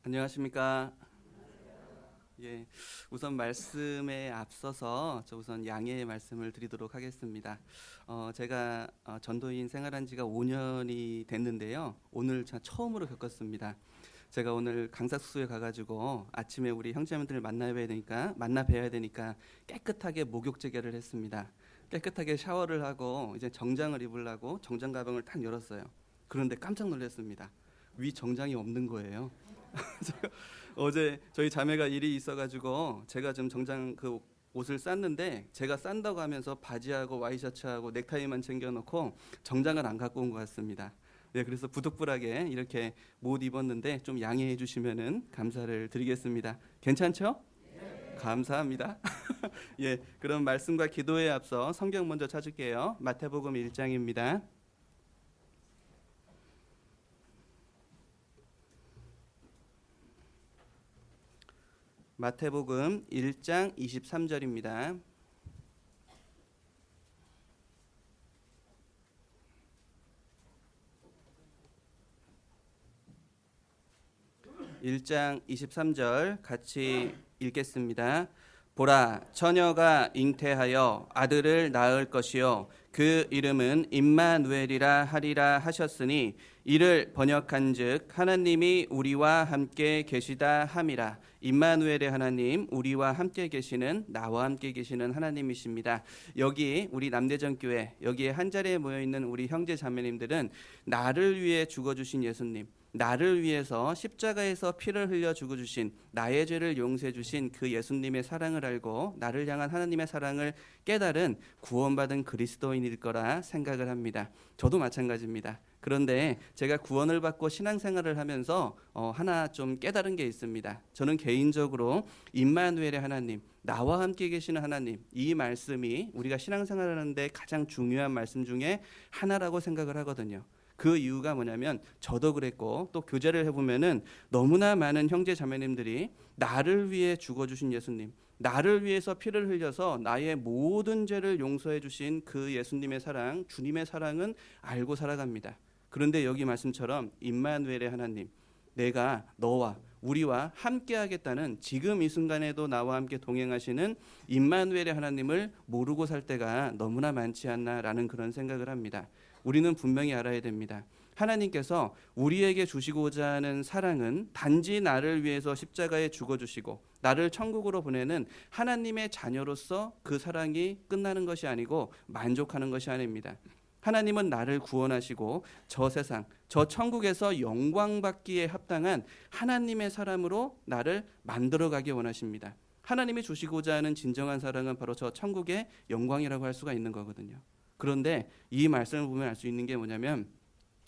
안녕하십니까? 예, 우선 말씀에 앞서서 우선 양해의 말씀을 드리도록 하겠습니다. 제가 전도인 생활한 지가 5년이 됐는데요. 오늘 처음으로 겪었습니다. 제가 오늘 강사 숙소에 가가지고 아침에 우리 형제님들을 만나 뵈야 되니까 깨끗하게 목욕 제결을 했습니다. 깨끗하게 샤워를 하고 이제 정장을 입으려고 정장 가방을 딱 열었어요. 그런데 깜짝 놀랐습니다. 위 정장이 없는 거예요. 제가 어제 저희 자매가 일이 있어가지고 제가 좀 정장 그 옷을 쌌는데 제가 싼다고 하면서 바지하고 와이셔츠하고 넥타이만 챙겨놓고 정장을 안 갖고 온 것 같습니다. 네, 그래서 부득불하게 이렇게 못 입었는데 좀 양해해 주시면은 감사를 드리겠습니다. 괜찮죠? 감사합니다. 예, 그럼 말씀과 기도에 앞서 성경 먼저 찾을게요. 마태복음 1장입니다. 마태복음 1장 23절입니다. 1장 23절 같이 읽겠습니다. 보라, 처녀가 잉태하여 아들을 낳을 것이요 그 이름은 임마누엘이라 하리라 하셨으니 이를 번역한즉 하나님이 우리와 함께 계시다 함이라. 임마누엘의 하나님, 우리와 함께 계시는, 나와 함께 계시는 하나님이십니다. 여기 우리 남대전교회 여기에 한자리에 모여 있는 우리 형제 자매님들은 나를 위해 죽어주신 예수님, 나를 위해서 십자가에서 피를 흘려 죽어주신, 나의 죄를 용서해 주신 그 예수님의 사랑을 알고 나를 향한 하나님의 사랑을 깨달은 구원받은 그리스도인일 거라 생각을 합니다. 저도 마찬가지입니다. 그런데 제가 구원을 받고 신앙생활을 하면서 하나 좀 깨달은 게 있습니다. 저는 개인적으로 임마누엘의 하나님, 나와 함께 계시는 하나님, 이 말씀이 우리가 신앙생활을 하는데 가장 중요한 말씀 중에 하나라고 생각을 하거든요. 그 이유가 뭐냐면 저도 그랬고 또 교제를 해보면은 너무나 많은 형제 자매님들이 나를 위해 죽어주신 예수님, 나를 위해서 피를 흘려서 나의 모든 죄를 용서해 주신 그 예수님의 사랑, 주님의 사랑은 알고 살아갑니다. 그런데 여기 말씀처럼 임마누엘의 하나님, 내가 너와 우리와 함께 하겠다는, 지금 이 순간에도 나와 함께 동행하시는 임마누엘의 하나님을 모르고 살 때가 너무나 많지 않나라는 그런 생각을 합니다. 우리는 분명히 알아야 됩니다. 하나님께서 우리에게 주시고자 하는 사랑은 단지 나를 위해서 십자가에 죽어주시고 나를 천국으로 보내는 하나님의 자녀로서 그 사랑이 끝나는 것이 아니고 만족하는 것이 아닙니다. 하나님은 나를 구원하시고 저 세상, 저 천국에서 영광받기에 합당한 하나님의 사람으로 나를 만들어가기 원하십니다. 하나님이 주시고자 하는 진정한 사랑은 바로 저 천국의 영광이라고 할 수가 있는 거거든요. 그런데 이 말씀을 보면 알 수 있는 게 뭐냐면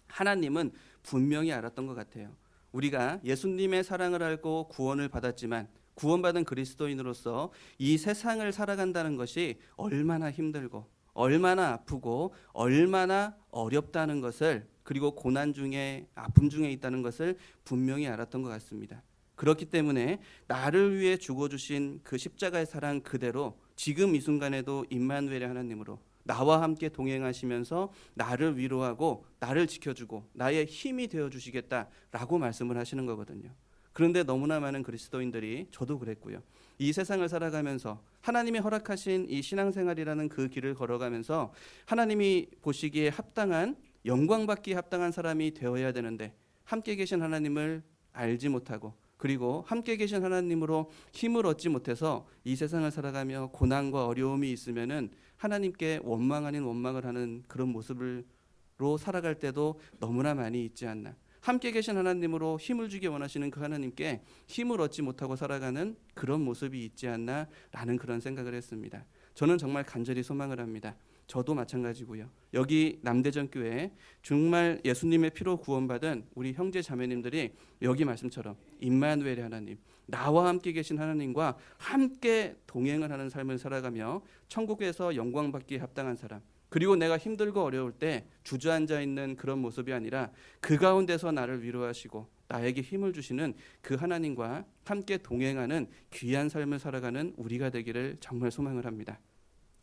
하나님은 분명히 알았던 것 같아요. 우리가 예수님의 사랑을 알고 구원을 받았지만 구원받은 그리스도인으로서 이 세상을 살아간다는 것이 얼마나 힘들고 얼마나 아프고 얼마나 어렵다는 것을, 그리고 고난 중에 아픔 중에 있다는 것을 분명히 알았던 것 같습니다. 그렇기 때문에 나를 위해 죽어주신 그 십자가의 사랑 그대로 지금 이 순간에도 임마누엘의 하나님으로 나와 함께 동행하시면서 나를 위로하고 나를 지켜주고 나의 힘이 되어주시겠다라고 말씀을 하시는 거거든요. 그런데 너무나 많은 그리스도인들이, 저도 그랬고요, 이 세상을 살아가면서 하나님이 허락하신 이 신앙생활이라는 그 길을 걸어가면서 하나님이 보시기에 합당한, 영광받기에 합당한 사람이 되어야 되는데 함께 계신 하나님을 알지 못하고 그리고 함께 계신 하나님으로 힘을 얻지 못해서 이 세상을 살아가며 고난과 어려움이 있으면은 하나님께 원망 아닌 원망을 하는 그런 모습으로 살아갈 때도 너무나 많이 있지 않나. 함께 계신 하나님으로 힘을 주기 원하시는 그 하나님께 힘을 얻지 못하고 살아가는 그런 모습이 있지 않나라는 그런 생각을 했습니다. 저는 정말 간절히 소망을 합니다. 저도 마찬가지고요. 여기 남대전교회에 정말 예수님의 피로 구원받은 우리 형제 자매님들이 여기 말씀처럼 임마누엘의 하나님, 나와 함께 계신 하나님과 함께 동행을 하는 삶을 살아가며 천국에서 영광받기에 합당한 사람, 그리고 내가 힘들고 어려울 때 주저앉아 있는 그런 모습이 아니라 그 가운데서 나를 위로하시고 나에게 힘을 주시는 그 하나님과 함께 동행하는 귀한 삶을 살아가는 우리가 되기를 정말 소망을 합니다.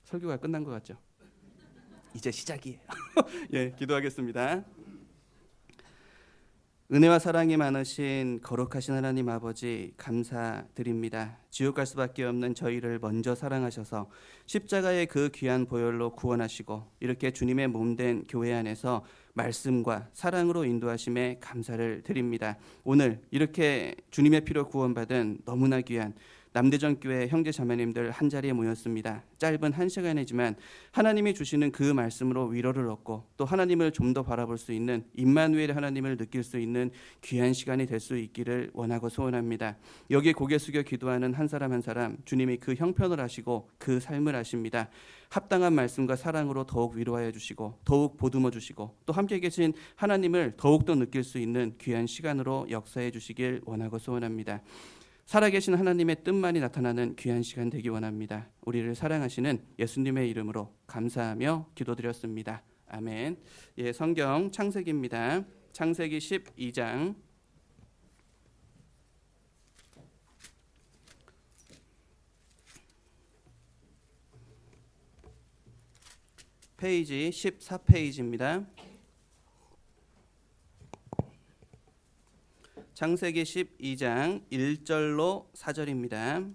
설교가 끝난 것 같죠? 이제 시작이에요. 예, 기도하겠습니다. 은혜와 사랑이 많으신 거룩하신 하나님 아버지 감사드립니다. 지옥 갈 수밖에 없는 저희를 먼저 사랑하셔서 십자가의 그 귀한 보혈로 구원하시고 이렇게 주님의 몸된 교회 안에서 말씀과 사랑으로 인도하심에 감사를 드립니다. 오늘 이렇게 주님의 피로 구원받은 너무나 귀한 남대전교회 형제 자매님들 한자리에 모였습니다. 짧은 한 시간이지만 하나님이 주시는 그 말씀으로 위로를 얻고 또 하나님을 좀 더 바라볼 수 있는 임마누엘 하나님을 느낄 수 있는 귀한 시간이 될 수 있기를 원하고 소원합니다. 여기 고개 숙여 기도하는 한 사람 한 사람 주님이 그 형편을 아시고 그 삶을 아십니다. 합당한 말씀과 사랑으로 더욱 위로하여 주시고 더욱 보듬어 주시고 또 함께 계신 하나님을 더욱더 느낄 수 있는 귀한 시간으로 역사해 주시길 원하고 소원합니다. 살아계신 하나님의 뜻만이 나타나는 귀한 시간 되기 원합니다. 우리를 사랑하시는 예수님의 이름으로 감사하며 기도드렸습니다. 아멘. 예, 성경 창세기입니다. 창세기 12장 페이지 14페이지입니다. 창세기 12장 1절로 4절입니다.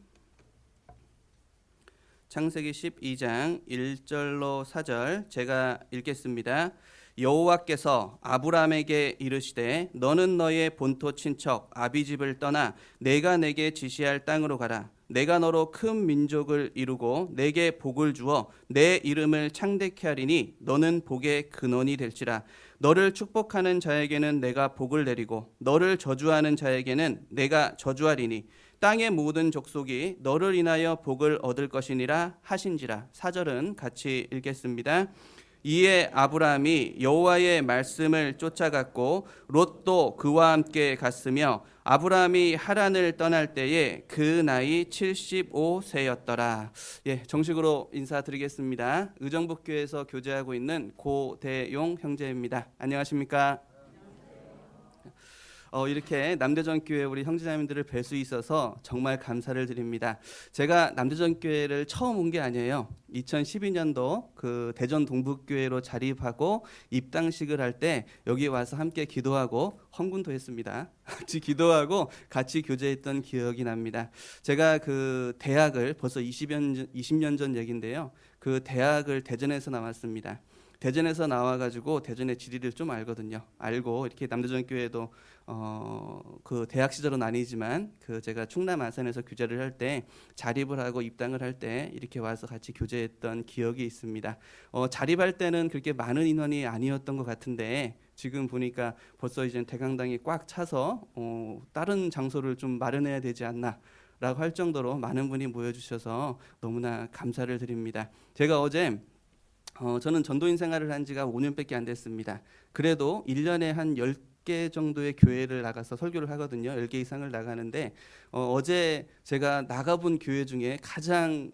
창세기 12장 1절로 4절 제가 읽겠습니다. 여호와께서 아브라함에게 이르시되 너는 너의 본토 친척 아비집을 떠나 내가 내게 지시할 땅으로 가라. 내가 너로 큰 민족을 이루고 내게 복을 주어 내 이름을 창대케 하리니 너는 복의 근원이 될지라. 너를 축복하는 자에게는 내가 복을 내리고 너를 저주하는 자에게는 내가 저주하리니 땅의 모든 족속이 너를 인하여 복을 얻을 것이니라 하신지라. 4절은 같이 읽겠습니다. 이에 아브라함이 여호와의 말씀을 쫓아갔고 롯도 그와 함께 갔으며 아브라함이 하란을 떠날 때에 그 나이 75세였더라. 예, 정식으로 인사드리겠습니다. 의정북교에서 교제하고 있는 고대용 형제입니다. 안녕하십니까? 이렇게 남대전교회 우리 형제자매들을 뵐 수 있어서 정말 감사를 드립니다. 제가 남대전교회를 처음 온 게 아니에요. 2012년도 그 대전 동북교회로 자립하고 입당식을 할 때 여기 와서 함께 기도하고 헌금도 했습니다. 같이 기도하고 같이 교제했던 기억이 납니다. 제가 그 대학을 벌써 20년 전 얘기인데요. 그 대학을 대전에서 나왔습니다. 대전에서 나와가지고 대전의 지리를 좀 알거든요. 알고 이렇게 남대전교회도 그 대학 시절은 아니지만 그 제가 충남 아산에서 교제를 할 때 자립을 하고 입당을 할 때 이렇게 와서 같이 교제했던 기억이 있습니다. 자립할 때는 그렇게 많은 인원이 아니었던 것 같은데 지금 보니까 벌써 이제 대강당이 꽉 차서 다른 장소를 좀 마련해야 되지 않나. 라고 할 정도로 많은 분이 모여주셔서 너무나 감사를 드립니다. 제가 어제 저는 전도인 생활을 한 지가 5년밖에 안 됐습니다. 그래도 1년에 한 10개 정도의 교회를 나가서 설교를 하거든요. 10개 이상을 나가는데 어제 제가 나가본 교회 중에 가장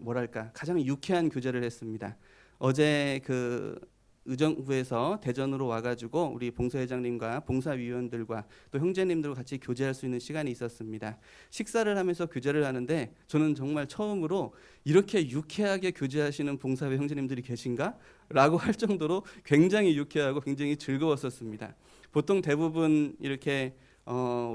유쾌한 교제를 했습니다. 어제 그 의정부에서 대전으로 와가지고 우리 봉사회장님과 봉사위원들과 또 형제님들과 같이 교제할 수 있는 시간이 있었습니다. 식사를 하면서 교제를 하는데 저는 정말 처음으로 이렇게 유쾌하게 교제하시는 봉사회 형제님들이 계신가? 라고 할 정도로 굉장히 유쾌하고 굉장히 즐거웠었습니다. 보통 대부분 이렇게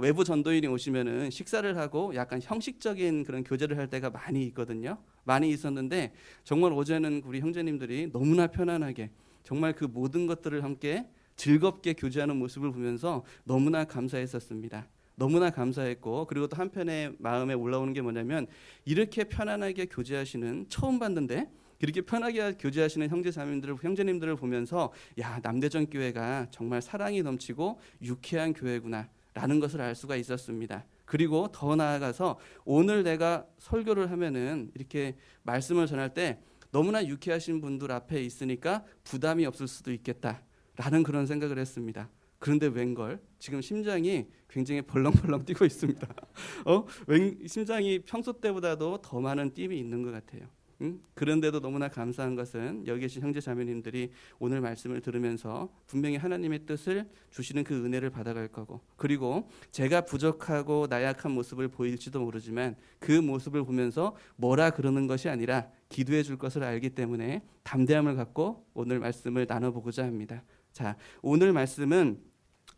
외부 전도인이 오시면은 식사를 하고 약간 형식적인 그런 교제를 할 때가 많이 있거든요. 많이 있었는데 정말 어제는 우리 형제님들이 너무나 편안하게 정말 그 모든 것들을 함께 즐겁게 교제하는 모습을 보면서 너무나 감사했었습니다. 너무나 감사했고 그리고 또 한편에 마음에 올라오는 게 뭐냐면 이렇게 편안하게 교제하시는 처음 봤는데 그렇게 편하게 교제하시는 형제님들을 보면서 야 남대전 교회가 정말 사랑이 넘치고 유쾌한 교회구나 라는 것을 알 수가 있었습니다. 그리고 더 나아가서 오늘 내가 설교를 하면은 이렇게 말씀을 전할 때 너무나 유쾌하신 분들 앞에 있으니까 부담이 없을 수도 있겠다라는 그런 생각을 했습니다. 그런데 웬걸 지금 심장이 굉장히 벌렁벌렁 뛰고 있습니다. 심장이 평소 때보다도 더 많은 뜀이 있는 것 같아요. 그런데도 너무나 감사한 것은 여기 계신 형제 자매님들이 오늘 말씀을 들으면서 분명히 하나님의 뜻을 주시는 그 은혜를 받아갈 거고 그리고 제가 부족하고 나약한 모습을 보일지도 모르지만 그 모습을 보면서 뭐라 그러는 것이 아니라 기도해 줄 것을 알기 때문에 담대함을 갖고 오늘 말씀을 나눠보고자 합니다. 자, 오늘 말씀은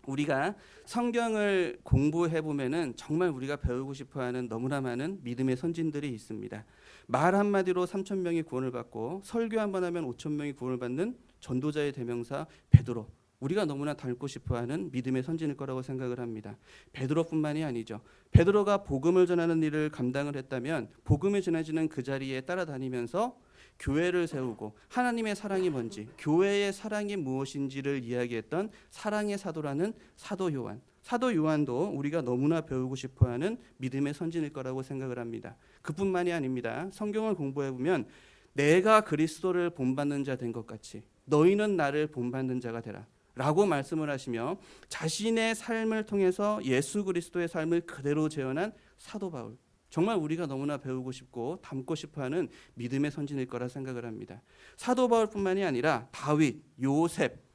우리가 성경을 공부해 보면은 정말 우리가 배우고 싶어하는 너무나 많은 믿음의 선진들이 있습니다. 말 한마디로 3천 명이 구원을 받고 설교 한 번 하면 5천 명이 구원을 받는 전도자의 대명사 베드로. 우리가 너무나 닮고 싶어하는 믿음의 선진일 거라고 생각을 합니다. 베드로뿐만이 아니죠. 베드로가 복음을 전하는 일을 감당을 했다면 복음이 전해지는 그 자리에 따라다니면서 교회를 세우고 하나님의 사랑이 뭔지, 교회의 사랑이 무엇인지를 이야기했던 사랑의 사도라는 사도 요한. 사도 요한도 우리가 너무나 배우고 싶어하는 믿음의 선진일 거라고 생각을 합니다. 그뿐만이 아닙니다. 성경을 공부해 보면 내가 그리스도를 본받는 자 된 것 같이 너희는 나를 본받는 자가 되라 라고 말씀을 하시며 자신의 삶을 통해서 예수 그리스도의 삶을 그대로 재현한 사도 바울. 정말 우리가 너무나 배우고 싶고 닮고 싶어하는 믿음의 선진일 거라 생각을 합니다. 사도 바울뿐만이 아니라 다윗, 요셉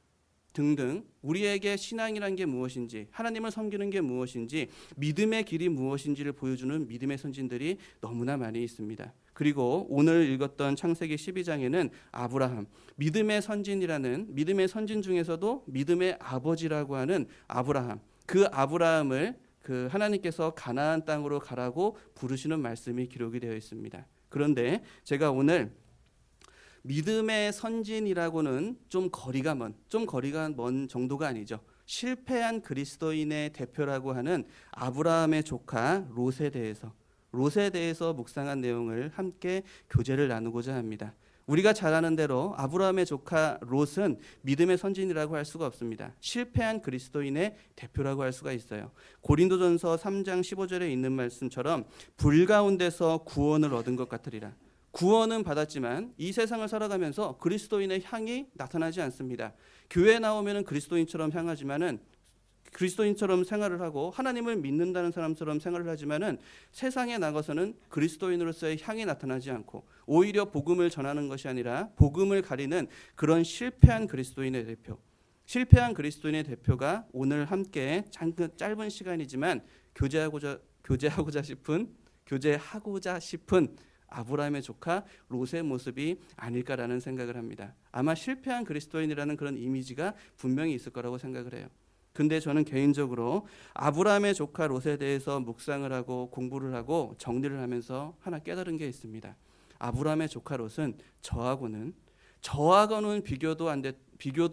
등등 우리에게 신앙이란 게 무엇인지, 하나님을 섬기는 게 무엇인지, 믿음의 길이 무엇인지를 보여주는 믿음의 선진들이 너무나 많이 있습니다. 그리고 오늘 읽었던 창세기 12장에는 아브라함, 믿음의 선진이라는 믿음의 선진 중에서도 믿음의 아버지라고 하는 아브라함, 그 아브라함을 그 하나님께서 가나안 땅으로 가라고 부르시는 말씀이 기록이 되어 있습니다. 그런데 제가 오늘 믿음의 선진이라고는 좀 거리가 먼 정도가 아니죠. 실패한 그리스도인의 대표라고 하는 아브라함의 조카 롯에 대해서 묵상한 내용을 함께 교제를 나누고자 합니다. 우리가 잘 아는 대로 아브라함의 조카 롯은 믿음의 선진이라고 할 수가 없습니다. 실패한 그리스도인의 대표라고 할 수가 있어요. 고린도전서 3장 15절에 있는 말씀처럼 불 가운데서 구원을 얻은 것 같으리라. 구원은 받았지만 이 세상을 살아가면서 그리스도인의 향이 나타나지 않습니다. 교회에 나오면 그리스도인처럼 향하지만은 그리스도인처럼 생활을 하고 하나님을 믿는다는 사람처럼 생활을 하지만은 세상에 나가서는 그리스도인으로서의 향이 나타나지 않고 오히려 복음을 전하는 것이 아니라 복음을 가리는 그런 실패한 그리스도인의 대표가 오늘 함께 짧은 시간이지만 교제하고자 싶은 아브라함의 조카 롯의 모습이 아닐까라는 생각을 합니다. 아마 실패한 그리스도인이라는 그런 이미지가 분명히 있을 거라고 생각을 해요. 근데 저는 개인적으로 아브라함의 조카 롯에 대해서 묵상을 하고 공부를 하고 정리를 하면서 하나 깨달은 게 있습니다. 아브라함의 조카 롯은 저하고는 비교도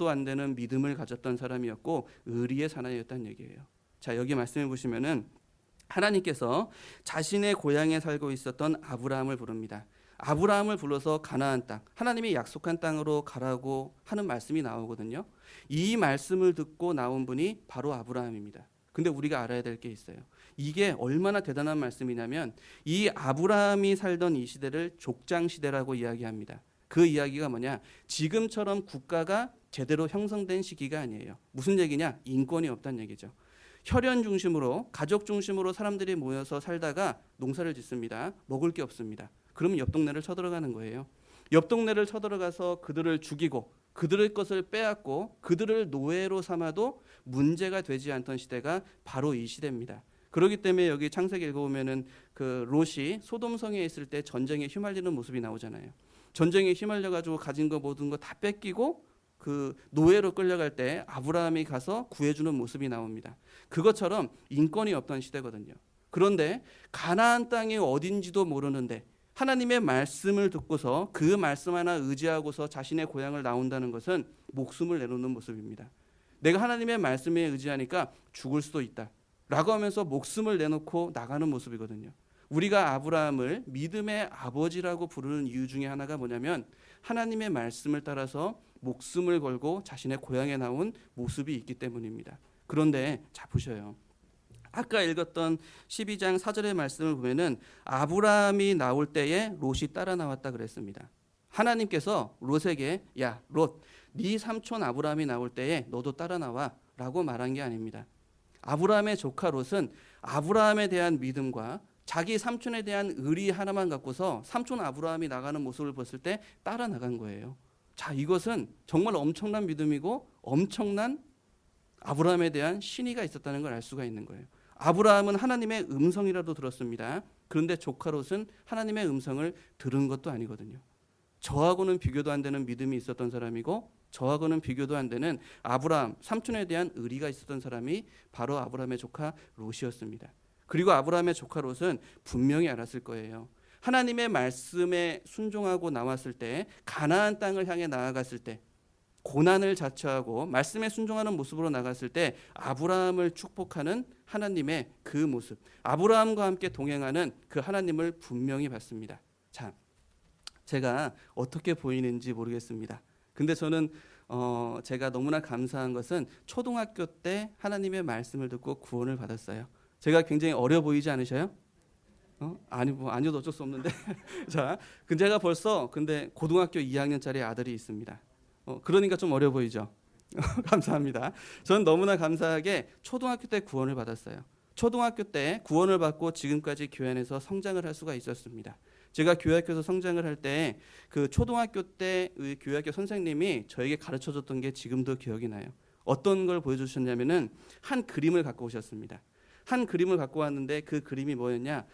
안 되는 믿음을 가졌던 사람이었고 의리의 사나이였다는 얘기예요. 자, 여기 말씀해 보시면은 하나님께서 자신의 고향에 살고 있었던 아브라함을 부릅니다. 아브라함을 불러서 가나안 땅, 하나님이 약속한 땅으로 가라고 하는 말씀이 나오거든요. 이 말씀을 듣고 나온 분이 바로 아브라함입니다. 근데 우리가 알아야 될 게 있어요. 이게 얼마나 대단한 말씀이냐면 이 아브라함이 살던 이 시대를 족장 시대라고 이야기합니다. 그 이야기가 뭐냐? 지금처럼 국가가 제대로 형성된 시기가 아니에요. 무슨 얘기냐? 인권이 없다는 얘기죠. 혈연 중심으로, 가족 중심으로 사람들이 모여서 살다가 농사를 짓습니다. 먹을 게 없습니다. 그러면 옆 동네를 쳐들어가는 거예요. 옆 동네를 쳐들어가서 그들을 죽이고 그들의 것을 빼앗고 그들을 노예로 삼아도 문제가 되지 않던 시대가 바로 이 시대입니다. 그렇기 때문에 여기 창세기 읽어보면은 그 롯이 소돔성에 있을 때 전쟁에 휘말리는 모습이 나오잖아요. 전쟁에 휘말려가지고 가진 거 모든 거 다 뺏기고 그 노예로 끌려갈 때 아브라함이 가서 구해주는 모습이 나옵니다. 그것처럼 인권이 없던 시대거든요. 그런데 가나안 땅이 어딘지도 모르는데 하나님의 말씀을 듣고서 그 말씀 하나 의지하고서 자신의 고향을 나온다는 것은 목숨을 내놓는 모습입니다. 내가 하나님의 말씀에 의지하니까 죽을 수도 있다 라고 하면서 목숨을 내놓고 나가는 모습이거든요. 우리가 아브라함을 믿음의 아버지라고 부르는 이유 중에 하나가 뭐냐면 하나님의 말씀을 따라서 목숨을 걸고 자신의 고향에 나온 모습이 있기 때문입니다. 그런데 자 보셔요. 아까 읽었던 12장 4절의 말씀을 보면은 아브라함이 나올 때에 롯이 따라 나왔다 그랬습니다. 하나님께서 롯에게 야 롯, 네 삼촌 아브라함이 나올 때에 너도 따라 나와라고 말한 게 아닙니다. 아브라함의 조카 롯은 아브라함에 대한 믿음과 자기 삼촌에 대한 의리 하나만 갖고서 삼촌 아브라함이 나가는 모습을 봤을 때 따라 나간 거예요. 자, 이것은 정말 엄청난 믿음이고 엄청난 아브라함에 대한 신의가 있었다는 걸 알 수가 있는 거예요. 아브라함은 하나님의 음성이라도 들었습니다. 그런데 조카 롯은 하나님의 음성을 들은 것도 아니거든요. 저하고는 비교도 안 되는 믿음이 있었던 사람이고 저하고는 비교도 안 되는 아브라함 삼촌에 대한 의리가 있었던 사람이 바로 아브라함의 조카 롯이었습니다. 그리고 아브라함의 조카 롯은 분명히 알았을 거예요. 하나님의 말씀에 순종하고 나왔을 때, 가나안 땅을 향해 나아갔을 때, 고난을 자처하고 말씀에 순종하는 모습으로 나갔을 때 아브라함을 축복하는 하나님의 그 모습, 아브라함과 함께 동행하는 그 하나님을 분명히 봤습니다. 자, 제가 어떻게 보이는지 모르겠습니다. 근데 저는 제가 너무나 감사한 것은 초등학교 때 하나님의 말씀을 듣고 구원을 받았어요. 제가 굉장히 어려 보이지 않으셔요? 아니어도 어쩔 수 없는데. 자, 제가 벌써 근데 고등학교 2학년짜리 아들이 있습니다. 그러니까 좀 어려 보이죠? 감사합니다. 저는 너무나 감사하게 초등학교 때 구원을 받았어요. 초등학교 때 구원을 받고 지금까지 교회 안에서 성장을 할 수가 있었습니다. 제가 교회학교에서 성장을 할 때 그 초등학교 때 교회학교 선생님이 저에게 가르쳐줬던 게 지금도 기억이 나요. 어떤 걸 보여주셨냐면은 한 그림을 갖고 오셨습니다. 한 그림을 갖고 왔는데 그 그림이 뭐였냐?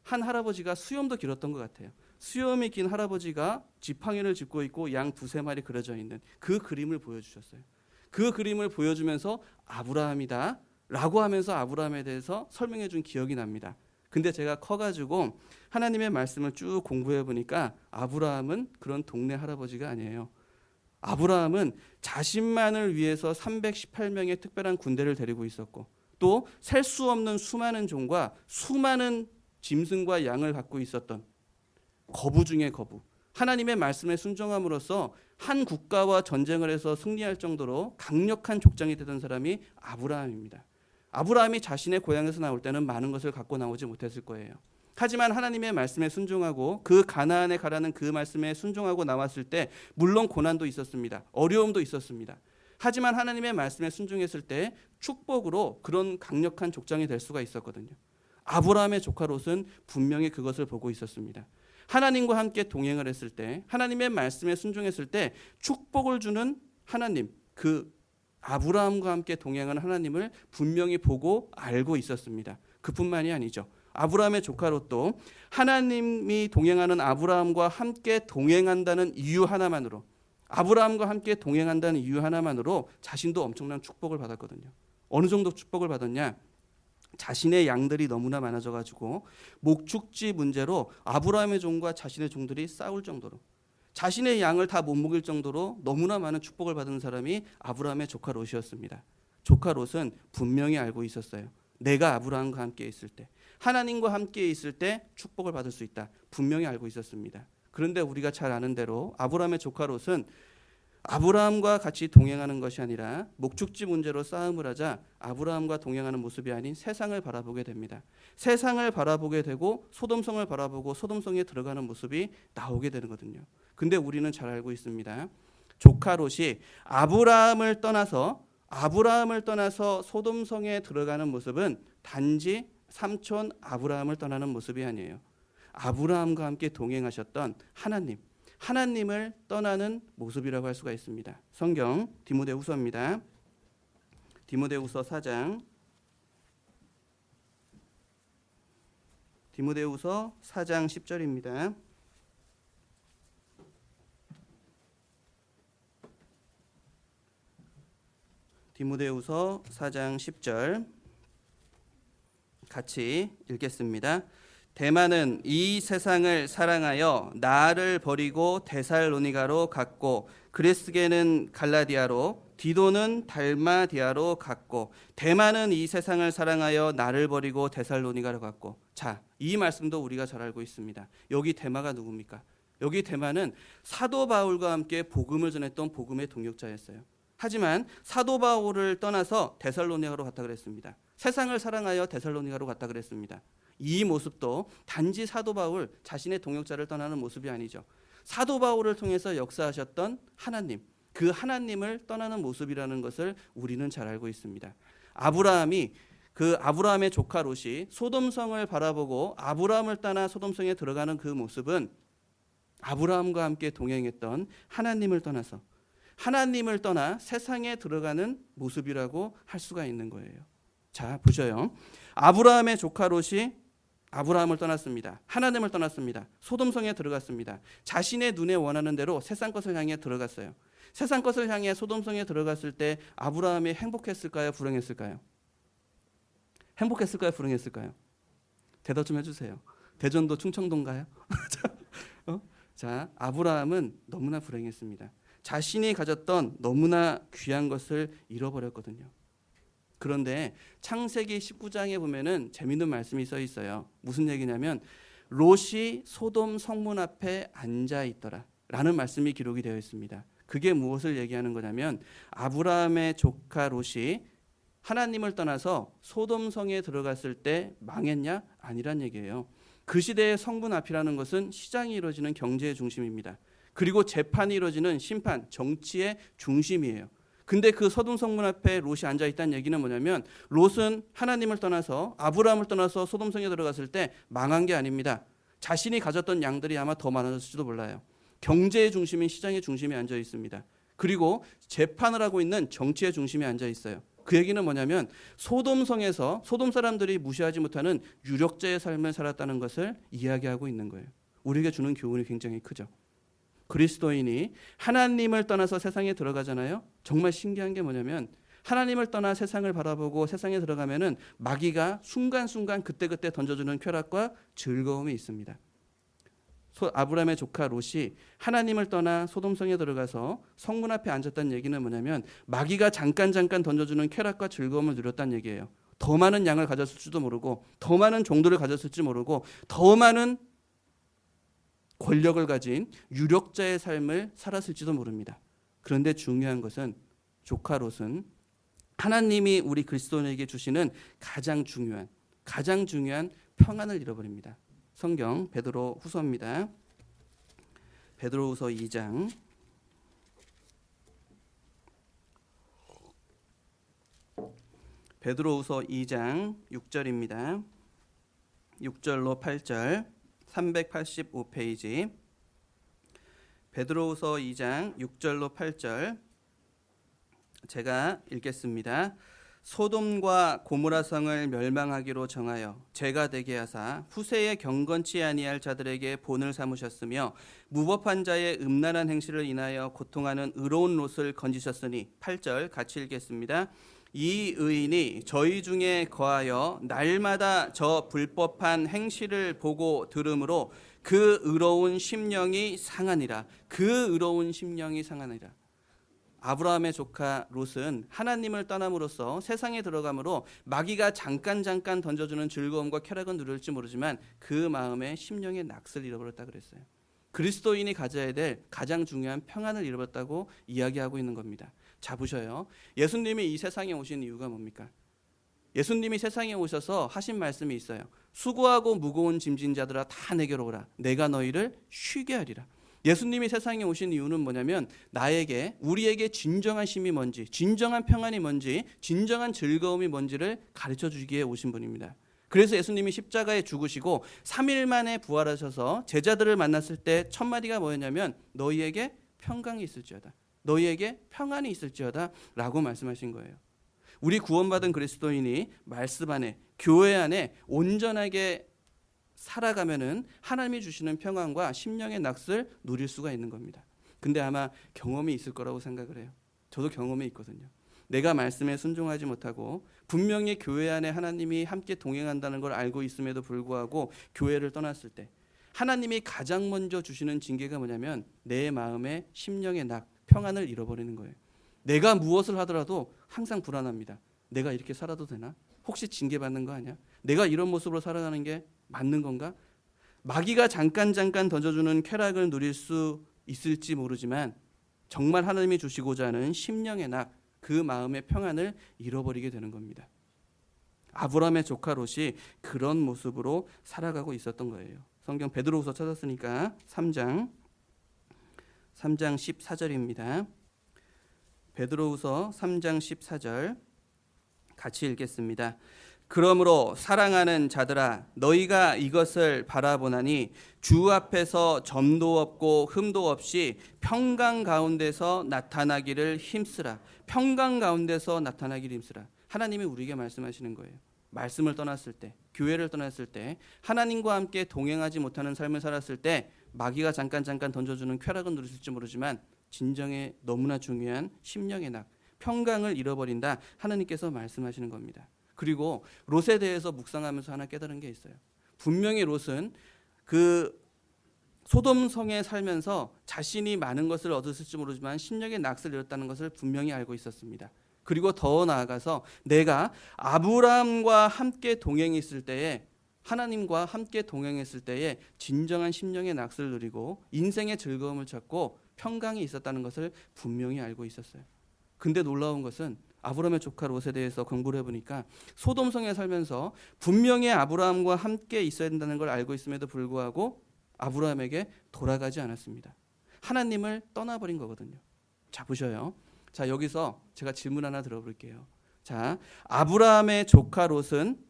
한 할아버지가 수염도 길었던 것 같아요. 수염이 긴 할아버지가 지팡이를 짚고 있고 양 두세 마리 그려져 있는 그 그림을 보여주셨어요. 그 그림을 보여주면서 아브라함이다 라고 하면서 아브라함에 대해서 설명해 준 기억이 납니다. 근데 제가 커가지고 하나님의 말씀을 쭉 공부해 보니까 아브라함은 그런 동네 할아버지가 아니에요. 아브라함은 자신만을 위해서 318명의 특별한 군대를 데리고 있었고, 또 셀 수 없는 수많은 종과 수많은 짐승과 양을 갖고 있었던 거부 중에 거부, 하나님의 말씀에 순종함으로써 한 국가와 전쟁을 해서 승리할 정도로 강력한 족장이 되던 사람이 아브라함입니다. 아브라함이 자신의 고향에서 나올 때는 많은 것을 갖고 나오지 못했을 거예요. 하지만 하나님의 말씀에 순종하고 그 가나안에 가라는 그 말씀에 순종하고 나왔을 때 물론 고난도 있었습니다. 어려움도 있었습니다. 하지만 하나님의 말씀에 순종했을 때 축복으로 그런 강력한 족장이 될 수가 있었거든요. 아브라함의 조카 롯은 분명히 그것을 보고 있었습니다. 하나님과 함께 동행을 했을 때, 하나님의 말씀에 순종했을 때 축복을 주는 하나님, 그 아브라함과 함께 동행하는 하나님을 분명히 보고 알고 있었습니다. 그뿐만이 아니죠. 아브라함의 조카 롯도 하나님이 동행하는 아브라함과 함께 동행한다는 이유 하나만으로, 아브라함과 함께 동행한다는 이유 하나만으로 자신도 엄청난 축복을 받았거든요. 어느 정도 축복을 받았냐? 자신의 양들이 너무나 많아져가지고 목축지 문제로 아브라함의 종과 자신의 종들이 싸울 정도로, 자신의 양을 다 못 먹일 정도로 너무나 많은 축복을 받은 사람이 아브라함의 조카 롯이었습니다. 조카 롯은 분명히 알고 있었어요. 내가 아브라함과 함께 있을 때, 하나님과 함께 있을 때 축복을 받을 수 있다. 분명히 알고 있었습니다. 그런데 우리가 잘 아는 대로 아브라함의 조카 롯은 아브라함과 같이 동행하는 것이 아니라 목축지 문제로 싸움을 하자 아브라함과 동행하는 모습이 아닌 세상을 바라보게 됩니다. 세상을 바라보게 되고 소돔성을 바라보고 소돔성에 들어가는 모습이 나오게 되거든요. 근데 우리는 잘 알고 있습니다. 조카 롯이 아브라함을 떠나서 소돔성에 들어가는 모습은 단지 삼촌 아브라함을 떠나는 모습이 아니에요. 아브라함과 함께 동행하셨던 하나님을 떠나는 모습이라고 할 수가 있습니다. 성경 디모데후서입니다. 디모데후서 4장 10절입니다. 디모데후서 4장 10절 같이 읽겠습니다. 대만은 이 세상을 사랑하여 나를 버리고 데살로니가로 갔고, 그레스게는 갈라디아로, 디도는 달마디아로 갔고, 대만은 이 세상을 사랑하여 나를 버리고 데살로니가로 갔고. 자, 이 말씀도 우리가 잘 알고 있습니다. 여기 대마가 누굽니까? 여기 대만은 사도 바울과 함께 복음을 전했던 복음의 동역자였어요. 하지만 사도 바울을 떠나서 데살로니가로 갔다 그랬습니다. 세상을 사랑하여 데살로니가로 갔다 그랬습니다. 이 모습도 단지 사도 바울 자신의 동역자를 떠나는 모습이 아니죠. 사도 바울을 통해서 역사하셨던 하나님, 그 하나님을 떠나는 모습이라는 것을 우리는 잘 알고 있습니다. 아브라함의 조카 롯이 소돔성을 바라보고 아브라함을 떠나 소돔성에 들어가는 그 모습은 아브라함과 함께 동행했던 하나님을 떠나 세상에 들어가는 모습이라고 할 수가 있는 거예요. 자, 보셔요. 아브라함의 조카 롯이 아브라함을 떠났습니다. 하나님을 떠났습니다. 소돔성에 들어갔습니다. 자신의 눈에 원하는 대로 세상 것을 향해 들어갔어요. 세상 것을 향해 소돔성에 들어갔을 때 아브라함이 행복했을까요? 불행했을까요? 행복했을까요? 불행했을까요? 대답 좀 해주세요. 대전도 충청도인가요? 자, 아브라함은 너무나 불행했습니다. 자신이 가졌던 너무나 귀한 것을 잃어버렸거든요. 그런데 창세기 19장에 보면은 재미있는 말씀이 써 있어요. 무슨 얘기냐면 롯이 소돔 성문 앞에 앉아 있더라 라는 말씀이 기록이 되어 있습니다. 그게 무엇을 얘기하는 거냐면 아브라함의 조카 롯이 하나님을 떠나서 소돔성에 들어갔을 때 망했냐? 아니란 얘기예요. 그 시대의 성문 앞이라는 것은 시장이 이루어지는 경제의 중심입니다. 그리고 재판이 이루어지는 심판, 정치의 중심이에요. 근데 그 소돔 성문 앞에 롯이 앉아 있다는 얘기는 뭐냐면 롯은 하나님을 떠나서 아브라함을 떠나서 소돔성에 들어갔을 때 망한 게 아닙니다. 자신이 가졌던 양들이 아마 더 많아졌을지도 몰라요. 경제의 중심인 시장의 중심에 앉아 있습니다. 그리고 재판을 하고 있는 정치의 중심에 앉아 있어요. 그 얘기는 뭐냐면 소돔성에서 소돔 사람들이 무시하지 못하는 유력자의 삶을 살았다는 것을 이야기하고 있는 거예요. 우리에게 주는 교훈이 굉장히 크죠. 그리스도인이 하나님을 떠나서 세상에 들어가잖아요. 정말 신기한 게 뭐냐면 하나님을 떠나 세상을 바라보고 세상에 들어가면은 마귀가 순간순간 그때그때 던져주는 쾌락과 즐거움이 있습니다. 아브라함의 조카 롯이 하나님을 떠나 소돔성에 들어가서 성문 앞에 앉았다는 얘기는 뭐냐면 마귀가 잠깐 던져주는 쾌락과 즐거움을 누렸다는 얘기예요. 더 많은 양을 가졌을지도 모르고 더 많은 종들을 가졌을지 모르고 더 많은 권력을 가진 유력자의 삶을 살았을지도 모릅니다. 그런데 중요한 것은 조카 롯은 하나님이 우리 그리스도인에게 주시는 가장 중요한 평안을 잃어버립니다. 성경 베드로 후서입니다. 베드로 후서 2장 베드로 후서 2장 6절입니다. 6절로 8절 385페이지 베드로후서 2장 6절로 8절 제가 읽겠습니다. 소돔과 고모라 성을 멸망하기로 정하여 죄가 되게 하사 후세에 경건치 아니할 자들에게 본을 삼으셨으며 무법한 자의 음란한 행실을 인하여 고통하는 의로운 롯을 건지셨으니 8절 같이 읽겠습니다. 이 의인이 저희 중에 거하여 날마다 저 불법한 행실을 보고 들으므로 그 의로운 심령이 상하니라. 그 의로운 심령이 상하니라. 아브라함의 조카 롯은 하나님을 떠남으로써 세상에 들어감으로 마귀가 잠깐 던져주는 즐거움과 쾌락은 누릴지 모르지만 그 마음에 심령의 낙을 잃어버렸다 그랬어요. 그리스도인이 가져야 될 가장 중요한 평안을 잃어버렸다고 이야기하고 있는 겁니다. 자 보셔요. 예수님이 이 세상에 오신 이유가 뭡니까? 예수님이 세상에 오셔서 하신 말씀이 있어요. 수고하고 무거운 짐진 자들아 다 내게로 오라. 내가 너희를 쉬게 하리라. 예수님이 세상에 오신 이유는 뭐냐면 우리에게 진정한 쉼이 뭔지, 진정한 평안이 뭔지, 진정한 즐거움이 뭔지를 가르쳐 주기에 오신 분입니다. 그래서 예수님이 십자가에 죽으시고 3일 만에 부활하셔서 제자들을 만났을 때 첫 마디가 뭐였냐면 너희에게 평강이 있을지어다. 너희에게 평안이 있을지어다 라고 말씀하신 거예요. 우리 구원받은 그리스도인이 말씀 안에 교회 안에 온전하게 살아가면은 하나님이 주시는 평안과 심령의 낙을 누릴 수가 있는 겁니다. 근데 아마 경험이 있을 거라고 생각을 해요. 저도 경험이 있거든요. 내가 말씀에 순종하지 못하고 분명히 교회 안에 하나님이 함께 동행한다는 걸 알고 있음에도 불구하고 교회를 떠났을 때 하나님이 가장 먼저 주시는 징계가 뭐냐면 내 마음의 심령의 낙, 평안을 잃어버리는 거예요. 내가 무엇을 하더라도 항상 불안합니다. 내가 이렇게 살아도 되나? 혹시 징계받는 거 아니야? 내가 이런 모습으로 살아가는 게 맞는 건가? 마귀가 잠깐 던져주는 쾌락을 누릴 수 있을지 모르지만 정말 하나님이 주시고자 하는 심령의 낙, 그 마음의 평안을 잃어버리게 되는 겁니다. 아브라함의 조카 롯이 그런 모습으로 살아가고 있었던 거예요. 성경 베드로후서 찾았으니까 3장 14절입니다. 베드로후서 3장 14절 같이 읽겠습니다. 그러므로 사랑하는 자들아 너희가 이것을 바라보나니 주 앞에서 점도 없고 흠도 없이 평강 가운데서 나타나기를 힘쓰라. 평강 가운데서 나타나기를 힘쓰라. 하나님이 우리에게 말씀하시는 거예요. 말씀을 떠났을 때, 교회를 떠났을 때, 하나님과 함께 동행하지 못하는 삶을 살았을 때 마귀가 잠깐 던져주는 쾌락은 누렸을지 모르지만 진정에 너무나 중요한 심령의 낙, 평강을 잃어버린다. 하나님께서 말씀하시는 겁니다. 그리고 롯에 대해서 묵상하면서 하나 깨달은 게 있어요. 분명히 롯은 그 소돔성에 살면서 자신이 많은 것을 얻었을지 모르지만 심령의 낙을 잃었다는 것을 분명히 알고 있었습니다. 그리고 더 나아가서 내가 아브라함과 함께 동행했을 때에, 하나님과 함께 동행했을 때에 진정한 심령의 낙을 누리고 인생의 즐거움을 찾고 평강이 있었다는 것을 분명히 알고 있었어요. 근데 놀라운 것은 아브라함의 조카 롯에 대해서 공부를 해보니까 소돔성에 살면서 분명히 아브라함과 함께 있어야 된다는 걸 알고 있음에도 불구하고 아브라함에게 돌아가지 않았습니다. 하나님을 떠나버린 거거든요. 자, 보셔요. 자, 여기서 제가 질문 하나 들어볼게요. 자, 아브라함의 조카 롯은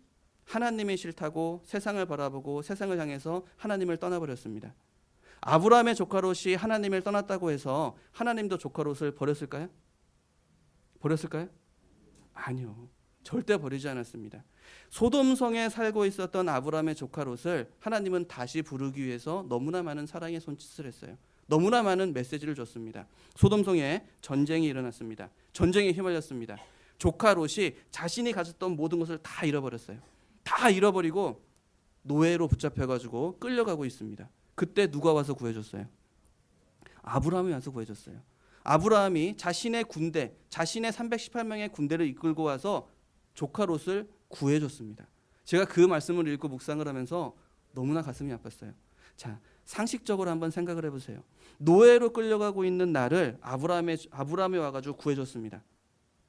하나님이 싫다고 세상을 바라보고 세상을 향해서 하나님을 떠나버렸습니다. 아브라함의 조카 롯이 하나님을 떠났다고 해서 하나님도 조카 롯을 버렸을까요? 버렸을까요? 아니요. 절대 버리지 않았습니다. 소돔성에 살고 있었던 아브라함의 조카 롯을 하나님은 다시 부르기 위해서 너무나 많은 사랑의 손짓을 했어요. 너무나 많은 메시지를 줬습니다. 소돔성에 전쟁이 일어났습니다. 전쟁에 휘말렸습니다. 조카 롯이 자신이 가졌던 모든 것을 다 잃어버렸어요. 다 잃어버리고 노예로 붙잡혀가지고 끌려가고 있습니다. 그때 누가 와서 구해줬어요? 아브라함이 와서 구해줬어요. 아브라함이 자신의 군대, 자신의 318명의 군대를 이끌고 와서 조카 롯을 구해줬습니다. 제가 그 말씀을 읽고 묵상을 하면서 너무나 가슴이 아팠어요. 자, 상식적으로 한번 생각을 해보세요. 노예로 끌려가고 있는 나를 아브라함이 와가지고 구해줬습니다.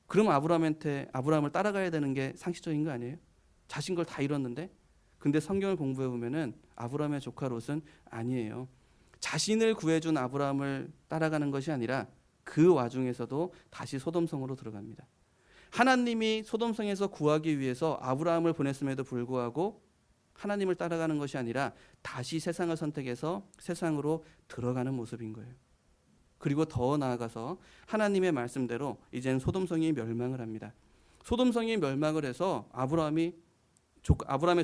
그럼 아브라함을 따라가야 되는 게 상식적인 거 아니에요? 자신 걸 다 잃었는데. 근데 성경을 공부해 보면은 아브라함의 조카 롯은 아니에요. 자신을 구해준 아브라함을 따라가는 것이 아니라 그 와중에서도 다시 소돔성으로 들어갑니다. 하나님이 소돔성에서 구하기 위해서 아브라함을 보냈음에도 불구하고 하나님을 따라가는 것이 아니라 다시 세상을 선택해서 세상으로 들어가는 모습인 거예요. 그리고 더 나아가서 하나님의 말씀대로 이젠 소돔성이 멸망을 합니다. 소돔성이 멸망을 해서 아브라함의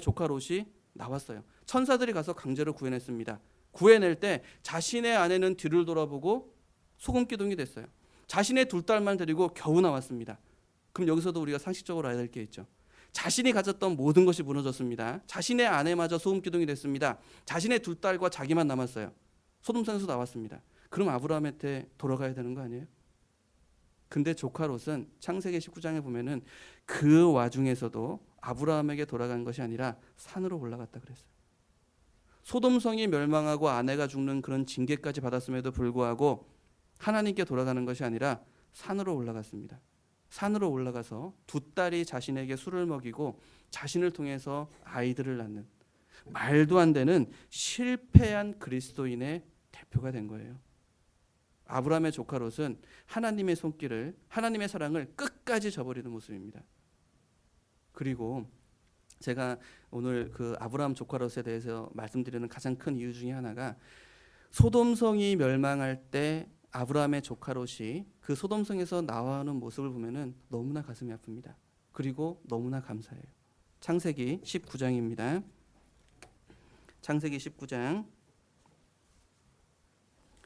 조카 롯이 나왔어요. 천사들이 가서 강제로 구해냈습니다. 구해낼 때 자신의 아내는 뒤를 돌아보고 소금기둥이 됐어요. 자신의 두 딸만 데리고 겨우 나왔습니다. 그럼 여기서도 우리가 상식적으로 알아야 될 게 있죠. 자신이 가졌던 모든 것이 무너졌습니다. 자신의 아내마저 소금기둥이 됐습니다. 자신의 두 딸과 자기만 남았어요. 소돔성에서 나왔습니다. 그럼 아브라함한테 돌아가야 되는 거 아니에요? 근데 조카 롯은 창세기 19장에 보면은 그 와중에서도 아브라함에게 돌아간 것이 아니라 산으로 올라갔다 그랬어요. 소돔성이 멸망하고 아내가 죽는 그런 징계까지 받았음에도 불구하고 하나님께 돌아가는 것이 아니라 산으로 올라갔습니다. 산으로 올라가서 두 딸이 자신에게 술을 먹이고 자신을 통해서 아이들을 낳는 말도 안 되는 실패한 그리스도인의 대표가 된 거예요. 아브라함의 조카 롯은 하나님의 손길을, 하나님의 사랑을 끝까지 저버리는 모습입니다. 그리고 제가 오늘 그 아브라함 조카 롯에 대해서 말씀드리는 가장 큰 이유 중에 하나가 소돔성이 멸망할 때 아브라함의 조카 롯이 그 소돔성에서 나와오는 모습을 보면은 너무나 가슴이 아픕니다. 그리고 너무나 감사해요. 창세기 19장입니다. 창세기 19장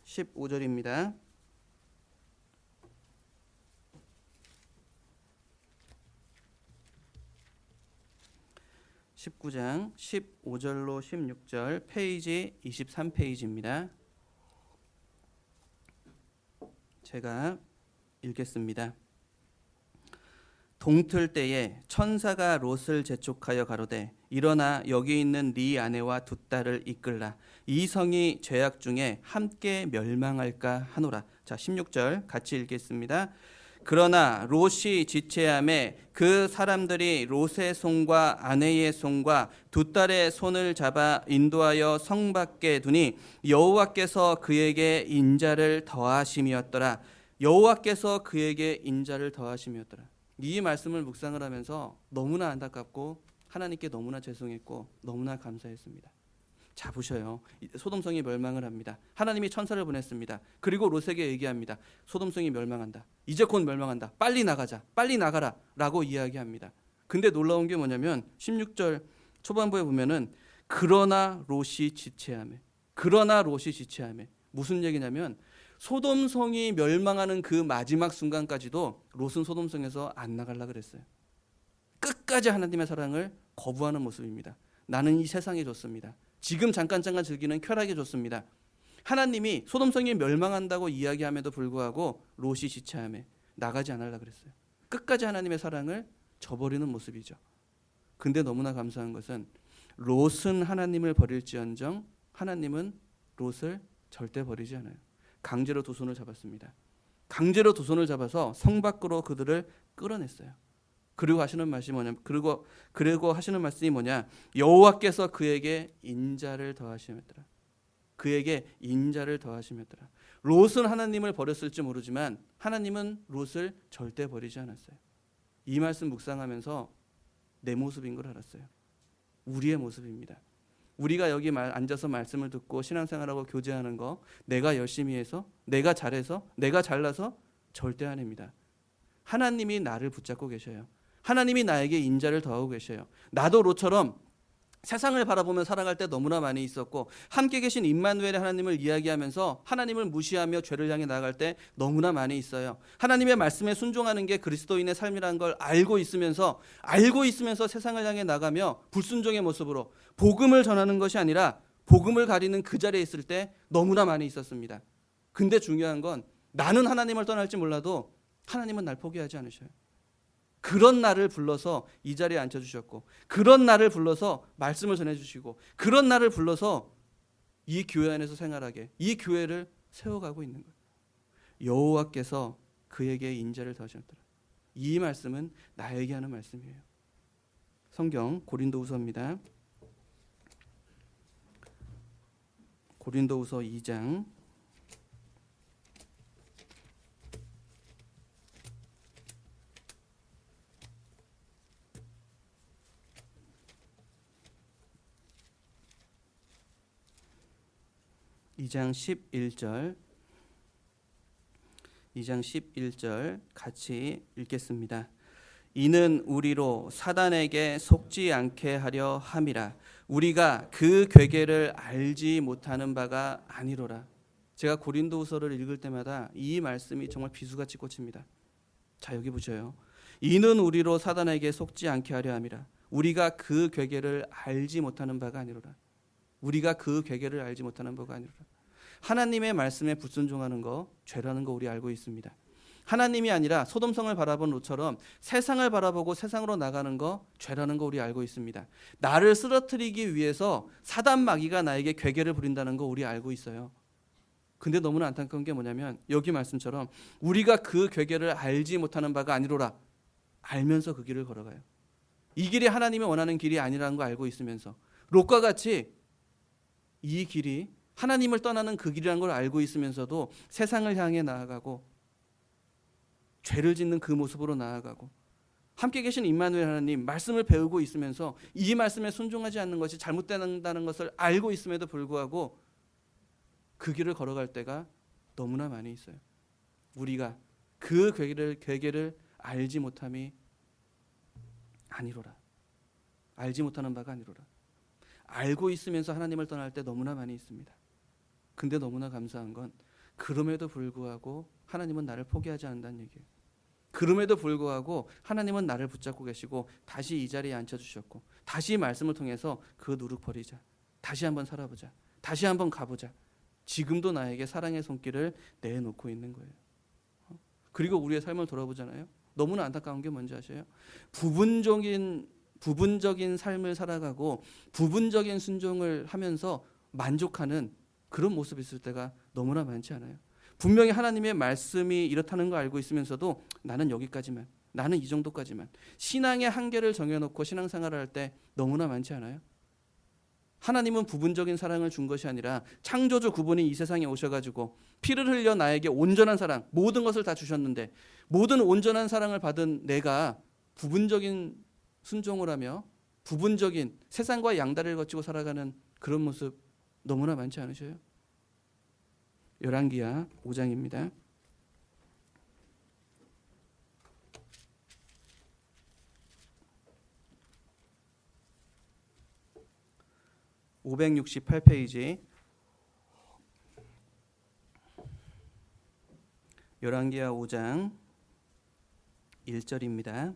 15절입니다. 19장 15절로 16절 페이지 23페이지입니다. 제가 읽겠습니다. 동틀 때에 천사가 롯을 재촉하여 가로되 일어나 여기 있는 네 아내와 두 딸을 이끌라. 이 성이 죄악 중에 함께 멸망할까 하노라. 자, 16절 같이 읽겠습니다. 그러나 롯이 지체함에 그 사람들이 롯의 손과 아내의 손과 두 딸의 손을 잡아 인도하여 성 밖에 두니 여호와께서 그에게 인자를 더하심이었더라. 여호와께서 그에게 인자를 더하심이었더라. 이 말씀을 묵상을 하면서 너무나 안타깝고 하나님께 너무나 죄송했고 너무나 감사했습니다. 자, 보셔요. 소돔성이 멸망을 합니다. 하나님이 천사를 보냈습니다. 그리고 롯에게 얘기합니다. 소돔성이 멸망한다. 이제 곧 멸망한다. 빨리 나가자. 빨리 나가라. 라고 이야기합니다. 근데 놀라운 게 뭐냐면 16절 초반부에 보면은 그러나 롯이 지체하매. 그러나 롯이 지체하매. 무슨 얘기냐면 소돔성이 멸망하는 그 마지막 순간까지도 롯은 소돔성에서 안 나가려고 그랬어요. 끝까지 하나님의 사랑을 거부하는 모습입니다. 나는 이 세상이 좋습니다. 지금 잠깐 즐기는 쾌락이 좋습니다. 하나님이 소돔성이 멸망한다고 이야기함에도 불구하고 롯이 지체하며 나가지 않으려고 그랬어요. 끝까지 하나님의 사랑을 저버리는 모습이죠. 근데 너무나 감사한 것은 롯은 하나님을 버릴지언정 하나님은 롯을 절대 버리지 않아요. 강제로 두 손을 잡았습니다. 강제로 두 손을 잡아서 성 밖으로 그들을 끌어냈어요. 그리고 하시는 말씀이 뭐냐? 그리고 하시는 말씀이 뭐냐? 여호와께서 그에게 인자를 더하시었더라. 그에게 인자를 더하시었더라. 롯은 하나님을 버렸을지 모르지만 하나님은 롯을 절대 버리지 않았어요. 이 말씀 묵상하면서 내 모습인 걸 알았어요. 우리의 모습입니다. 우리가 여기 앉아서 말씀을 듣고 신앙생활하고 교제하는 거 내가 열심히 해서, 내가 잘해서, 내가 잘나서 절대 아닙니다. 하나님이 나를 붙잡고 계셔요. 하나님이 나에게 인자를 더하고 계셔요. 나도 롯처럼 세상을 바라보며 살아갈 때 너무나 많이 있었고 함께 계신 임마누엘의 하나님을 이야기하면서 하나님을 무시하며 죄를 향해 나아갈 때 너무나 많이 있어요. 하나님의 말씀에 순종하는 게 그리스도인의 삶이라는 걸 알고 있으면서 세상을 향해 나가며 불순종의 모습으로 복음을 전하는 것이 아니라 복음을 가리는 그 자리에 있을 때 너무나 많이 있었습니다. 근데 중요한 건 나는 하나님을 떠날지 몰라도 하나님은 날 포기하지 않으셔요. 그런 나를 불러서 이 자리에 앉혀주셨고 그런 나를 불러서 말씀을 전해주시고 그런 나를 불러서 이 교회 안에서 생활하게 이 교회를 세워가고 있는 거예요. 여호와께서 그에게 인자를 더하셨더라. 이 말씀은 나에게 하는 말씀이에요. 성경 고린도후서입니다. 고린도후서 2장 2장 11절 같이 읽겠습니다. 이는 우리로 사단에게 속지 않게 하려 함이라. 우리가 그 괴계를 알지 못하는 바가 아니로라. 제가 고린도후서를 읽을 때마다 이 말씀이 정말 비수같이 꽂힙니다. 자, 여기 보셔요. 이는 우리로 사단에게 속지 않게 하려 함이라. 우리가 그 괴계를 알지 못하는 바가 아니로라. 우리가 그 괴계를 알지 못하는 바가 아니로라. 하나님의 말씀에 불순종하는 거 죄라는 거 우리 알고 있습니다. 하나님이 아니라 소돔성을 바라본 롯처럼 세상을 바라보고 세상으로 나가는 거 죄라는 거 우리 알고 있습니다. 나를 쓰러뜨리기 위해서 사단 마귀가 나에게 괴계를 부린다는 거 우리 알고 있어요. 근데 너무나 안타까운 게 뭐냐면 여기 말씀처럼 우리가 그 괴계를 알지 못하는 바가 아니로라. 알면서 그 길을 걸어가요. 이 길이 하나님이 원하는 길이 아니라는 거 알고 있으면서 롯과 같이 이 길이 하나님을 떠나는 그 길이라는 걸 알고 있으면서도 세상을 향해 나아가고 죄를 짓는 그 모습으로 나아가고 함께 계신 임마누엘 하나님 말씀을 배우고 있으면서 이 말씀에 순종하지 않는 것이 잘못된다는 것을 알고 있음에도 불구하고 그 길을 걸어갈 때가 너무나 많이 있어요. 우리가 그 괴계를 알지 못함이 아니로라. 알지 못하는 바가 아니로라. 알고 있으면서 하나님을 떠날 때 너무나 많이 있습니다. 근데 너무나 감사한 건 그럼에도 불구하고 하나님은 나를 포기하지 않는다는 얘기예요. 그럼에도 불구하고 하나님은 나를 붙잡고 계시고 다시 이 자리에 앉혀주셨고 다시 말씀을 통해서 그 누룩 버리자. 다시 한번 살아보자. 다시 한번 가보자. 지금도 나에게 사랑의 손길을 내놓고 있는 거예요. 그리고 우리의 삶을 돌아보잖아요. 너무나 안타까운 게 뭔지 아세요? 부분적인 삶을 살아가고 부분적인 순종을 하면서 만족하는 그런 모습이 있을 때가 너무나 많지 않아요. 분명히 하나님의 말씀이 이렇다는 거 알고 있으면서도 나는 여기까지만, 나는 이 정도까지만 신앙의 한계를 정해놓고 신앙생활을 할 때 너무나 많지 않아요? 하나님은 부분적인 사랑을 준 것이 아니라 창조주 그분이 이 세상에 오셔가지고 피를 흘려 나에게 온전한 사랑, 모든 것을 다 주셨는데 모든 온전한 사랑을 받은 내가 부분적인 순종을 하며 부분적인 세상과 양다리를 거치고 살아가는 그런 모습 너무나 많지 않으셔요? 열왕기하 5장입니다. 568페이지 열왕기하 5장 1절입니다.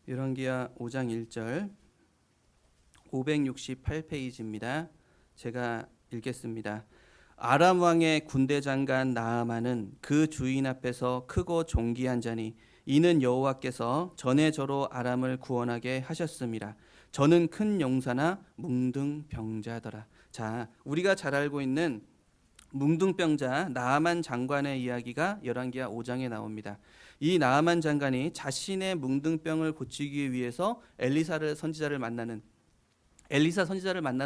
열왕기하 5장 1절 568페이지입니다. 제가 읽겠습니다. 아람 왕의 군대 장관 나아만은 그 주인 앞에서 크고 존귀한 자니 이는 여호와께서 전에 저로 아람을 구원하게 하셨음이라. 저는 큰 용사나 뭉둥병자더라. 자, 우리가 잘 알고 있는 뭉둥병자 나아만 장관의 이야기가 열왕기하 5장에 나옵니다. 이 나아만 장관이 자신의 뭉둥병을 고치기 위해서 엘리사 선지자를 만나는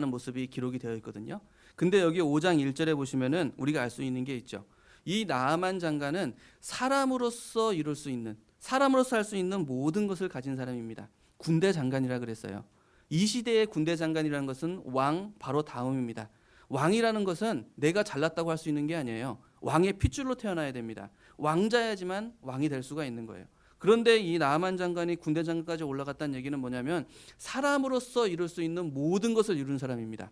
모습이 기록이 되어 있거든요. 근데 여기 5장 1절에 보시면은 우리가 알 수 있는 게 있죠. 이 나아만 장관은 사람으로서 할 수 있는 모든 것을 가진 사람입니다. 군대 장관이라 그랬어요. 이 시대의 군대 장관이라는 것은 왕 바로 다음입니다. 왕이라는 것은 내가 잘났다고 할 수 있는 게 아니에요. 왕의 핏줄로 태어나야 됩니다. 왕자야지만 왕이 될 수가 있는 거예요. 그런데 이 나아만 장관이 군대 장관까지 올라갔다는 얘기는 뭐냐면 사람으로서 이룰 수 있는 모든 것을 이룬 사람입니다.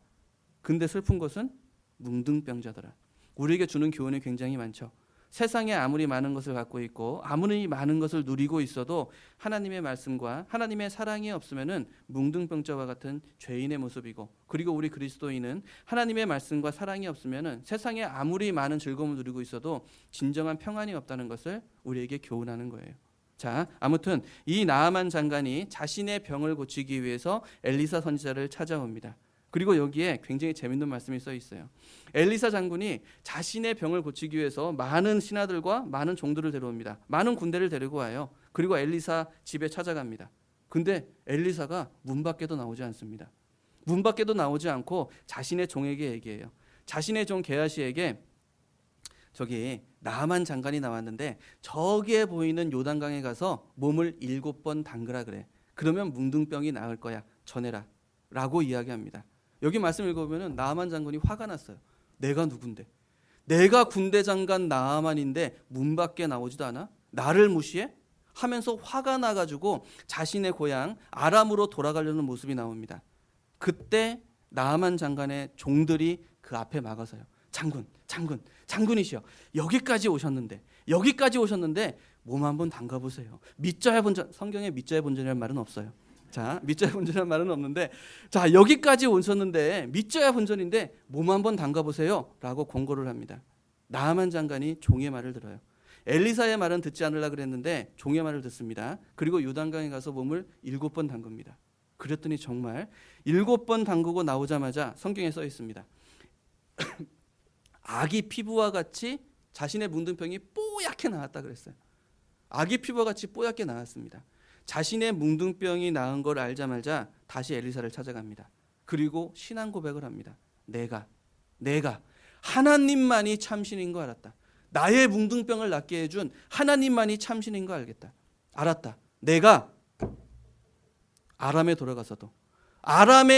근데 슬픈 것은 뭉둥병자더라. 우리에게 주는 교훈이 굉장히 많죠. 세상에 아무리 많은 것을 갖고 있고 아무리 많은 것을 누리고 있어도 하나님의 말씀과 하나님의 사랑이 없으면은 뭉둥병자와 같은 죄인의 모습이고, 그리고 우리 그리스도인은 하나님의 말씀과 사랑이 없으면은 세상에 아무리 많은 즐거움을 누리고 있어도 진정한 평안이 없다는 것을 우리에게 교훈하는 거예요. 자, 아무튼 이 나아만 장관이 자신의 병을 고치기 위해서 엘리사 선지자를 찾아옵니다. 그리고 여기에 굉장히 재밌는 말씀이 써 있어요. 엘리사 장군이 자신의 병을 고치기 위해서 많은 신하들과 많은 종들을 데려옵니다. 많은 군대를 데리고 와요. 그리고 엘리사 집에 찾아갑니다. 근데 엘리사가 문 밖에도 나오지 않습니다. 문 밖에도 나오지 않고 자신의 종에게 얘기해요. 자신의 종 게하시에게 저기 나아만 장관이 나왔는데 저기에 보이는 요단강에 가서 몸을 7번 담그라 그래. 그러면 뭉둥병이 나을 거야. 전해라. 라고 이야기합니다. 여기 말씀 읽어보면 나아만 장군이 화가 났어요. 내가 누군데? 내가 군대 장관 나아만인데 문 밖에 나오지도 않아? 나를 무시해? 하면서 화가 나가지고 자신의 고향 아람으로 돌아가려는 모습이 나옵니다. 그때 나아만 장관의 종들이 그 앞에 막아서요. 장군이시여, 여기까지 오셨는데 몸 한번 담가보세요. 믿자야 본전, 성경에 믿자야 본전이라는 말은 없어요. 자, 믿자야 본전이라는 말은 없는데, 자, 여기까지 오셨는데 믿자야 본전인데 몸 한번 담가보세요 라고 권고를 합니다. 나아만 장관이 종의 말을 들어요. 엘리사의 말은 듣지 않으려고 그랬는데 종의 말을 듣습니다. 그리고 요단강에 가서 몸을 7번 담급니다. 그랬더니 정말 7번 담그고 나오자마자 성경에 써 있습니다. 아기 피부와 같이 자신의 뭉둥병이 뽀얗게 나았다 그랬어요. 아기 피부와 같이 뽀얗게 나았습니다. 자신의 뭉둥병이 나은 걸 알자마자 다시 엘리사를 찾아갑니다. 그리고 신앙 고백을 합니다. 내가 하나님만이 참신인 거 알았다. 나의 뭉둥병을 낫게 해준 하나님만이 참신인 거 알았다. 내가 아람에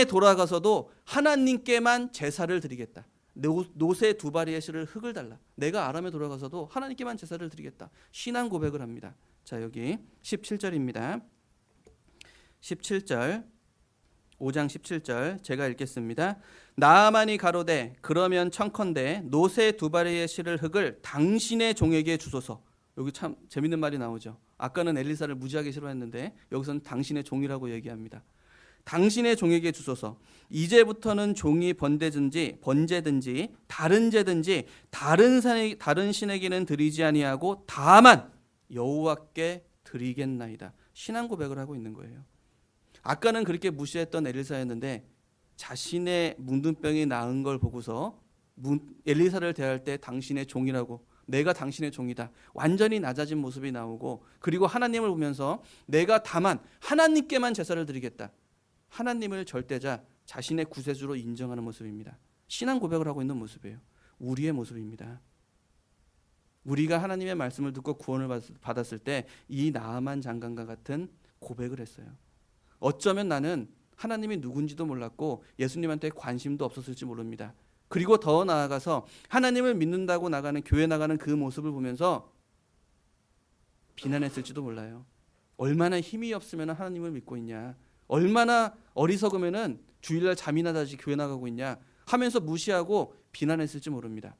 돌아가서도 하나님께만 제사를 드리겠다. 노새 2바리의 실을 흙을 달라. 내가 아람에 돌아가서도 하나님께만 제사를 드리겠다. 신앙 고백을 합니다. 자, 여기 17절입니다. 17절, 5장 17절 제가 읽겠습니다. 나아만이 가로되 그러면 청컨대 노새 2바리의 실을 흙을 당신의 종에게 주소서. 여기 참 재밌는 말이 나오죠. 아까는 엘리사를 무지하게 싫어했는데 여기서는 당신의 종이라고 얘기합니다. 당신의 종에게 주소서. 이제부터는 종이 번제든지 다른 제든지 다른 신에게는 드리지 아니하고 다만 여호와께 드리겠나이다. 신앙 고백을 하고 있는 거예요. 아까는 그렇게 무시했던 엘리사였는데 자신의 뭉둥병이 나은 걸 보고서 엘리사를 대할 때 당신의 종이라고, 내가 당신의 종이다. 완전히 낮아진 모습이 나오고, 그리고 하나님을 보면서 내가 다만 하나님께만 제사를 드리겠다. 하나님을 절대자, 자신의 구세주로 인정하는 모습입니다. 신앙 고백을 하고 있는 모습이에요. 우리의 모습입니다. 우리가 하나님의 말씀을 듣고 구원을 받았을 때 이 나아만 장관과 같은 고백을 했어요. 어쩌면 나는 하나님이 누군지도 몰랐고 예수님한테 관심도 없었을지 모릅니다. 그리고 더 나아가서 하나님을 믿는다고 교회 나가는 그 모습을 보면서 비난했을지도 몰라요. 얼마나 힘이 없으면 하나님을 믿고 있냐. 얼마나 어리석으면은 주일날 잠이나 자지 교회 나가고 있냐 하면서 무시하고 비난했을지 모릅니다.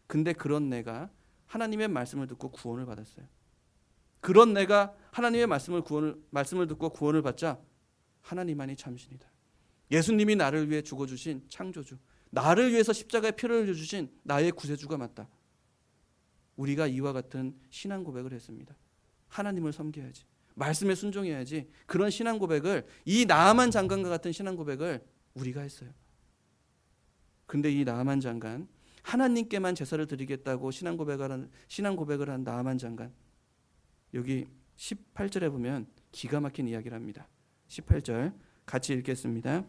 근데 그런 내가 하나님의 말씀을 듣고 구원을 받았어요. 그런 내가 하나님의 말씀을 듣고 구원을 받자 하나님만이 참신이다. 예수님이 나를 위해 죽어주신 창조주, 나를 위해서 십자가에 피를 흘려주신 나의 구세주가 맞다. 우리가 이와 같은 신앙 고백을 했습니다. 하나님을 섬겨야지, 말씀에 순종해야지. 그런 신앙 고백을, 이 나아만 장관과 같은 신앙 고백을 우리가 했어요. 그런데 이 나아만 장관, 하나님께만 제사를 드리겠다고 신앙 고백을 한 나아만 장관, 여기 18절에 보면 기가 막힌 이야기를 합니다. 18절 같이 읽겠습니다.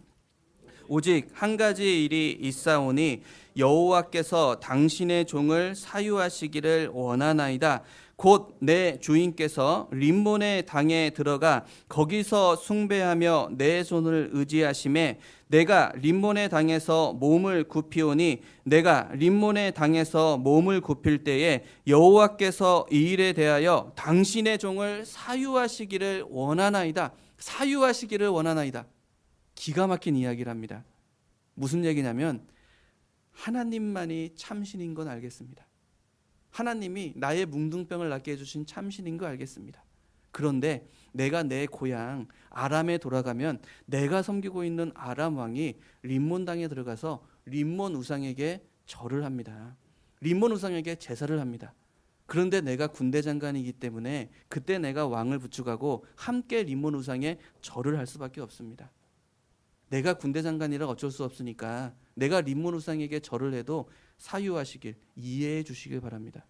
오직 한 가지 일이 있사오니 여호와께서 당신의 종을 사유하시기를 원하나이다. 곧 내 주인께서 림몬의 당에 들어가 거기서 숭배하며 내 손을 의지하심에 내가 림몬의 당에서 몸을 굽히오니 내가 림몬의 당에서 몸을 굽힐 때에 여호와께서 이 일에 대하여 당신의 종을 사유하시기를 원하나이다. 사유하시기를 원하나이다. 기가 막힌 이야기를 합니다. 무슨 얘기냐면 하나님만이 참신인 건 알겠습니다. 하나님이 나의 뭉둥병을 낫게 해주신 참신인 거 알겠습니다. 그런데 내가 내 고향 아람에 돌아가면 내가 섬기고 있는 아람 왕이 림몬 당에 들어가서 림몬 우상에게 절을 합니다. 림몬 우상에게 제사를 합니다. 그런데 내가 군대 장관이기 때문에 그때 내가 왕을 부축하고 함께 림몬 우상에 절을 할 수밖에 없습니다. 내가 군대 장관이라 어쩔 수 없으니까 내가 림몬 우상에게 절을 해도 사유하시길, 이해해 주시길 바랍니다.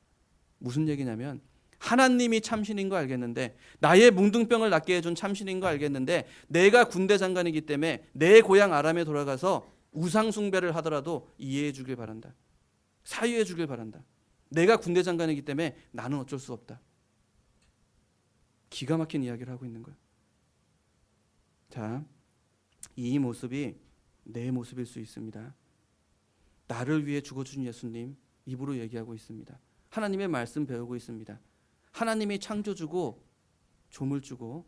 무슨 얘기냐면 하나님이 참신인 거 알겠는데, 나의 뭉둥병을 낫게 해준 참신인 거 알겠는데, 내가 군대 장관이기 때문에 내 고향 아람에 돌아가서 우상 숭배를 하더라도 이해해 주길 바란다. 사유해 주길 바란다. 내가 군대 장관이기 때문에 나는 어쩔 수 없다. 기가 막힌 이야기를 하고 있는 거예요. 자, 이 모습이 내 모습일 수 있습니다. 나를 위해 죽어준 예수님 입으로 얘기하고 있습니다. 하나님의 말씀 배우고 있습니다. 하나님이 창조주고 조물주고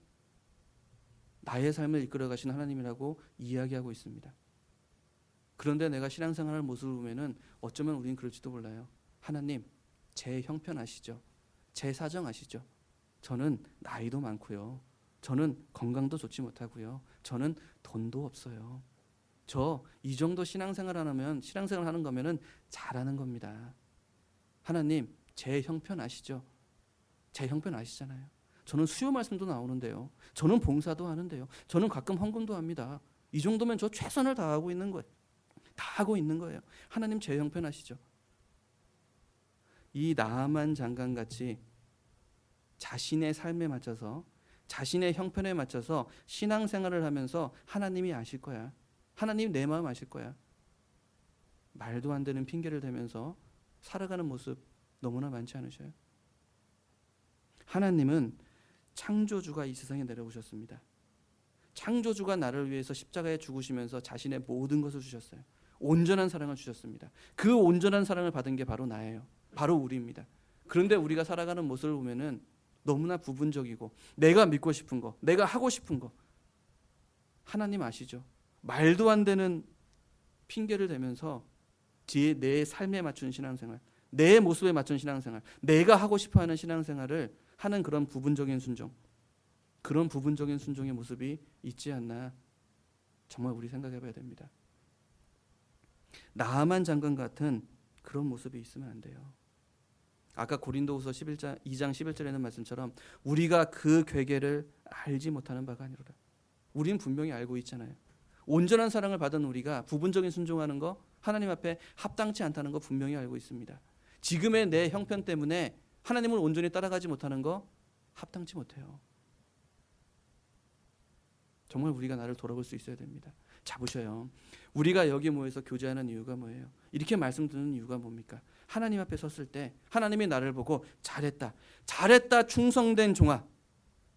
나의 삶을 이끌어 가시는 하나님이라고 이야기하고 있습니다. 그런데 내가 신앙생활을 모습을 보면은 어쩌면 우리는 그럴지도 몰라요. 하나님, 제 형편 아시죠? 제 사정 아시죠? 저는 나이도 많고요. 저는 건강도 좋지 못하고요. 저는 돈도 없어요. 저 이 정도 신앙생활 하는 거면은 잘하는 겁니다. 하나님, 제 형편 아시죠? 제 형편 아시잖아요. 저는 수요 말씀도 나오는데요. 저는 봉사도 하는데요. 저는 가끔 헌금도 합니다. 이 정도면 저 최선을 다하고 있는 거예요. 다 하고 있는 거예요. 하나님, 제 형편 아시죠? 이 나아만 장관같이 자신의 삶에 맞춰서, 자신의 형편에 맞춰서 신앙생활을 하면서 하나님이 아실 거야. 하나님 내 마음 아실 거야. 말도 안 되는 핑계를 대면서 살아가는 모습 너무나 많지 않으셔요? 하나님은 창조주가 이 세상에 내려오셨습니다. 창조주가 나를 위해서 십자가에 죽으시면서 자신의 모든 것을 주셨어요. 온전한 사랑을 주셨습니다. 그 온전한 사랑을 받은 게 바로 나예요. 바로 우리입니다. 그런데 우리가 살아가는 모습을 보면은 너무나 부분적이고, 내가 믿고 싶은 거, 내가 하고 싶은 거, 하나님 아시죠? 말도 안 되는 핑계를 대면서 내 삶에 맞춘 신앙생활, 내 모습에 맞춘 신앙생활, 내가 하고 싶어하는 신앙생활을 하는 그런 부분적인 순종, 그런 부분적인 순종의 모습이 있지 않나 정말 우리 생각해봐야 됩니다. 나아만 장관 같은 그런 모습이 있으면 안 돼요. 아까 고린도후서 2장 11절에 있는 말씀처럼 우리가 그 괴계를 알지 못하는 바가 아니로라. 우리는 분명히 알고 있잖아요. 온전한 사랑을 받은 우리가 부분적인 순종하는 거, 하나님 앞에 합당치 않다는 거 분명히 알고 있습니다. 지금의 내 형편 때문에 하나님을 온전히 따라가지 못하는 거 합당치 못해요. 정말 우리가 나를 돌아볼 수 있어야 됩니다. 자, 보셔요. 우리가 여기 모여서 교제하는 이유가 뭐예요? 이렇게 말씀 듣는 이유가 뭡니까? 하나님 앞에 섰을 때 하나님이 나를 보고 잘했다, 잘했다 충성된 종아,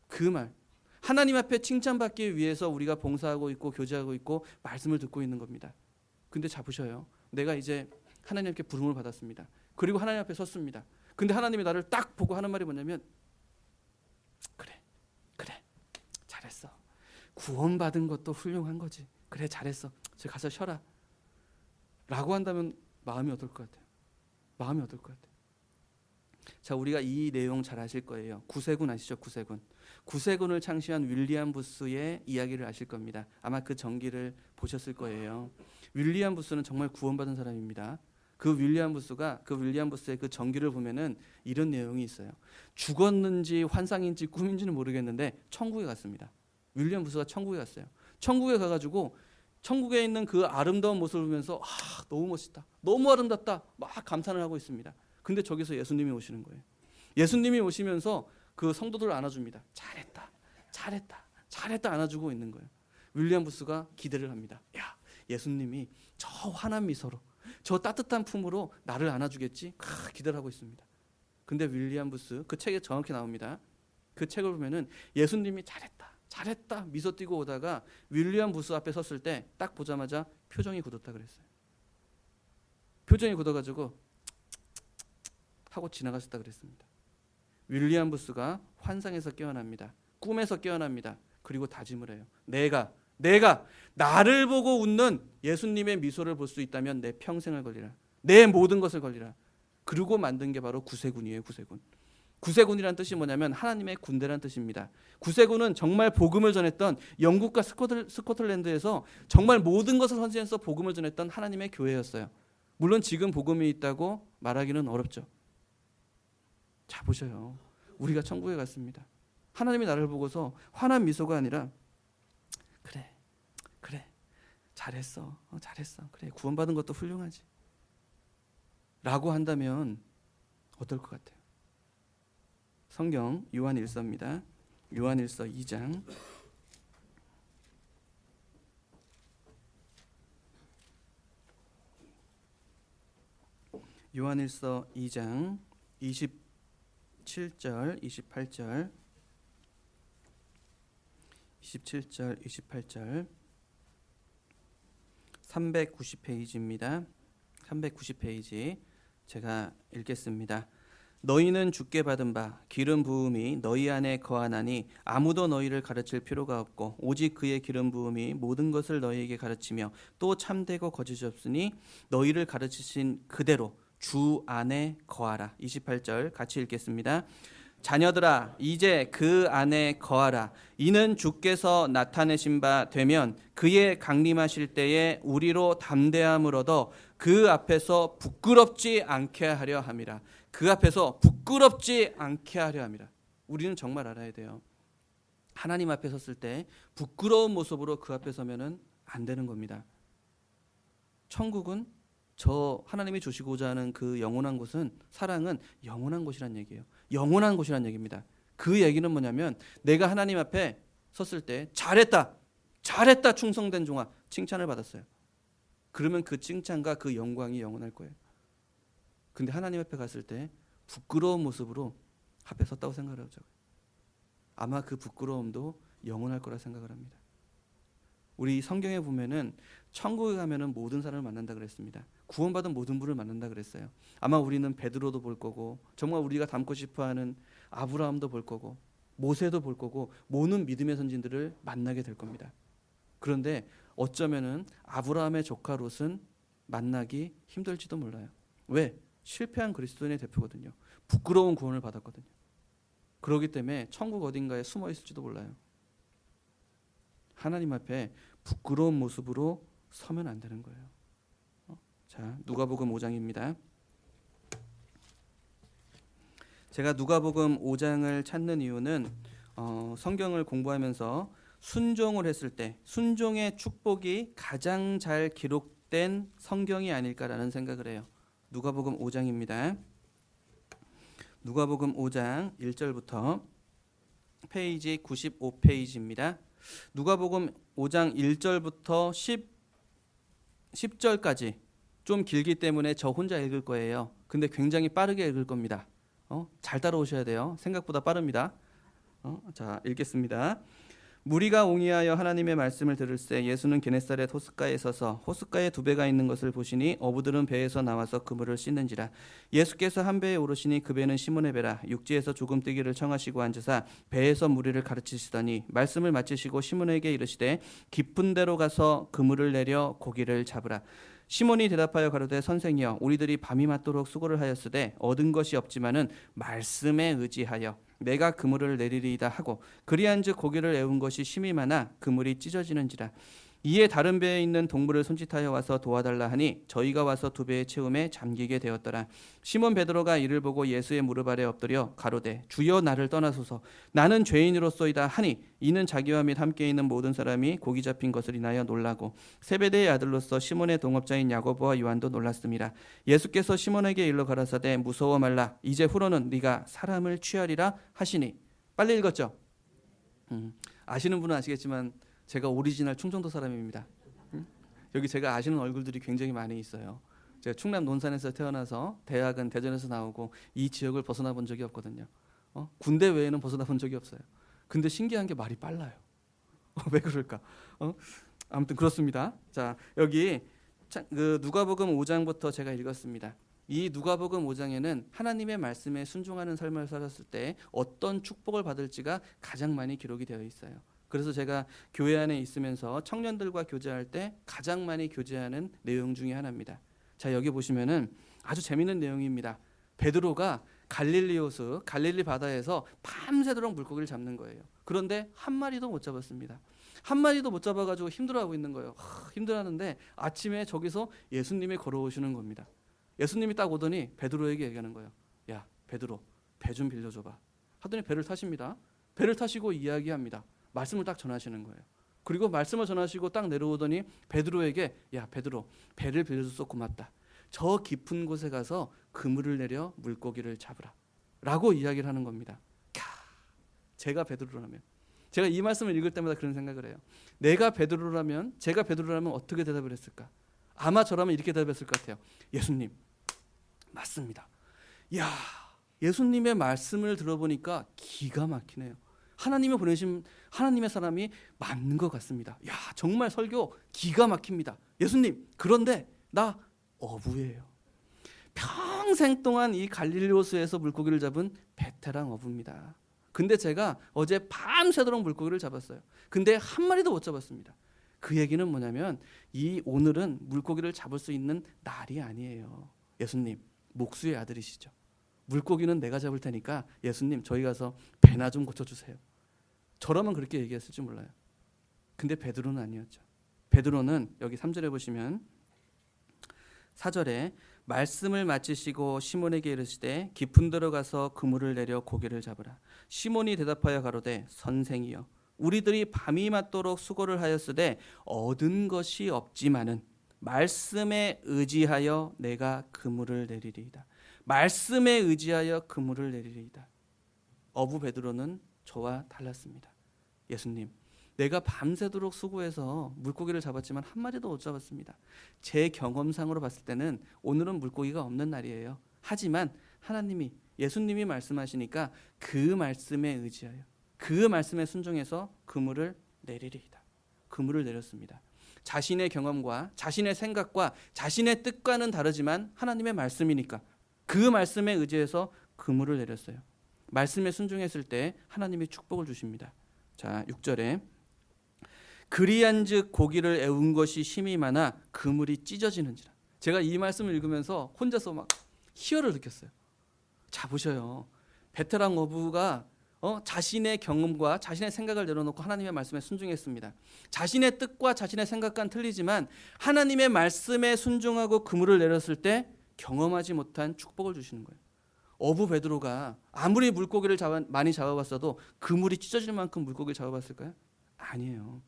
그 말, 하나님 앞에 칭찬받기 위해서 우리가 봉사하고 있고 교제하고 있고 말씀을 듣고 있는 겁니다. 근데 자, 보셔요. 내가 이제 하나님께 부름을 받았습니다. 그리고 하나님 앞에 섰습니다. 근데 하나님이 나를 딱 보고 하는 말이 뭐냐면, 그래 잘했어. 구원받은 것도 훌륭한 거지. 그래 잘했어. 저 가서 쉬어라. 라고 한다면 마음이 어떨 것 같아요? 마음이 어떨 것 같아요? 자, 우리가 이 내용 잘 아실 거예요. 구세군 아시죠? 구세군. 구세군을 창시한 윌리엄 부스의 이야기를 아실 겁니다. 아마 그 전기를 보셨을 거예요. 윌리엄 부스는 정말 구원받은 사람입니다. 그 윌리엄 부스의 그 전기를 보면은 이런 내용이 있어요. 죽었는지 환상인지 꿈인지는 모르겠는데 천국에 갔습니다. 윌리엄 부스가 천국에 갔어요. 천국에 가가지고 천국에 있는 그 아름다운 모습을 보면서 너무 멋있다, 너무 아름답다 막 감탄을 하고 있습니다. 근데 저기서 예수님이 오시는 거예요. 예수님이 오시면서 그 성도들을 안아줍니다. 잘했다, 잘했다, 잘했다 안아주고 있는 거예요. 윌리엄 부스가 기대를 합니다. 야, 예수님이 저 환한 미소로, 저 따뜻한 품으로 나를 안아주겠지? 기대를 하고 있습니다. 근데 윌리엄 부스 그 책에 정확히 나옵니다. 그 책을 보면은 예수님이 잘했다, 잘했다 미소 띄고 오다가 윌리엄 부스 앞에 섰을 때 딱 보자마자 표정이 굳었다 그랬어요. 표정이 굳어가지고 하고 지나갔었다 그랬습니다. 윌리엄 부스가 환상에서 깨어납니다. 꿈에서 깨어납니다. 그리고 다짐을 해요. 내가 나를 보고 웃는 예수님의 미소를 볼 수 있다면 내 평생을 걸리라. 내 모든 것을 걸리라. 그리고 만든 게 바로 구세군이에요. 구세군. 구세군이란 뜻이 뭐냐면 하나님의 군대란 뜻입니다. 구세군은 정말 복음을 전했던 영국과 스코틀랜드에서 정말 모든 것을 헌신해서 복음을 전했던 하나님의 교회였어요. 물론 지금 복음이 있다고 말하기는 어렵죠. 자, 보셔요. 우리가 천국에 갔습니다. 하나님이 나를 보고서 환한 미소가 아니라 그래 잘했어, 잘했어, 그래 구원받은 것도 훌륭하지 라고 한다면 어떨 것 같아요? 성경 요한일서입니다. 요한일서 2장 요한일서 2장 27절 28절 27절 28절 390페이지입니다. 390페이지 제가 읽겠습니다. 너희는 주께 받은 바 기름 부음이 너희 안에 거하나니 아무도 너희를 가르칠 필요가 없고 오직 그의 기름 부음이 모든 것을 너희에게 가르치며 또 참되고 거짓이 없으니 너희를 가르치신 그대로 주 안에 거하라. 28절 같이 읽겠습니다. 자녀들아 이제 그 안에 거하라. 이는 주께서 나타내신 바 되면 그의 강림하실 때에 우리로 담대함을 얻어 그 앞에서 부끄럽지 않게 하려 함이라. 그 앞에서 부끄럽지 않게 하려 함이라. 우리는 정말 알아야 돼요. 하나님 앞에 섰을 때 부끄러운 모습으로 그 앞에 서면은 안 되는 겁니다. 천국은 저 하나님이 주시고자 하는 그 영원한 곳은, 사랑은 영원한 곳이란 얘기예요. 영원한 곳이란 얘기입니다. 그 얘기는 뭐냐면 내가 하나님 앞에 섰을 때 잘했다, 잘했다 충성된 종아 칭찬을 받았어요. 그러면 그 칭찬과 그 영광이 영원할 거예요. 근데 하나님 앞에 갔을 때 부끄러운 모습으로 앞에 섰다고 생각을 하죠. 아마 그 부끄러움도 영원할 거라 생각을 합니다. 우리 성경에 보면은 천국에 가면은 모든 사람을 만난다 그랬습니다. 구원받은 모든 분을 만난다 그랬어요. 아마 우리는 베드로도 볼 거고 정말 우리가 닮고 싶어하는 아브라함도 볼 거고 모세도 볼 거고 모든 믿음의 선진들을 만나게 될 겁니다. 그런데 어쩌면은 아브라함의 조카 롯은 만나기 힘들지도 몰라요. 왜? 실패한 그리스도인의 대표거든요. 부끄러운 구원을 받았거든요. 그렇기 때문에 천국 어딘가에 숨어 있을지도 몰라요. 하나님 앞에 부끄러운 모습으로 서면 안 되는 거예요. 자, 누가복음 5장입니다. 제가 누가복음 5장을 찾는 이유는 성경을 공부하면서 순종을 했을 때 순종의 축복이 가장 잘 기록된 성경이 아닐까라는 생각을 해요. 누가복음 5장입니다. 누가복음 5장 1절부터 페이지 95페이지입니다. 누가복음 5장 1절부터 10절까지 좀 길기 때문에 저 혼자 읽을 거예요. 근데 굉장히 빠르게 읽을 겁니다. 잘 따라오셔야 돼요. 생각보다 빠릅니다. 자, 읽겠습니다. 무리가 옹이하여 하나님의 말씀을 들을새 예수는 게네사렛 호숫가에 서서 호숫가에 두 배가 있는 것을 보시니 어부들은 배에서 나와서 그물을 씻는지라. 예수께서 한 배에 오르시니 그 배는 시몬의 배라. 육지에서 조금 뛰기를 청하시고 앉으사 배에서 무리를 가르치시더니 말씀을 마치시고 시몬에게 이르시되 깊은 데로 가서 그물을 내려 고기를 잡으라. 시몬이 대답하여 가로되 선생이여 우리들이 밤이 맞도록 수고를 하였으되 얻은 것이 없지만은 말씀에 의지하여 내가 그물을 내리리이다 하고 그리한즉 고기를 애운 것이 심히 많아 그물이 찢어지는지라. 이에 다른 배에 있는 동물을 손짓하여 와서 도와달라 하니 저희가 와서 두 배의 채움에 잠기게 되었더라. 시몬 베드로가 이를 보고 예수의 무릎 아래 엎드려 가로되 주여 나를 떠나소서 나는 죄인으로소이다 하니 이는 자기와 및 함께 있는 모든 사람이 고기 잡힌 것을 인하여 놀라고 세베대의 아들로서 시몬의 동업자인 야고보와 요한도 놀랐습니다. 예수께서 시몬에게 일러 가라사대 무서워 말라 이제 후로는 네가 사람을 취하리라 하시니. 빨리 읽었죠? 아시는 분은 아시겠지만 제가 오리지널 충청도 사람입니다. 여기 제가 아시는 얼굴들이 굉장히 많이 있어요. 제가 충남 논산에서 태어나서 대학은 대전에서 나오고 이 지역을 벗어나 본 적이 없거든요. 군대 외에는 벗어나 본 적이 없어요. 근데 신기한 게 말이 빨라요. 왜 그럴까? 아무튼 그렇습니다. 자, 여기 그 누가복음 5장부터 제가 읽었습니다. 이 누가복음 5장에는 하나님의 말씀에 순종하는 삶을 살았을 때 어떤 축복을 받을지가 가장 많이 기록이 되어 있어요. 그래서 제가 교회 안에 있으면서 청년들과 교제할 때 가장 많이 교제하는 내용 중에 하나입니다. 자, 여기 보시면은 아주 재밌는 내용입니다. 베드로가 갈릴리 바다에서 밤새도록 물고기를 잡는 거예요. 그런데 한 마리도 못 잡았습니다. 한 마리도 못 잡아가지고 힘들어하고 있는 거예요. 힘들어하는데 아침에 저기서 예수님이 걸어오시는 겁니다. 예수님이 딱 오더니 베드로에게 얘기하는 거예요. 야, 베드로, 배 좀 빌려줘봐. 하더니 배를 타십니다. 배를 타시고 이야기합니다. 말씀을 딱 전하시는 거예요. 그리고 말씀을 전하시고 딱 내려오더니 베드로에게 야 베드로 배를 빌려줘서 고맙다. 저 깊은 곳에 가서 그물을 내려 물고기를 잡으라 라고 이야기를 하는 겁니다. 제가 베드로라면, 제가 이 말씀을 읽을 때마다 그런 생각을 해요. 제가 베드로라면 어떻게 대답을 했을까? 아마 저라면 이렇게 대답했을 것 같아요. 예수님 맞습니다. 야, 예수님의 말씀을 들어보니까 기가 막히네요. 하나님이 보내신 하나님의 사람이 맞는 것 같습니다. 야, 정말 설교 기가 막힙니다. 예수님, 그런데 나 어부예요. 평생 동안 이 갈릴리 호수에서 물고기를 잡은 베테랑 어부입니다. 근데 제가 어제 밤새도록 물고기를 잡았어요. 근데 한 마리도 못 잡았습니다. 그 얘기는 뭐냐면 이 오늘은 물고기를 잡을 수 있는 날이 아니에요. 예수님, 목수의 아들이시죠. 물고기는 내가 잡을 테니까 예수님 저희 가서 배나 좀 고쳐주세요. 저라면 그렇게 얘기했을지 몰라요. 근데 베드로는 아니었죠. 베드로는 여기 3절에 보시면 4절에 말씀을 마치시고 시몬에게 이르시되 깊은 데로 가서 그물을 내려 고기를 잡으라. 시몬이 대답하여 가로되 선생이여 우리들이 밤이 맞도록 수고를 하였으되 얻은 것이 없지만은 말씀에 의지하여 내가 그물을 내리리이다. 말씀에 의지하여 그물을 내리리이다. 어부 베드로는 저와 달랐습니다. 예수님, 내가 밤새도록 수고해서 물고기를 잡았지만 한 마리도 못 잡았습니다. 제 경험상으로 봤을 때는 오늘은 물고기가 없는 날이에요. 하지만 하나님이, 예수님이 말씀하시니까 그 말씀에 의지하여 그 말씀에 순종해서 그물을 내리리이다. 그물을 내렸습니다. 자신의 경험과 자신의 생각과 자신의 뜻과는 다르지만 하나님의 말씀이니까 그 말씀에 의지해서 그물을 내렸어요. 말씀에 순종했을 때 하나님이 축복을 주십니다. 자, 6절에 그리한즉 고기를 애운 것이 심히 많아 그물이 찢어지는지라. 제가 이 말씀을 읽으면서 혼자서 막 희열을 느꼈어요. 자, 보셔요. 베테랑 어부가 자신의 경험과 자신의 생각을 내려놓고 하나님의 말씀에 순종했습니다. 자신의 뜻과 자신의 생각과는 틀리지만 하나님의 말씀에 순종하고 그물을 내렸을 때 경험하지 못한 축복을 주시는 거예요. 어부 베드로가 아무리 물고기를 많이 잡아봤어도 그물이 찢어질 만큼 물고기를 잡아봤을까요? 아니에요.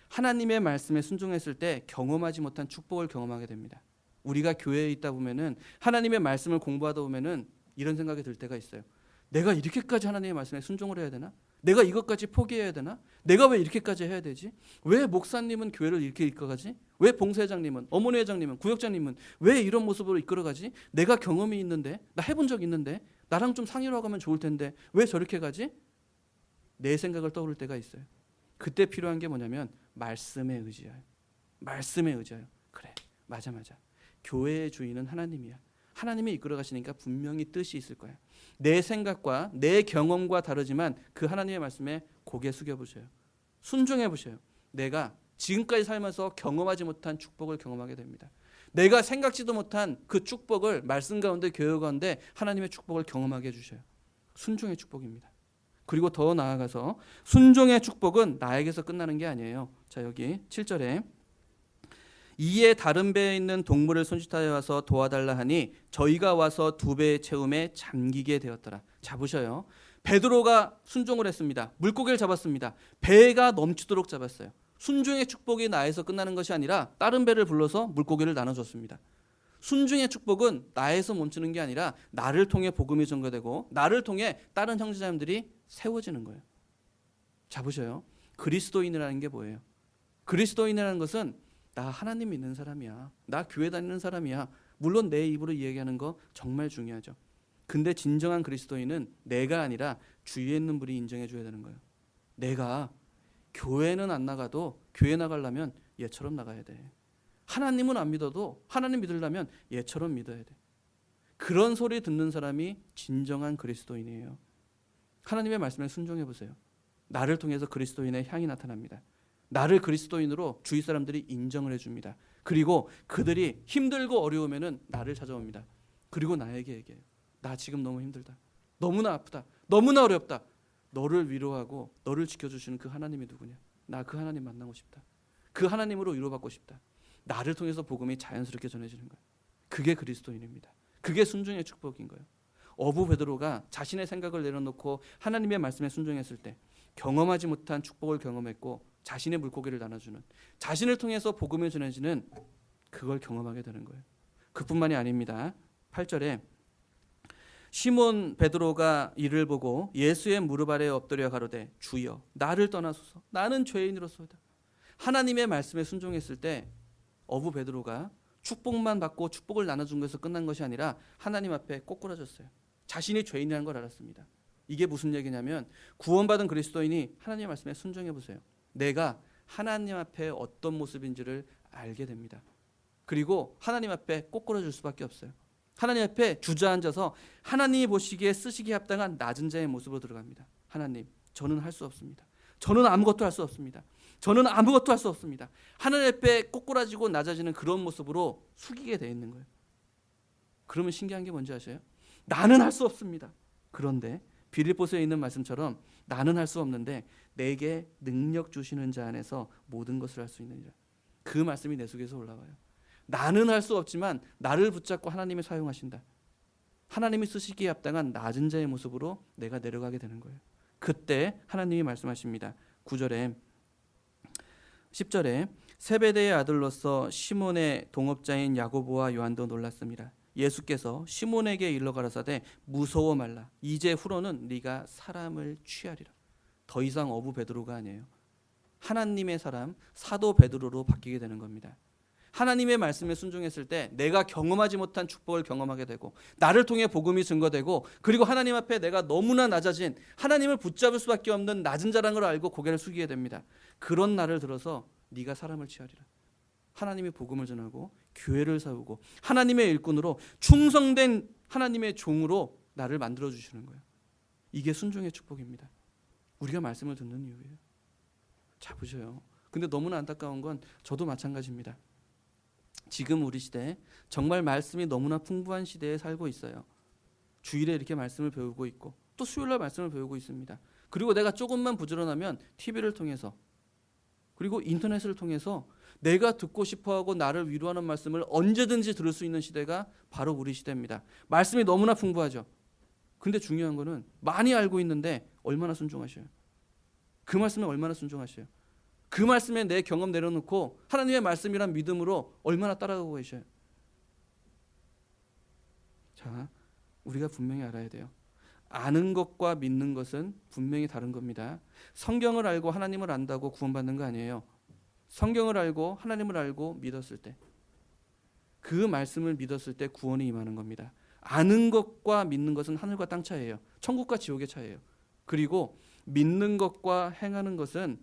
하나님의 말씀에 순종했을 때 경험하지 못한 축복을 경험하게 됩니다. 우리가 교회에 있다 보면은 하나님의 말씀을 공부하다 보면은 이런 생각이 들 때가 있어요. 내가 이렇게까지 하나님의 말씀에 순종을 해야 되나? 내가 이것까지 포기해야 되나? 내가 왜 이렇게까지 해야 되지? 왜 목사님은 교회를 이렇게 이끌어가지? 왜 봉사회장님은, 어머니 회장님은, 구역장님은 왜 이런 모습으로 이끌어가지? 내가 경험이 있는데, 나 해본 적 있는데, 나랑 좀 상의를 하고 가면 좋을 텐데 왜 저렇게 가지? 내 생각을 떠오를 때가 있어요. 그때 필요한 게 뭐냐면 말씀에 의지하여. 말씀에 의지하여. 그래, 맞아. 교회의 주인은 하나님이야. 하나님이 이끌어 가시니까 분명히 뜻이 있을 거야. 내 생각과 내 경험과 다르지만 그 하나님의 말씀에 고개 숙여보세요. 순종해보세요. 내가 지금까지 살면서 경험하지 못한 축복을 경험하게 됩니다. 내가 생각지도 못한 그 축복을 말씀 가운데 교회 가운데 하나님의 축복을 경험하게 해주셔요. 순종의 축복입니다. 그리고 더 나아가서 순종의 축복은 나에게서 끝나는 게 아니에요. 자, 여기 7절에 이에 다른 배에 있는 동물을 손짓하여 와서 도와달라 하니 저희가 와서 두 배의 채움에 잠기게 되었더라. 자, 보셔요. 베드로가 순종을 했습니다. 물고기를 잡았습니다. 배가 넘치도록 잡았어요. 순종의 축복이 나에서 끝나는 것이 아니라 다른 배를 불러서 물고기를 나눠줬습니다. 순종의 축복은 나에서 멈추는 게 아니라 나를 통해 복음이 전가되고 나를 통해 다른 형제자매들이 세워지는 거예요. 자, 보셔요. 그리스도인이라는 게 뭐예요? 그리스도인이라는 것은 나 하나님 믿는 사람이야. 나 교회 다니는 사람이야. 물론 내 입으로 이야기하는 거 정말 중요하죠. 근데 진정한 그리스도인은 내가 아니라 주위에 있는 분이 인정해 줘야 되는 거예요. 내가 교회는 안 나가도 교회 나가려면 얘처럼 나가야 돼. 하나님은 안 믿어도 하나님 믿으려면 얘처럼 믿어야 돼. 그런 소리 듣는 사람이 진정한 그리스도인이에요. 하나님의 말씀에 순종해 보세요. 나를 통해서 그리스도인의 향이 나타납니다. 나를 그리스도인으로 주위 사람들이 인정을 해줍니다. 그리고 그들이 힘들고 어려우면은 나를 찾아옵니다. 그리고 나에게 얘기해요. 나 지금 너무 힘들다. 너무나 아프다. 너무나 어렵다. 너를 위로하고 너를 지켜주시는 그 하나님이 누구냐? 나 그 하나님 만나고 싶다. 그 하나님으로 위로받고 싶다. 나를 통해서 복음이 자연스럽게 전해지는 거예요. 그게 그리스도인입니다. 그게 순종의 축복인 거예요. 어부 베드로가 자신의 생각을 내려놓고 하나님의 말씀에 순종했을 때 경험하지 못한 축복을 경험했고 자신의 물고기를 나눠주는, 자신을 통해서 복음을 전해지는 그걸 경험하게 되는 거예요. 그뿐만이 아닙니다. 8절에 시몬 베드로가 이를 보고 예수의 무릎 아래에 엎드려 가로되 주여 나를 떠나소서 나는 죄인으로소이다. 하나님의 말씀에 순종했을 때 어부 베드로가 축복만 받고 축복을 나눠준 것에서 끝난 것이 아니라 하나님 앞에 꼬꾸라졌어요. 자신이 죄인이라는 걸 알았습니다. 이게 무슨 얘기냐면 구원받은 그리스도인이 하나님의 말씀에 순종해 보세요. 내가 하나님 앞에 어떤 모습인지를 알게 됩니다. 그리고 하나님 앞에 꼬꾸라질 수밖에 없어요. 하나님 앞에 주저앉아서 하나님이 보시기에 쓰시기에 합당한 낮은 자의 모습으로 들어갑니다. 하나님, 저는 할 수 없습니다. 저는 아무것도 할 수 없습니다. 저는 아무것도 할 수 없습니다. 하나님 앞에 꼬꾸라지고 낮아지는 그런 모습으로 숙이게 돼 있는 거예요. 그러면 신기한 게 뭔지 아세요? 나는 할 수 없습니다. 그런데 빌립보서에 있는 말씀처럼 나는 할 수 없는데 내게 능력 주시는 자 안에서 모든 것을 할 수 있느니라. 그 말씀이 내 속에서 올라와요. 나는 할 수 없지만 나를 붙잡고 하나님이 사용하신다. 하나님이 쓰시기에 합당한 낮은 자의 모습으로 내가 내려가게 되는 거예요. 그때 하나님이 말씀하십니다. 9절에 10절에 세베대의 아들로서 시몬의 동업자인 야고보와 요한도 놀랐습니다. 예수께서 시몬에게 일러 가라사대 무서워 말라. 이제 후로는 네가 사람을 취하리라. 더 이상 어부 베드로가 아니에요. 하나님의 사람 사도 베드로로 바뀌게 되는 겁니다. 하나님의 말씀에 순종했을 때 내가 경험하지 못한 축복을 경험하게 되고 나를 통해 복음이 증거되고 그리고 하나님 앞에 내가 너무나 낮아진 하나님을 붙잡을 수밖에 없는 낮은 자라는 걸 알고 고개를 숙이게 됩니다. 그런 날을 들어서 네가 사람을 취하리라. 하나님이 복음을 전하고 교회를 세우고 하나님의 일꾼으로 충성된 하나님의 종으로 나를 만들어 주시는 거예요. 이게 순종의 축복입니다. 우리가 말씀을 듣는 이유예요. 자, 보셔요. 근데 너무나 안타까운 건 저도 마찬가지입니다. 지금 우리 시대 정말 말씀이 너무나 풍부한 시대에 살고 있어요. 주일에 이렇게 말씀을 배우고 있고 또 수요일날 말씀을 배우고 있습니다. 그리고 내가 조금만 부지런하면 TV를 통해서 그리고 인터넷을 통해서 내가 듣고 싶어하고 나를 위로하는 말씀을 언제든지 들을 수 있는 시대가 바로 우리 시대입니다. 말씀이 너무나 풍부하죠. 근데 중요한 거는 많이 알고 있는데 얼마나 순종하셔요? 그 말씀에 얼마나 순종하셔요? 그 말씀에 내 경험 내려놓고 하나님의 말씀이란 믿음으로 얼마나 따라가고 계셔요? 자, 우리가 분명히 알아야 돼요. 아는 것과 믿는 것은 분명히 다른 겁니다. 성경을 알고 하나님을 안다고 구원받는 거 아니에요. 성경을 알고 하나님을 알고 믿었을 때, 그 말씀을 믿었을 때 구원이 임하는 겁니다. 아는 것과 믿는 것은 하늘과 땅 차이예요. 천국과 지옥의 차이예요. 그리고 믿는 것과 행하는 것은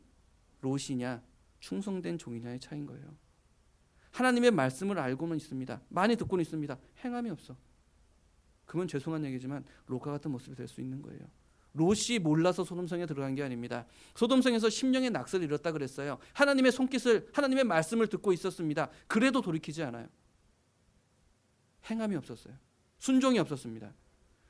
롯이냐 충성된 종이냐의 차이인 거예요. 하나님의 말씀을 알고는 있습니다. 많이 듣고는 있습니다. 행함이 없어. 그건 죄송한 얘기지만 롯과 같은 모습이 될 수 있는 거예요. 롯이 몰라서 소돔성에 들어간 게 아닙니다. 소돔성에서 심령의 낙서를 잃었다 그랬어요. 하나님의 손깃을, 하나님의 말씀을 듣고 있었습니다. 그래도 돌이키지 않아요. 행함이 없었어요. 순종이 없었습니다.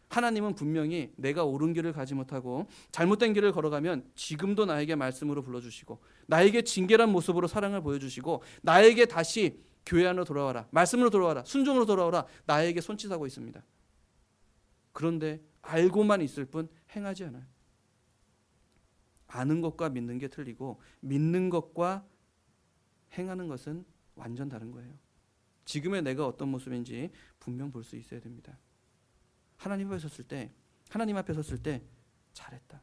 하나님은 분명히 내가 옳은 길을 가지 못하고 잘못된 길을 걸어가면 지금도 나에게 말씀으로 불러주시고 나에게 진결한 모습으로 사랑을 보여주시고 나에게 다시 교회 안으로 돌아와라, 말씀으로 돌아와라, 순종으로 돌아와라, 나에게 손짓하고 있습니다. 그런데 알고만 있을 뿐 행하지 않아요. 아는 것과 믿는 게 틀리고 믿는 것과 행하는 것은 완전 다른 거예요. 지금의 내가 어떤 모습인지 분명 볼 수 있어야 됩니다. 하나님 앞에 섰을 때 잘했다.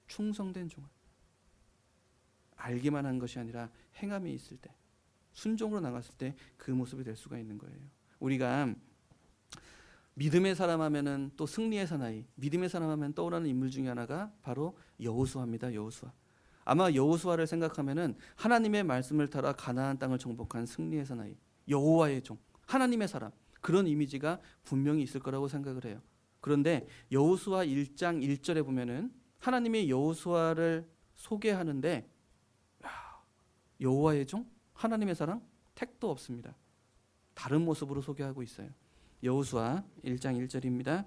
충성된 종아. 알기만 한 것이 아니라 행함이 있을 때, 순종으로 나갔을 때 그 모습이 될 수가 있는 거예요. 우리가 믿음의 사람 하면은 또 승리의 사나이, 믿음의 사람 하면 떠오르는 인물 중에 하나가 바로 여호수아입니다. 여호수아. 아마 여호수아를 생각하면은 하나님의 말씀을 따라 가나안 땅을 정복한 승리의 사나이, 여호와의 종, 하나님의 사람, 그런 이미지가 분명히 있을 거라고 생각을 해요. 그런데 여호수아 1장 1절에 보면은 하나님이 여호수아를 소개하는데 여호와의 종, 하나님의 사람, 택도 없습니다. 다른 모습으로 소개하고 있어요. 여호수아 1장 1절입니다.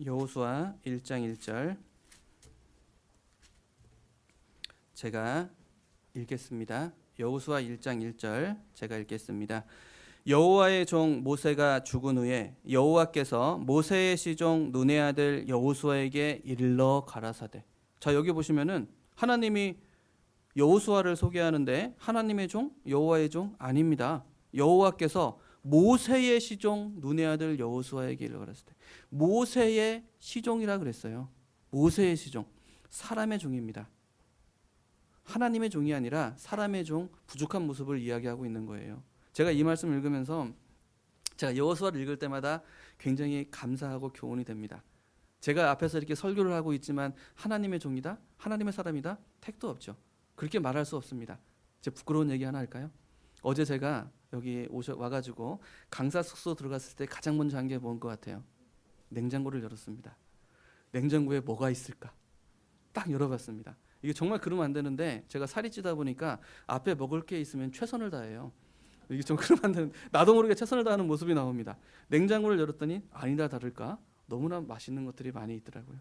여호수아 1장 1절 제가 읽겠습니다. 여호수아 1장 1절 제가 읽겠습니다. 여호와의 종 모세가 죽은 후에 여호와께서 모세의 시종 눈의 아들 여호수아에게 일러 가라사대. 자, 여기 보시면은 하나님이 여호수아를 소개하는데 하나님의 종, 여호와의 종 아닙니다. 여호와께서 모세의 시종 눈의 아들 여호수아에게 일러 가라사대. 모세의 시종이라 그랬어요. 모세의 시종, 사람의 종입니다. 하나님의 종이 아니라 사람의 종, 부족한 모습을 이야기하고 있는 거예요. 제가 이 말씀을 읽으면서 제가 여호수아를 읽을 때마다 굉장히 감사하고 교훈이 됩니다. 제가 앞에서 이렇게 설교를 하고 있지만 하나님의 종이다, 하나님의 사람이다, 택도 없죠. 그렇게 말할 수 없습니다. 이제 부끄러운 얘기 하나 할까요? 어제 제가 여기 와가지고 강사 숙소 들어갔을 때 가장 먼저 한 게 뭔 것 같아요? 냉장고를 열었습니다. 냉장고에 뭐가 있을까? 딱 열어봤습니다. 이게 정말 그러면 안 되는데 제가 살이 찌다 보니까 앞에 먹을 게 있으면 최선을 다해요. 이게 좀 그러면 안 되는, 나도 모르게 최선을 다하는 모습이 나옵니다. 냉장고를 열었더니 아니다 다를까 너무나 맛있는 것들이 많이 있더라고요.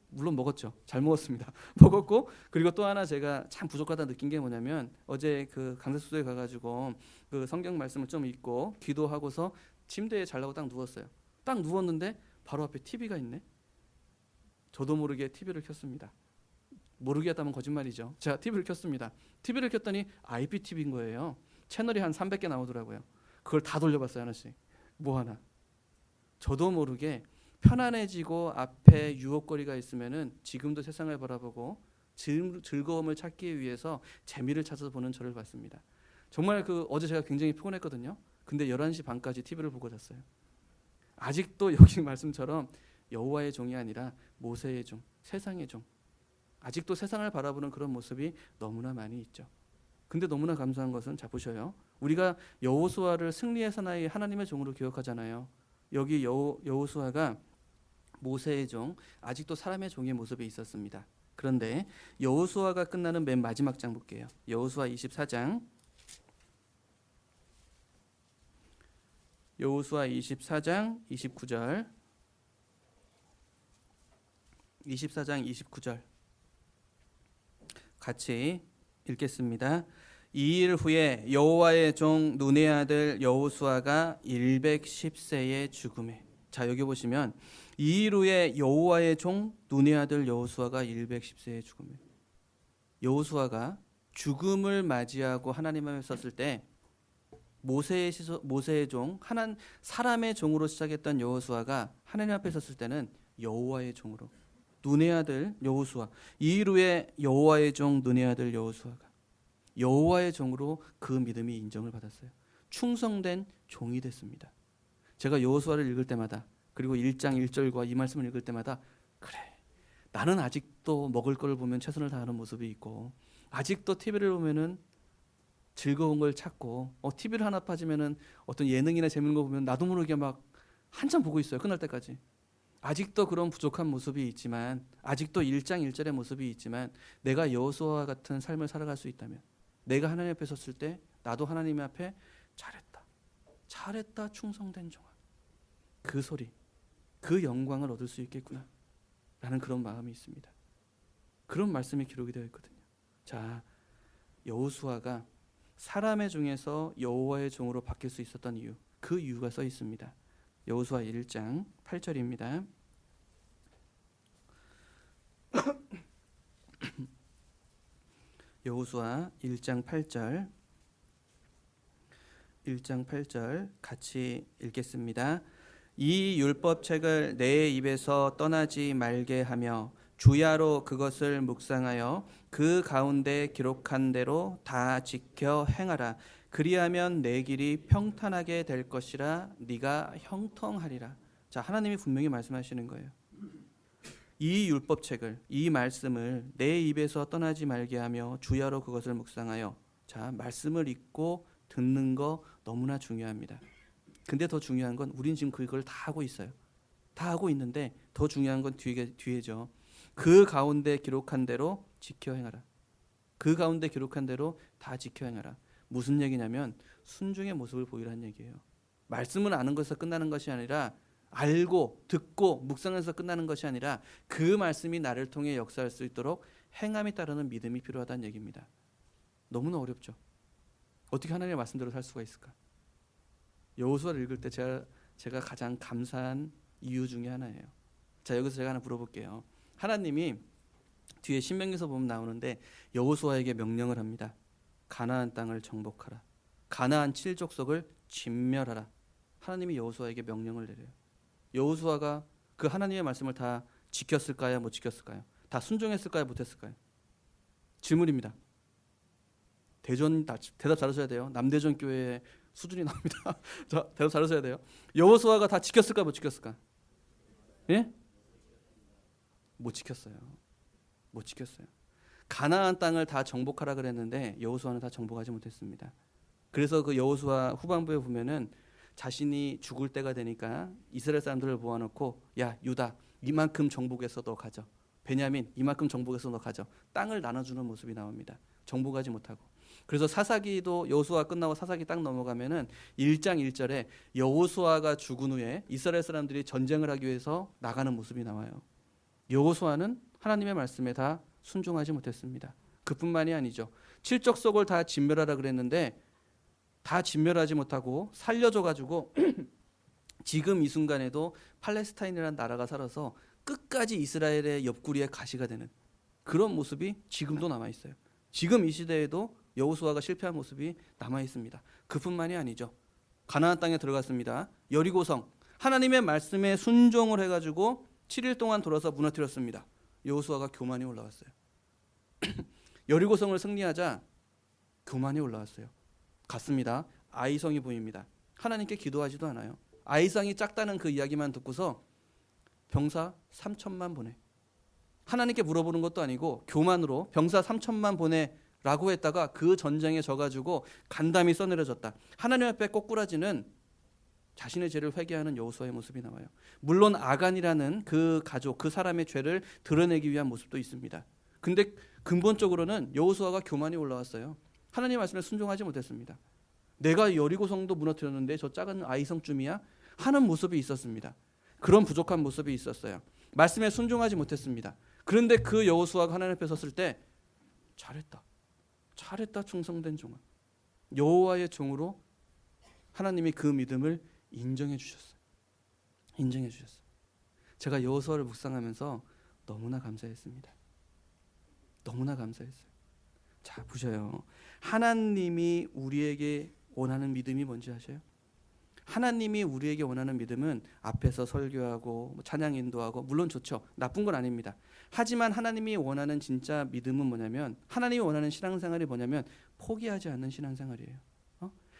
물론 먹었죠. 잘 먹었습니다. 먹었고, 그리고 또 하나 제가 참 부족하다 느낀 게 뭐냐면 어제 그 강사 숙소에 가가지고 그 성경 말씀을 좀 읽고 기도하고서 침대에 자려고 딱 누웠어요. 딱 누웠는데 바로 앞에 TV가 있네. 저도 모르게 TV를 켰습니다. 모르게 했다면 거짓말이죠. 제가 TV를 켰습니다. TV를 켰더니 IPTV인 거예요. 채널이 한 300개 나오더라고요. 그걸 다 돌려봤어요. 하나씩. 뭐 하나. 저도 모르게 편안해지고 앞에 유혹거리가 있으면은 지금도 세상을 바라보고 즐거움을 찾기 위해서 재미를 찾아서 보는 저를 봤습니다. 정말 어제 제가 굉장히 피곤했거든요. 근데 11시 반까지 TV를 보고 잤어요. 아직도 여기 말씀처럼 여호와의 종이 아니라 모세의 종, 세상의 종, 아직도 세상을 바라보는 그런 모습이 너무나 많이 있죠. 근데 너무나 감사한 것은, 자 보셔요. 우리가 여호수아를 승리의 사나이 하나님의 종으로 기억하잖아요. 여기 여호수아가 모세의 종, 아직도 사람의 종의 모습이 있었습니다. 그런데 여호수아가 끝나는 맨 마지막 장 볼게요. 여호수아 24장. 여호수아 24장 29절. 24장 29절. 같이 읽겠습니다. 이 일 후에 여호와의 종 눈의 아들 여호수아가 110세에 죽음에. 자, 여기 보시면 이 일 후에 여호와의 종 눈의 아들 여호수아가 110세에 죽음에. 여호수아가 죽음을 맞이하고 하나님 앞에 섰을 때 모세의 종, 사람의 종으로 시작했던 여호수아가 하나님 앞에 섰을 때는 여호와의 종으로, 눈의 아들 여호수아, 이 일 후에 여호와의 종 눈의 아들 여호수아가 여호와의 종으로 그 믿음이 인정을 받았어요. 충성된 종이 됐습니다. 제가 여호수아를 읽을 때마다 그리고 1장 1절과 이 말씀을 읽을 때마다 그래, 나는 아직도 먹을 걸 보면 최선을 다하는 모습이 있고 아직도 TV를 보면은 즐거운 걸 찾고 TV를 하나 빠지면은 어떤 예능이나 재밌는 거 보면 나도 모르게 막 한참 보고 있어요. 끝날 때까지. 아직도 그런 부족한 모습이 있지만 아직도 1장 1절의 모습이 있지만 내가 여호수아와 같은 삶을 살아갈 수 있다면 내가 하나님 앞에 섰을 때 나도 하나님 앞에 잘했다 충성된 종아, 그 소리, 그 영광을 얻을 수 있겠구나 라는 그런 마음이 있습니다. 그런 말씀이 기록이 되어 있거든요. 자, 여호수아가 사람의 중에서 여호와의 종으로 바뀔 수 있었던 이유, 그 이유가 써 있습니다. 여호수아 1장 8절입니다. 여호수아 1장 8절, 1장 8절 같이 읽겠습니다. 이 율법책을 내 입에서 떠나지 말게 하며 주야로 그것을 묵상하여 그 가운데 기록한 대로 다 지켜 행하라. 그리하면 내 길이 평탄하게 될 것이라 네가 형통하리라. 자, 하나님이 분명히 말씀하시는 거예요. 이 율법책을, 이 말씀을 내 입에서 떠나지 말게 하며 주야로 그것을 묵상하여. 자, 말씀을 읽고 듣는 거 너무나 중요합니다. 근데 더 중요한 건 우린 지금 그걸 다 하고 있어요. 다 하고 있는데 더 중요한 건 뒤에죠. 그 가운데 기록한 대로 지켜 행하라. 그 가운데 기록한 대로 다 지켜 행하라. 무슨 얘기냐면 순종의 모습을 보이라는 얘기예요. 말씀을 아는 것에서 끝나는 것이 아니라 알고 듣고 묵상해서 끝나는 것이 아니라 그 말씀이 나를 통해 역사할 수 있도록 행함이 따르는 믿음이 필요하다는 얘기입니다. 너무나 어렵죠. 어떻게 하나님의 말씀대로 살 수가 있을까? 여호수아를 읽을 때 제가 가장 감사한 이유 중에 하나예요. 자, 여기서 제가 하나 물어볼게요. 하나님이 뒤에 신명기에서 보면 나오는데 여호수아에게 명령을 합니다. 가나안 땅을 정복하라. 가나안 7족속을 진멸하라. 하나님이 여호수아에게 명령을 내려요. 여호수아가 그 하나님의 말씀을 다 지켰을까요? 못 지켰을까요? 다 순종했을까요? 못했을까요? 질문입니다. 대답 잘하셔야 돼요. 남대전 교회의 수준이 나옵니다. 자, 대답 잘하셔야 돼요. 여호수아가 다 지켰을까? 못 지켰을까? 예? 못 지켰어요. 못 지켰어요. 가나안 땅을 다 정복하라 그랬는데 여호수아는 다 정복하지 못했습니다. 그래서 그 여호수아 후반부에 보면은 자신이 죽을 때가 되니까 이스라엘 사람들을 모아놓고 야 유다 이만큼 정복해서 너 가져. 베냐민 이만큼 정복해서 너 가져. 땅을 나눠주는 모습이 나옵니다. 정복하지 못하고. 그래서 사사기도 여호수아 끝나고 사사기 딱 넘어가면은 1장 1절에 여호수아가 죽은 후에 이스라엘 사람들이 전쟁을 하기 위해서 나가는 모습이 나와요. 여호수아는 하나님의 말씀에 다 순종하지 못했습니다. 그뿐만이 아니죠. 7족속을 다 진멸하라 그랬는데 다 진멸하지 못하고 살려줘가지고 지금 이 순간에도 팔레스타인이라는 나라가 살아서 끝까지 이스라엘의 옆구리에 가시가 되는 그런 모습이 지금도 남아있어요. 지금 이 시대에도 여호수아가 실패한 모습이 남아있습니다. 그뿐만이 아니죠. 가나안 땅에 들어갔습니다. 여리고성 하나님의 말씀에 순종을 해가지고 7일 동안 돌아서 무너뜨렸습니다. 여호수아가 교만이 올라왔어요. 여리고성을 승리하자 교만이 올라왔어요. 갔습니다. 아이성이 보입니다. 하나님께 기도하지도 않아요. 아이성이 작다는 그 이야기만 듣고서 병사 3천만 보내. 하나님께 물어보는 것도 아니고 교만으로 병사 3천만 보내라고 했다가 그 전쟁에 져가지고 간담이 써내려졌다. 하나님 앞에 꼬꾸라지는 자신의 죄를 회개하는 여호수아의 모습이 나와요. 물론 아간이라는 그 가족, 그 사람의 죄를 드러내기 위한 모습도 있습니다. 근데 근본적으로는 여호수아가 교만이 올라왔어요. 하나님 말씀에 순종하지 못했습니다. 내가 여리고성도 무너뜨렸는데 저 작은 아이성쯤이야? 하는 모습이 있었습니다. 그런 부족한 모습이 있었어요. 말씀에 순종하지 못했습니다. 그런데 그 여호수아가 하나님 앞에 섰을 때 잘했다 충성된 종아. 여호와의 종으로 하나님이 그 믿음을 인정해 주셨어요. 인정해 주셨어요. 제가 여호수아를 묵상하면서 너무나 감사했습니다. 너무나 감사했어요. 자, 보셔요. 하나님이 우리에게 원하는 믿음이 뭔지 아세요? 하나님이 우리에게 원하는 믿음은 앞에서 설교하고 찬양 인도하고 물론 좋죠. 나쁜 건 아닙니다. 하지만 하나님이 원하는 진짜 믿음은 뭐냐면, 하나님이 원하는 신앙생활이 뭐냐면 포기하지 않는 신앙생활이에요.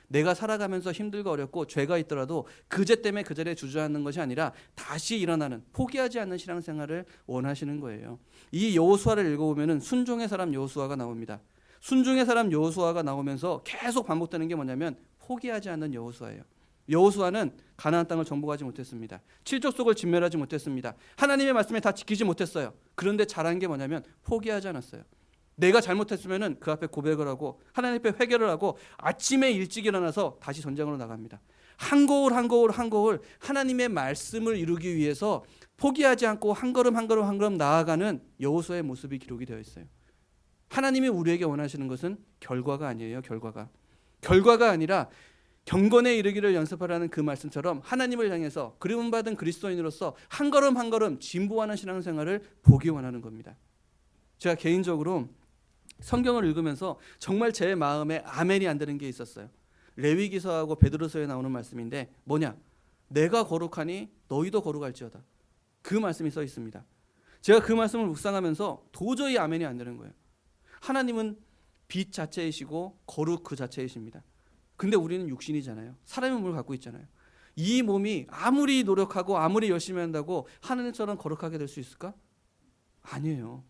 내가 살아가면서 힘들고 어렵고 죄가 있더라도 그 죄 때문에 그 자리에 주저앉는 것이 아니라 다시 일어나는, 포기하지 않는 신앙생활을 원하시는 거예요. 이 여호수아를 읽어보면 순종의 사람 여호수아가 나옵니다. 순종의 사람 여호수아가 나오면서 계속 반복되는 게 뭐냐면 포기하지 않는 여호수아예요. 여호수아는 가나안 땅을 정복하지 못했습니다. 칠족속을 진멸하지 못했습니다. 하나님의 말씀에 다 지키지 못했어요. 그런데 잘한 게 뭐냐면 포기하지 않았어요. 내가 잘못했으면 그 앞에 고백을 하고 하나님 앞에 회개를 하고 아침에 일찍 일어나서 다시 전쟁으로 나갑니다. 한 거울 한 거울 한 거울 하나님의 말씀을 이루기 위해서 포기하지 않고 한 걸음 한 걸음 한 걸음 나아가는 여호수아의 모습이 기록이 되어 있어요. 하나님이 우리에게 원하시는 것은 결과가 아니에요. 결과가 아니라 경건에 이르기를 연습하라는 그 말씀처럼 하나님을 향해서 그리움받은 그리스도인으로서 한 걸음 한 걸음 진보하는 신앙생활을 보기 원하는 겁니다. 제가 개인적으로 성경을 읽으면서 정말 제 마음에 아멘이 안 되는 게 있었어요. 레위기서하고 베드로서에 나오는 말씀인데 뭐냐? 내가 거룩하니 너희도 거룩할지어다. 그 말씀이 써 있습니다. 제가 그 말씀을 묵상하면서 도저히 아멘이 안 되는 거예요. 하나님은 빛 자체이시고 거룩 그 자체이십니다. 근데 우리는 육신이잖아요. 사람의 몸을 갖고 있잖아요. 이 몸이 아무리 노력하고 아무리 열심히 한다고 하나님처럼 거룩하게 될 수 있을까? 아니에요.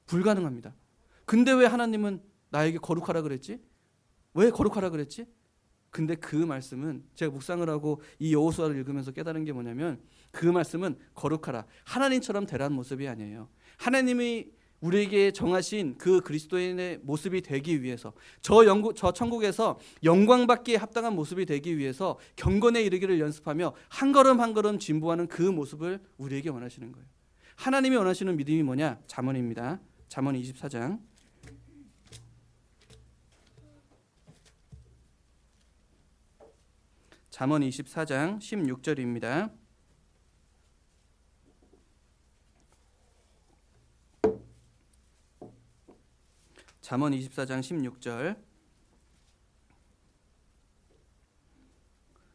불가능합니다. 근데 왜 하나님은 나에게 거룩하라 그랬지? 왜 거룩하라 그랬지? 근데 그 말씀은 제가 묵상을 하고 이 여호수아를 읽으면서 깨달은 게 뭐냐면 그 말씀은 거룩하라, 하나님처럼 되라는 모습이 아니에요. 하나님이 우리에게 정하신 그 그리스도인의 모습이 되기 위해서, 저 천국에서 영광받기에 합당한 모습이 되기 위해서 경건에 이르기를 연습하며 한 걸음 한 걸음 진보하는 그 모습을 우리에게 원하시는 거예요. 하나님이 원하시는 믿음이 뭐냐? 잠언입니다. 잠언 24장. 잠언 24장 16절입니다. 잠언 24장 16절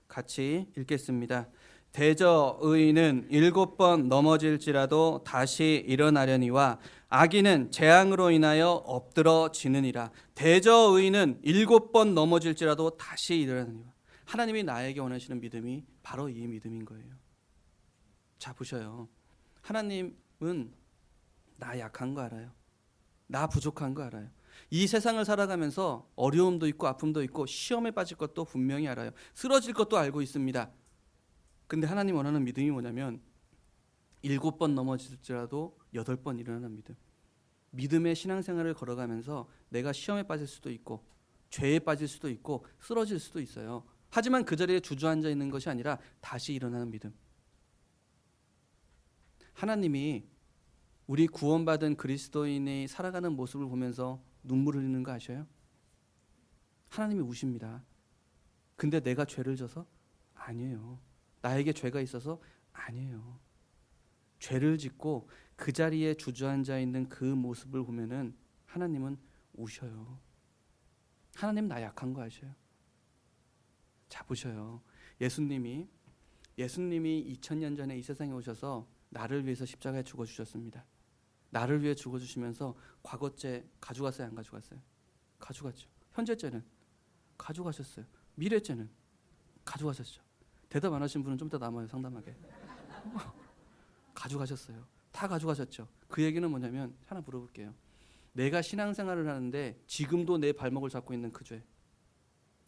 같이 읽겠습니다. 대저 의인은 7번 넘어질지라도 다시 일어나려니와 악인은 재앙으로 인하여 엎드러지느니라. 대저 의인은 7번 넘어질지라도 다시 일어나려니와. 하나님이 나에게 원하시는 믿음이 바로 이 믿음인 거예요. 자, 보셔요. 하나님은 나 약한 거 알아요. 나 부족한 거 알아요. 이 세상을 살아가면서 어려움도 있고 아픔도 있고 시험에 빠질 것도 분명히 알아요. 쓰러질 것도 알고 있습니다. 근데 하나님 원하는 믿음이 뭐냐면 7번 넘어질지라도 8번 일어나는 믿음. 믿음의 신앙생활을 걸어가면서 내가 시험에 빠질 수도 있고 죄에 빠질 수도 있고 쓰러질 수도 있어요. 하지만 그 자리에 주저앉아 있는 것이 아니라 다시 일어나는 믿음. 하나님이 우리 구원받은 그리스도인이 살아가는 모습을 보면서 눈물을 흘리는 거 아셔요? 하나님이 우십니다. 근데 내가 죄를 져서? 아니에요. 나에게 죄가 있어서? 아니에요. 죄를 짓고 그 자리에 주저앉아 있는 그 모습을 보면은 하나님은 우셔요. 하나님 나 약한 거 아셔요? 자, 보셔요. 예수님이 2000년 전에 이 세상에 오셔서 나를 위해서 십자가에 죽어주셨습니다. 나를 위해 죽어주시면서 과거죄 가져갔어요? 안 가져갔어요? 가져갔죠. 현재죄는 가져가셨어요. 미래죄는 가져가셨죠. 대답 안 하신 분은 좀 이따 남아요. 상담하게. 가져가셨어요. 다 가져가셨죠. 그 얘기는 뭐냐면 하나 물어볼게요. 내가 신앙생활을 하는데 지금도 내 발목을 잡고 있는 그 죄,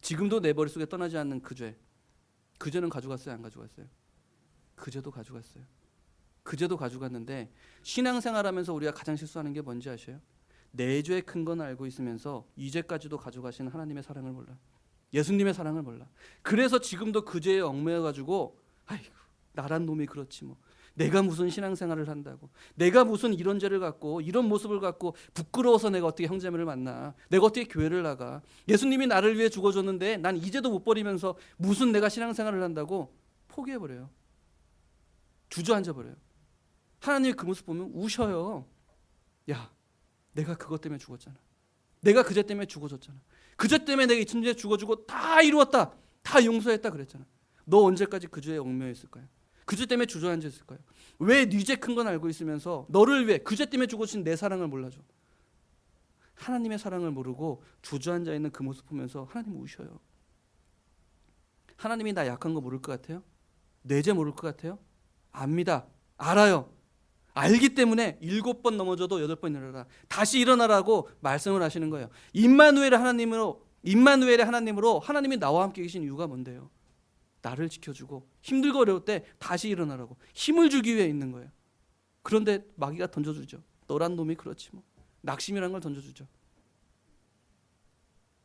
지금도 내 머릿속에 떠나지 않는 그 죄, 그 죄는 가져갔어요? 안 가져갔어요? 그 죄도 가져갔어요. 그 죄도 가져갔는데 신앙생활하면서 우리가 가장 실수하는 게 뭔지 아셔요? 내 죄 큰 건 알고 있으면서 이 죄까지도 가져가신 하나님의 사랑을 몰라. 예수님의 사랑을 몰라. 그래서 지금도 그 죄에 얽매여가지고 아이고 나란 놈이 그렇지 뭐. 내가 무슨 신앙생활을 한다고. 내가 무슨 이런 죄를 갖고 이런 모습을 갖고 부끄러워서 내가 어떻게 형제들을 만나. 내가 어떻게 교회를 나가. 예수님이 나를 위해 죽어줬는데 난 이제도 못 버리면서 무슨 내가 신앙생활을 한다고 포기해버려요. 주저앉아버려요. 하나님이 그 모습 보면 우셔요. 야, 내가 그것 때문에 죽었잖아. 내가 그 죄 때문에 죽어졌잖아. 그 죄 때문에 내가 2000년에 죽어주고 다 이루었다. 다 용서했다 그랬잖아. 너 언제까지 그 죄에 얽매여 있을 거야? 그 죄 때문에 주저앉아 있을 거야. 왜 네 죄 큰 건 알고 있으면서 너를 위해 그 죄 때문에 죽어주신 내 사랑을 몰라줘? 하나님의 사랑을 모르고 주저앉아 있는 그 모습 보면서 하나님 우셔요. 하나님이 나 약한 거 모를 것 같아요? 내 죄 모를 것 같아요? 압니다. 알아요. 알기 때문에 7번 넘어져도 8번 일어나라. 다시 일어나라고 말씀을 하시는 거예요. 임마누엘의 하나님으로 하나님이 나와 함께 계신 이유가 뭔데요? 나를 지켜주고 힘들고 어려울 때 다시 일어나라고 힘을 주기 위해 있는 거예요. 그런데 마귀가 던져주죠. 너란 놈이 그렇지 뭐. 낙심이라는 걸 던져주죠.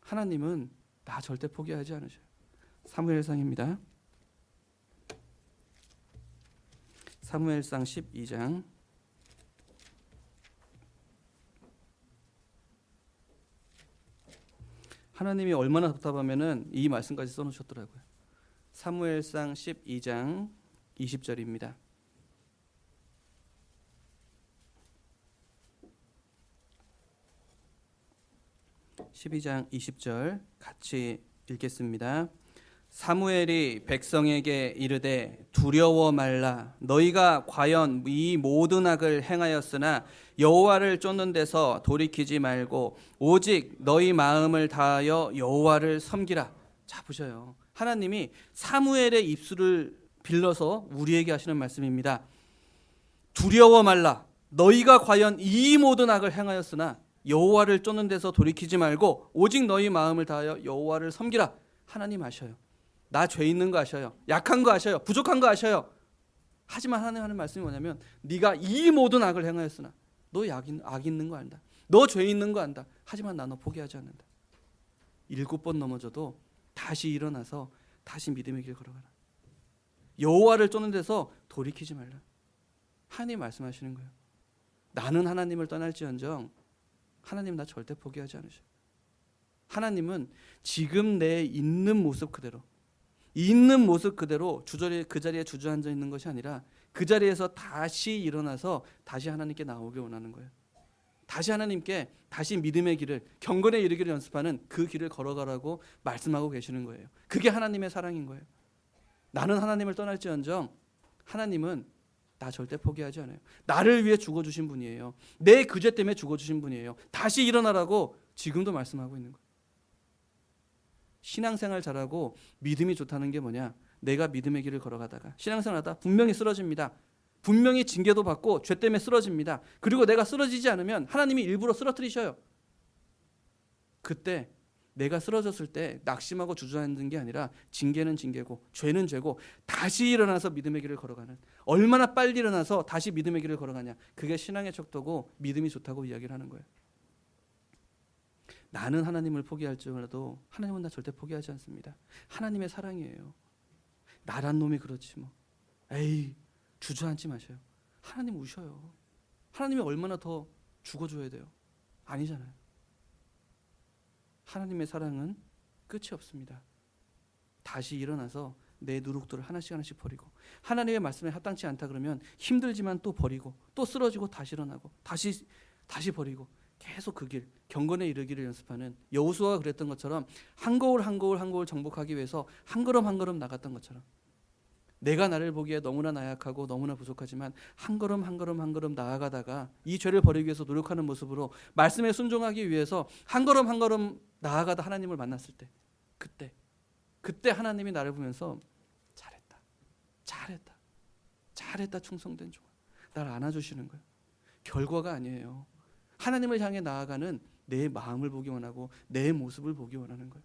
하나님은 나 절대 포기하지 않으셔요. 사무엘상입니다. 사무엘상 12장 '하나님이 얼마나 답답하면은 이 말씀까지 써놓으셨더라고요. 사무엘상 12장 20절입니다. (12장 20절) 같이 읽겠습니다. 사무엘이 백성에게 이르되 두려워 말라. 너희가 과연 이 모든 악을 행하였으나 여호와를 쫓는 데서 돌이키지 말고 오직 너희 마음을 다하여 여호와를 섬기라. 자, 보셔요. 하나님이 사무엘의 입술을 빌려서 우리에게 하시는 말씀입니다. 두려워 말라. 너희가 과연 이 모든 악을 행하였으나 여호와를 쫓는 데서 돌이키지 말고 오직 너희 마음을 다하여 여호와를 섬기라. 하나님 아셔요. 나 죄 있는 거 아셔요. 약한 거 아셔요. 부족한 거 아셔요. 하지만 하나님 하는 말씀이 뭐냐면 네가 이 모든 악을 행하였으나 너 악 있는 거 안다. 너 죄 있는 거 안다. 하지만 나 너 포기하지 않는다. 7번 넘어져도 다시 일어나서 다시 믿음의 길 걸어가라. 여호와를 쫓는 데서 돌이키지 말라. 하나님 말씀하시는 거예요. 나는 하나님을 떠날지언정 하나님 나 절대 포기하지 않으셔요. 하나님은 지금 내 있는 모습 그대로 그 자리에 주저앉아 있는 것이 아니라 그 자리에서 다시 일어나서 다시 하나님께 나오길 원하는 거예요. 다시 하나님께 다시 믿음의 길을 경건에 이르기를 연습하는 그 길을 걸어가라고 말씀하고 계시는 거예요. 그게 하나님의 사랑인 거예요. 나는 하나님을 떠날지언정 하나님은 나 절대 포기하지 않아요. 나를 위해 죽어주신 분이에요. 내 그 죄 때문에 죽어주신 분이에요. 다시 일어나라고 지금도 말씀하고 있는 거예요. 신앙생활 잘하고 믿음이 좋다는 게 뭐냐? 내가 믿음의 길을 걸어가다가 신앙생활하다 분명히 쓰러집니다. 분명히 징계도 받고 죄 때문에 쓰러집니다. 그리고 내가 쓰러지지 않으면 하나님이 일부러 쓰러뜨리셔요. 그때 내가 쓰러졌을 때 낙심하고 주저앉는 게 아니라 징계는 징계고 죄는 죄고 다시 일어나서 믿음의 길을 걸어가는, 얼마나 빨리 일어나서 다시 믿음의 길을 걸어가냐, 그게 신앙의 척도고 믿음이 좋다고 이야기를 하는 거예요. 나는 하나님을 포기할지라도 하나님은 나 절대 포기하지 않습니다. 하나님의 사랑이에요. 나란 놈이 그렇지 뭐. 에이, 주저앉지 마셔요. 하나님 우셔요. 하나님이 얼마나 더 죽어줘야 돼요? 아니잖아요. 하나님의 사랑은 끝이 없습니다. 다시 일어나서 내 누룩들을 하나씩 버리고, 하나님의 말씀에 합당치 않다 그러면 힘들지만 또 버리고, 또 쓰러지고 다시 일어나고 다시 버리고, 계속 그 길, 경건에 이르기를 연습하는, 여호수아가 그랬던 것처럼 한 거울 정복하기 위해서 한 걸음 나갔던 것처럼, 내가 나를 보기에 너무나 나약하고 너무나 부족하지만 한 걸음 나아가다가 이 죄를 버리기 위해서 노력하는 모습으로 말씀에 순종하기 위해서 한 걸음 나아가다 하나님을 만났을 때, 그때 하나님이 나를 보면서 잘했다 충성된 종아, 나를 안아주시는 거예요. 결과가 아니에요. 하나님을 향해 나아가는 내 마음을 보기 원하고 내 모습을 보기 원하는 거예요.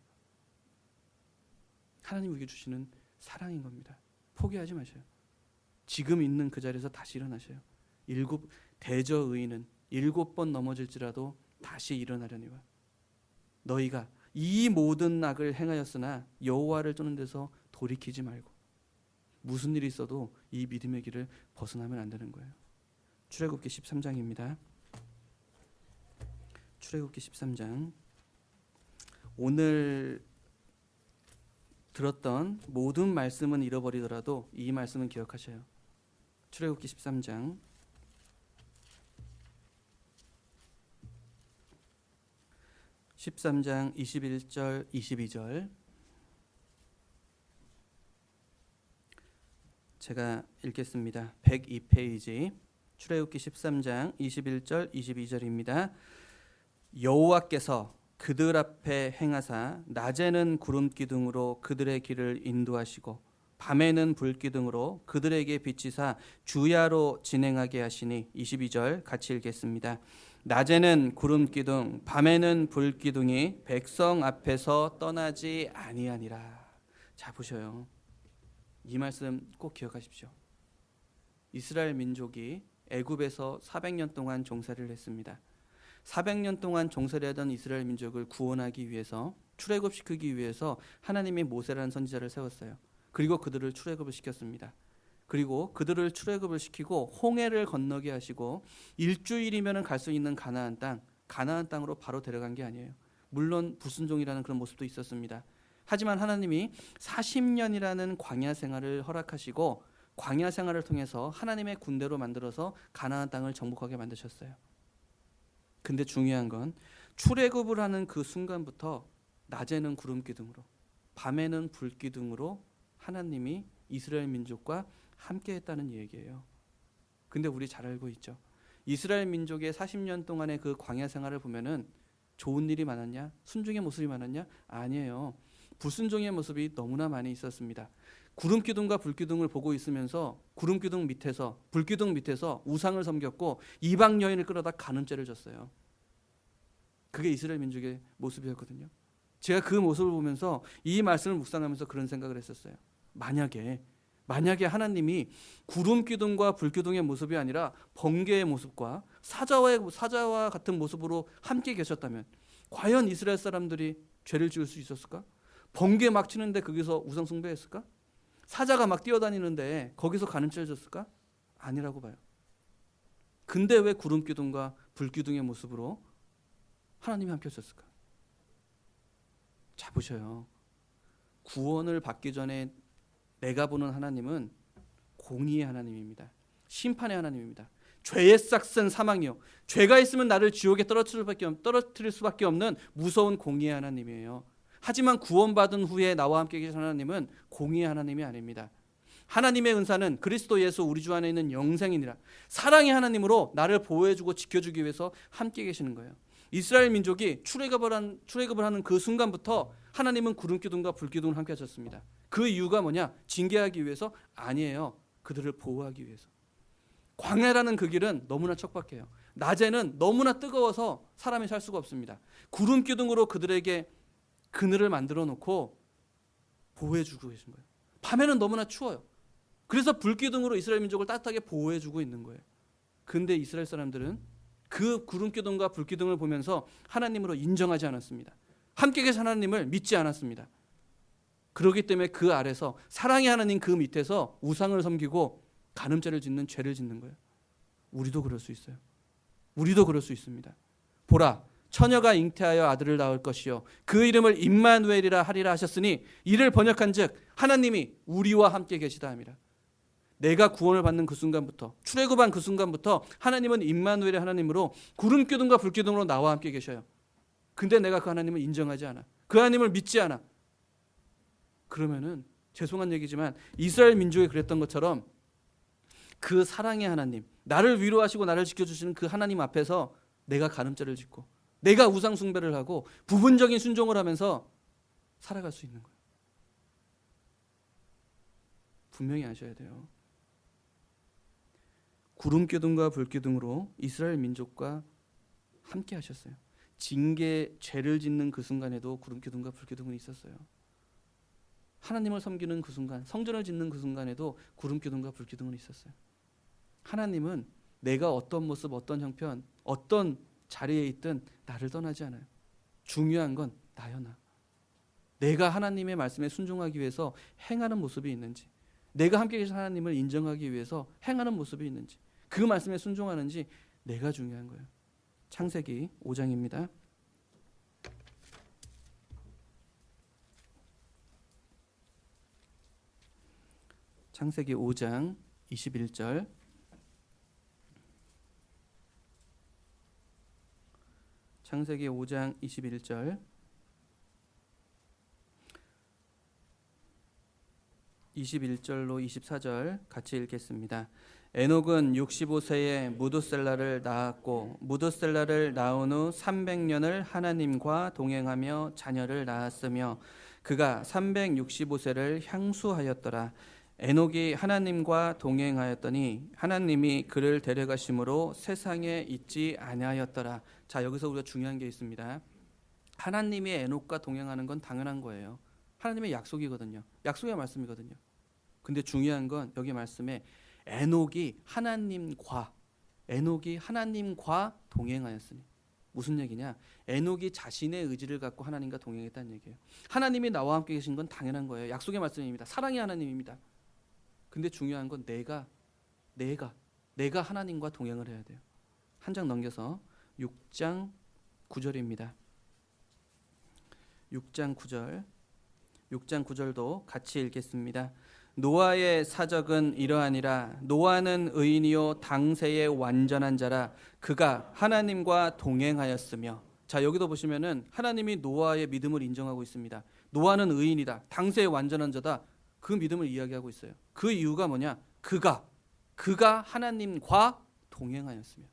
하나님 우리에게 주시는 사랑인 겁니다. 포기하지 마셔요. 지금 있는 그 자리에서 다시 일어나셔요. 대저 의인은 7번 넘어질지라도 다시 일어나려니와 너희가 이 모든 악을 행하였으나 여호와를 쫓는 데서 돌이키지 말고, 무슨 일이 있어도 이 믿음의 길을 벗어나면 안 되는 거예요. 출애굽기 13장입니다. 출애굽기 13장. 오늘 들었던 모든 말씀은 잃어버리더라도 이 말씀은 기억하셔요. 출애굽기 13장 21절 22절 제가 읽겠습니다. 102페이지 출애굽기 13장 21절 22절입니다. 여호와께서 그들 앞에 행하사 낮에는 구름 기둥으로 그들의 길을 인도하시고 밤에는 불 기둥으로 그들에게 비치사 주야로 진행하게 하시니 22절 같이 읽겠습니다. 낮에는 구름 기둥 밤에는 불 기둥이 백성 앞에서 떠나지 아니하니라. 자 보셔요. 이 말씀 꼭 기억하십시오. 이스라엘 민족이 애굽에서 400년 동안 종살이를 했습니다. 400년 동안 종살이하던 이스라엘 민족을 구원하기 위해서 출애굽시키기 위해서 하나님이 모세라는 선지자를 세웠어요. 그리고 그들을 출애굽을 시켰습니다. 그리고 그들을 출애굽을 시키고 홍해를 건너게 하시고 일주일이면 갈 수 있는 가나안 땅으로 바로 데려간 게 아니에요. 물론 불순종이라는 그런 모습도 있었습니다. 하지만 하나님이 40년이라는 광야 생활을 허락하시고 광야 생활을 통해서 하나님의 군대로 만들어서 가나안 땅을 정복하게 만드셨어요. 근데 중요한 건 출애굽을 하는 그 순간부터 낮에는 구름 기둥으로 밤에는 불 기둥으로 하나님이 이스라엘 민족과 함께 했다는 얘기예요. 근데 우리 잘 알고 있죠. 이스라엘 민족의 40년 동안의 그 광야 생활을 보면은 좋은 일이 많았냐? 순종의 모습이 많았냐? 아니에요. 불순종의 모습이 너무나 많이 있었습니다. 구름 기둥과 불 기둥을 보고 있으면서 구름 기둥 밑에서 불 기둥 밑에서 우상을 섬겼고 이방 여인을 끌어다 간음죄를 졌어요. 그게 이스라엘 민족의 모습이었거든요. 제가 그 모습을 보면서 이 말씀을 묵상하면서 그런 생각을 했었어요. 만약에 하나님이 구름 기둥과 불 기둥의 모습이 아니라 번개의 모습과 사자와 같은 모습으로 함께 계셨다면 과연 이스라엘 사람들이 죄를 지을 수 있었을까? 번개 막 치는데 거기서 우상 숭배했을까? 사자가 막 뛰어다니는데 거기서 간음죄를 졌을까? 아니라고 봐요. 근데 왜 구름 기둥과 불 기둥의 모습으로 하나님이 함께 하셨을까? 자 보셔요. 구원을 받기 전에 내가 보는 하나님은 공의의 하나님입니다. 심판의 하나님입니다. 죄의 싹슨 사망이요. 죄가 있으면 나를 지옥에 떨어뜨릴 수밖에 없는 무서운 공의의 하나님이에요. 하지만 구원받은 후에 나와 함께 계신 하나님은 공의의 하나님이 아닙니다. 하나님의 은사는 그리스도 예수 우리 주 안에 있는 영생이니라. 사랑의 하나님으로 나를 보호해주고 지켜주기 위해서 함께 계시는 거예요. 이스라엘 민족이 출애굽을 하는 그 순간부터 하나님은 구름 기둥과 불 기둥을 함께 하셨습니다. 그 이유가 뭐냐? 징계하기 위해서? 아니에요. 그들을 보호하기 위해서. 광야라는 그 길은 너무나 척박해요. 낮에는 너무나 뜨거워서 사람이 살 수가 없습니다. 구름 기둥으로 그들에게 그늘을 만들어 놓고 보호해주고 계신 거예요. 밤에는 너무나 추워요. 그래서 불 기둥으로 이스라엘 민족을 따뜻하게 보호해주고 있는 거예요. 근데 이스라엘 사람들은 그 구름 기둥과 불 기둥을 보면서 하나님으로 인정하지 않았습니다. 함께 계신 하나님을 믿지 않았습니다. 그렇기 때문에 그 아래서 사랑의 하나님 그 밑에서 우상을 섬기고 간음죄를 짓는 죄를 짓는 거예요. 우리도 그럴 수 있어요. 우리도 그럴 수 있습니다. 보라, 처녀가 잉태하여 아들을 낳을 것이요 그 이름을 임마누엘이라 하리라 하셨으니 이를 번역한즉 하나님이 우리와 함께 계시다 함이라. 내가 구원을 받는 그 순간부터 출애굽한 그 순간부터 하나님은 임마누엘의 하나님으로 구름 기둥과 불 기둥으로 나와 함께 계셔요. 근데 내가 그 하나님을 인정하지 않아. 그 하나님을 믿지 않아. 그러면은 죄송한 얘기지만 이스라엘 민족이 그랬던 것처럼 그 사랑의 하나님, 나를 위로하시고 나를 지켜주시는 그 하나님 앞에서 내가 간음죄를 짓고 내가 우상 숭배를 하고 부분적인 순종을 하면서 살아갈 수 있는 거예요. 분명히 아셔야 돼요. 구름 기둥과 불 기둥으로 이스라엘 민족과 함께 하셨어요. 징계 죄를 짓는 그 순간에도 구름 기둥과 불 기둥은 있었어요. 하나님을 섬기는 그 순간, 성전을 짓는 그 순간에도 구름 기둥과 불 기둥은 있었어요. 하나님은 내가 어떤 모습, 어떤 형편, 어떤 자리에 있든 나를 떠나지 않아요. 중요한 건 나요, 나. 내가 하나님의 말씀에 순종하기 위해서 행하는 모습이 있는지, 내가 함께 계신 하나님을 인정하기 위해서 행하는 모습이 있는지, 그 말씀에 순종하는지 내가 중요한 거예요. 창세기 5장입니다. 창세기 5장 21절. 창세기 5장 21절. 21절로 24절 같이 읽겠습니다. 에녹은 65세에 무두셀라를 낳았고 무두셀라를 낳은 후 300년을 하나님과 동행하며 자녀를 낳았으며 그가 365세를 향수하였더라. 에녹이 하나님과 동행하였더니 하나님이 그를 데려가심으로 세상에 있지 아니하였더라. 자, 여기서 우리가 중요한 게 있습니다. 하나님이 에녹과 동행하는 건 당연한 거예요. 하나님의 약속이거든요. 약속의 말씀이거든요. 근데 중요한 건 여기 말씀에 에녹이 하나님과 동행하였으니 무슨 얘기냐? 에녹이 자신의 의지를 갖고 하나님과 동행했다는 얘기예요. 하나님이 나와 함께 계신 건 당연한 거예요. 약속의 말씀입니다. 사랑의 하나님입니다. 근데 중요한 건 내가 하나님과 동행을 해야 돼요. 한 장 넘겨서 6장 9절입니다. 6장 9절도 같이 읽겠습니다. 노아의 사적은 이러하니라. 노아는 의인이요 당세의 완전한 자라. 그가 하나님과 동행하였으며. 자, 여기도 보시면은 하나님이 노아의 믿음을 인정하고 있습니다. 노아는 의인이다. 당세의 완전한 자다. 그 믿음을 이야기하고 있어요. 그 이유가 뭐냐? 그가 하나님과 동행하였으며.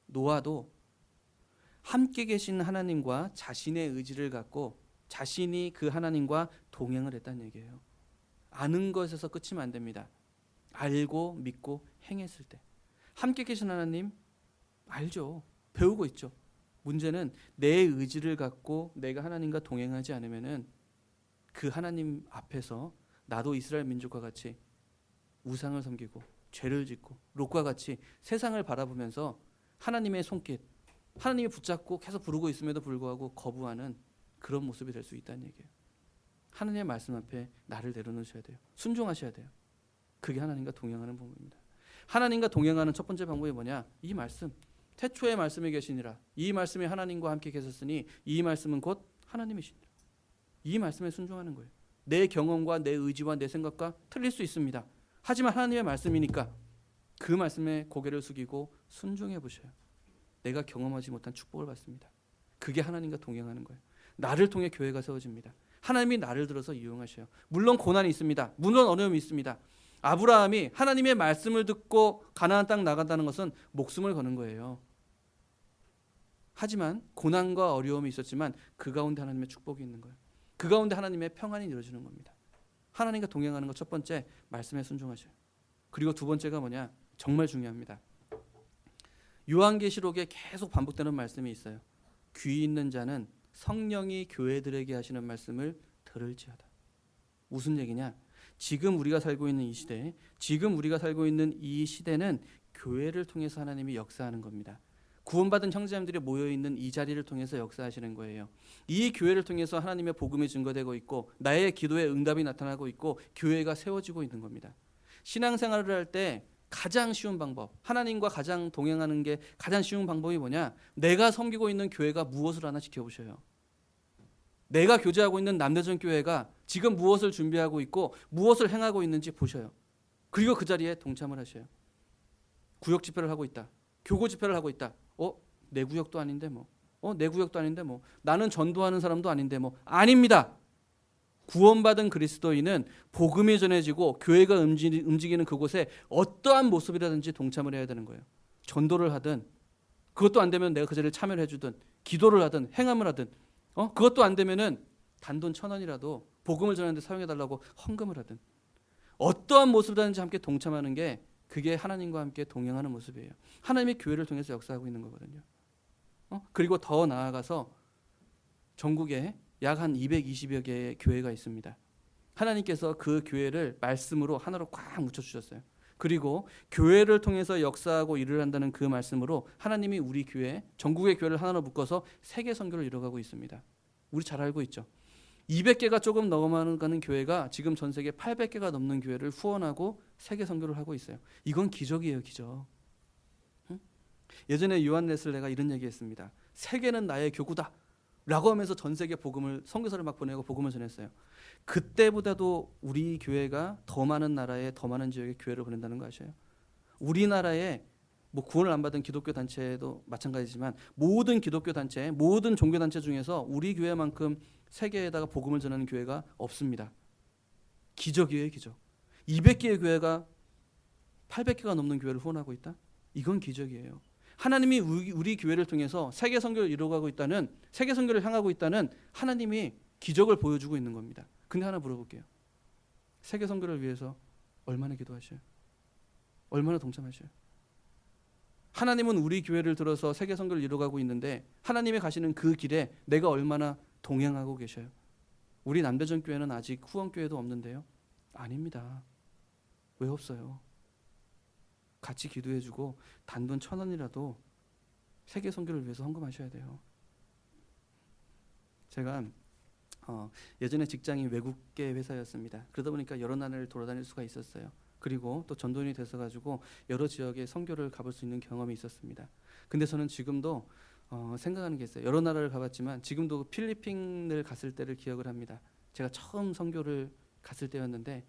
노아도 함께 계신 하나님과 자신의 의지를 갖고 자신이 그 하나님과 동행을 했다는 얘기예요. 아는 것에서 끝이면 안 됩니다. 알고 믿고 행했을 때 함께 계신 하나님 알죠. 배우고 있죠. 문제는 내 의지를 갖고 내가 하나님과 동행하지 않으면은 그 하나님 앞에서 나도 이스라엘 민족과 같이 우상을 섬기고 죄를 짓고 롯과 같이 세상을 바라보면서 하나님의 손길, 하나님이 붙잡고 계속 부르고 있음에도 불구하고 거부하는 그런 모습이 될 수 있다는 얘기예요. 하나님의 말씀 앞에 나를 내려놓으셔야 돼요. 순종하셔야 돼요. 그게 하나님과 동행하는 방법입니다. 하나님과 동행하는 첫 번째 방법이 뭐냐? 이 말씀, 태초에 말씀이 계시니라. 이 말씀이 하나님과 함께 계셨으니 이 말씀은 곧 하나님이시니라. 이 말씀에 순종하는 거예요. 내 경험과 내 의지와 내 생각과 틀릴 수 있습니다. 하지만 하나님의 말씀이니까 그 말씀에 고개를 숙이고 순종해 보셔요. 내가 경험하지 못한 축복을 받습니다. 그게 하나님과 동행하는 거예요. 나를 통해 교회가 세워집니다. 하나님이 나를 들어서 이용하셔요. 물론 고난이 있습니다. 물론 어려움이 있습니다. 아브라함이 하나님의 말씀을 듣고 가나안 땅 나간다는 것은 목숨을 거는 거예요. 하지만 고난과 어려움이 있었지만 그 가운데 하나님의 축복이 있는 거예요. 그 가운데 하나님의 평안이 이루어지는 겁니다. 하나님과 동행하는 것 첫 번째, 말씀에 순종하셔요. 그리고 두 번째가 뭐냐? 정말 중요합니다. 요한계시록에 계속 반복되는 말씀이 있어요. 귀 있는 자는 성령이 교회들에게 하시는 말씀을 들을지어다. 무슨 얘기냐? 지금 우리가 살고 있는 이 시대, 지금 우리가 살고 있는 이 시대는 교회를 통해서 하나님이 역사하는 겁니다. 구원받은 형제자매들이 모여있는 이 자리를 통해서 역사하시는 거예요. 이 교회를 통해서 하나님의 복음이 증거되고 있고 나의 기도에 응답이 나타나고 있고 교회가 세워지고 있는 겁니다. 신앙생활을 할 때 가장 쉬운 방법, 하나님과 가장 동행하는 게 가장 쉬운 방법이 뭐냐? 내가 섬기고 있는 교회가 무엇을 하나 지켜보셔요. 내가 교제하고 있는 남대전 교회가 지금 무엇을 준비하고 있고 무엇을 행하고 있는지 보셔요. 그리고 그 자리에 동참을 하셔요. 구역 집회를 하고 있다. 교고 집회를 하고 있다. 내 구역도 아닌데 뭐. 내 구역도 아닌데 뭐. 나는 전도하는 사람도 아닌데 뭐. 아닙니다. 구원받은 그리스도인은 복음이 전해지고 교회가 움직이는 그곳에 어떠한 모습이라든지 동참을 해야 되는 거예요. 전도를 하든 그것도 안 되면 내가 그 자리를 참여를 해주든 기도를 하든 행함을 하든 그것도 안 되면은 단돈 1,000원이라도 복음을 전하는 데 사용해달라고 헌금을 하든 어떠한 모습이라든지 함께 동참하는 게 그게 하나님과 함께 동행하는 모습이에요. 하나님이 교회를 통해서 역사하고 있는 거거든요. 그리고 더 나아가서 전국에 약 한 220여 개의 교회가 있습니다. 하나님께서 그 교회를 말씀으로 하나로 꽉 묻혀주셨어요. 그리고 교회를 통해서 역사하고 일을 한다는 그 말씀으로 하나님이 우리 교회, 전국의 교회를 하나로 묶어서 세계 선교를 이뤄가고 있습니다. 우리 잘 알고 있죠. 200개가 조금 넘어가는 교회가 지금 전 세계 800개가 넘는 교회를 후원하고 세계 선교를 하고 있어요. 이건 기적이에요, 기적. 예전에 요한 레슬레가 이런 얘기했습니다. 세계는 나의 교구다 라고 하면서 전 세계 복음을 선교사를 막 보내고 복음을 전했어요. 그때보다도 우리 교회가 더 많은 나라에 더 많은 지역에 교회를 보낸다는 거 아셔요? 우리나라에 뭐 구원을 안 받은 기독교 단체도 마찬가지지만 모든 기독교 단체, 모든 종교 단체 중에서 우리 교회만큼 세계에다가 복음을 전하는 교회가 없습니다. 기적이에요, 기적. 200개의 교회가 800개가 넘는 교회를 후원하고 있다? 이건 기적이에요. 하나님이 우리 교회를 통해서 세계 선교를 이루어가고 있다는, 세계 선교를 향하고 있다는 하나님이 기적을 보여주고 있는 겁니다. 근데 하나 물어볼게요. 세계 선교를 위해서 얼마나 기도하셔요? 얼마나 동참하셔요? 하나님은 우리 교회를 들어서 세계 선교를 이루어가고 있는데 하나님이 가시는 그 길에 내가 얼마나 동행하고 계셔요? 우리 남대전 교회는 아직 후원 교회도 없는데요. 아닙니다. 왜 없어요? 같이 기도해주고 단돈 1,000원이라도 세계 선교를 위해서 헌금하셔야 돼요. 제가 예전에 직장이 외국계 회사였습니다. 그러다 보니까 여러 나라를 돌아다닐 수가 있었어요. 그리고 또 전도인이 돼서 가지고 여러 지역에 선교를 가볼 수 있는 경험이 있었습니다. 근데 저는 지금도 생각하는 게 있어요. 여러 나라를 가봤지만 지금도 필리핀을 갔을 때를 기억을 합니다. 제가 처음 선교를 갔을 때였는데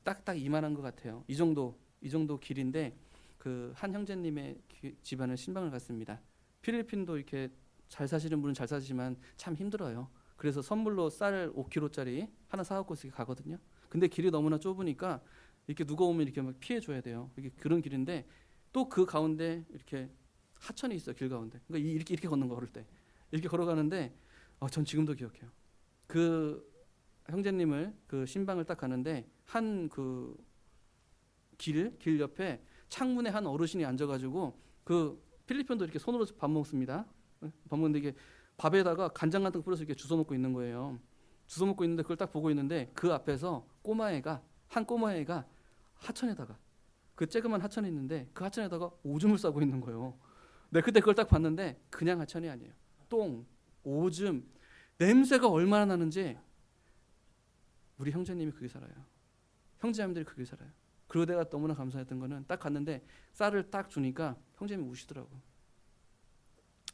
딱딱 이만한 것 같아요. 이 정도 길인데 그 한 형제님의 집안을 신방을 갔습니다. 필리핀도 이렇게 잘 사시는 분은 잘 사시지만 참 힘들어요. 그래서 선물로 쌀 5kg짜리 하나 사갖고 가거든요. 근데 길이 너무나 좁으니까 이렇게 누가 오면 이렇게 막 피해줘야 돼요. 이게 그런 길인데 또 그 가운데 이렇게 하천이 있어, 길 가운데. 그러니까 이렇게 걷는 거, 걸을 때 이렇게 걸어가는데 전 지금도 기억해요. 그 형제님을 그 신방을 딱 가는데 한 그 길 옆에 창문에 한 어르신이 앉아가지고 그 필리핀도 이렇게 손으로 밥 먹습니다. 밥 먹는데 이게 밥에다가 간장 같은 거 뿌려서 이렇게 주워 먹고 있는 거예요. 주워 먹고 있는데 그걸 딱 보고 있는데 그 앞에서 한 꼬마애가 하천에다가 그 쬐그만 하천이 있는데 그 하천에다가 오줌을 싸고 있는 거예요. 네, 그때 그걸 딱 봤는데 그냥 하천이 아니에요. 똥, 오줌, 냄새가 얼마나 나는지 우리 형제님이 그게 살아요. 형제자매들이 그게 살아요. 그리고 내가 너무나 감사했던 거는 딱 갔는데 쌀을 딱 주니까 형제님이 우시더라고요.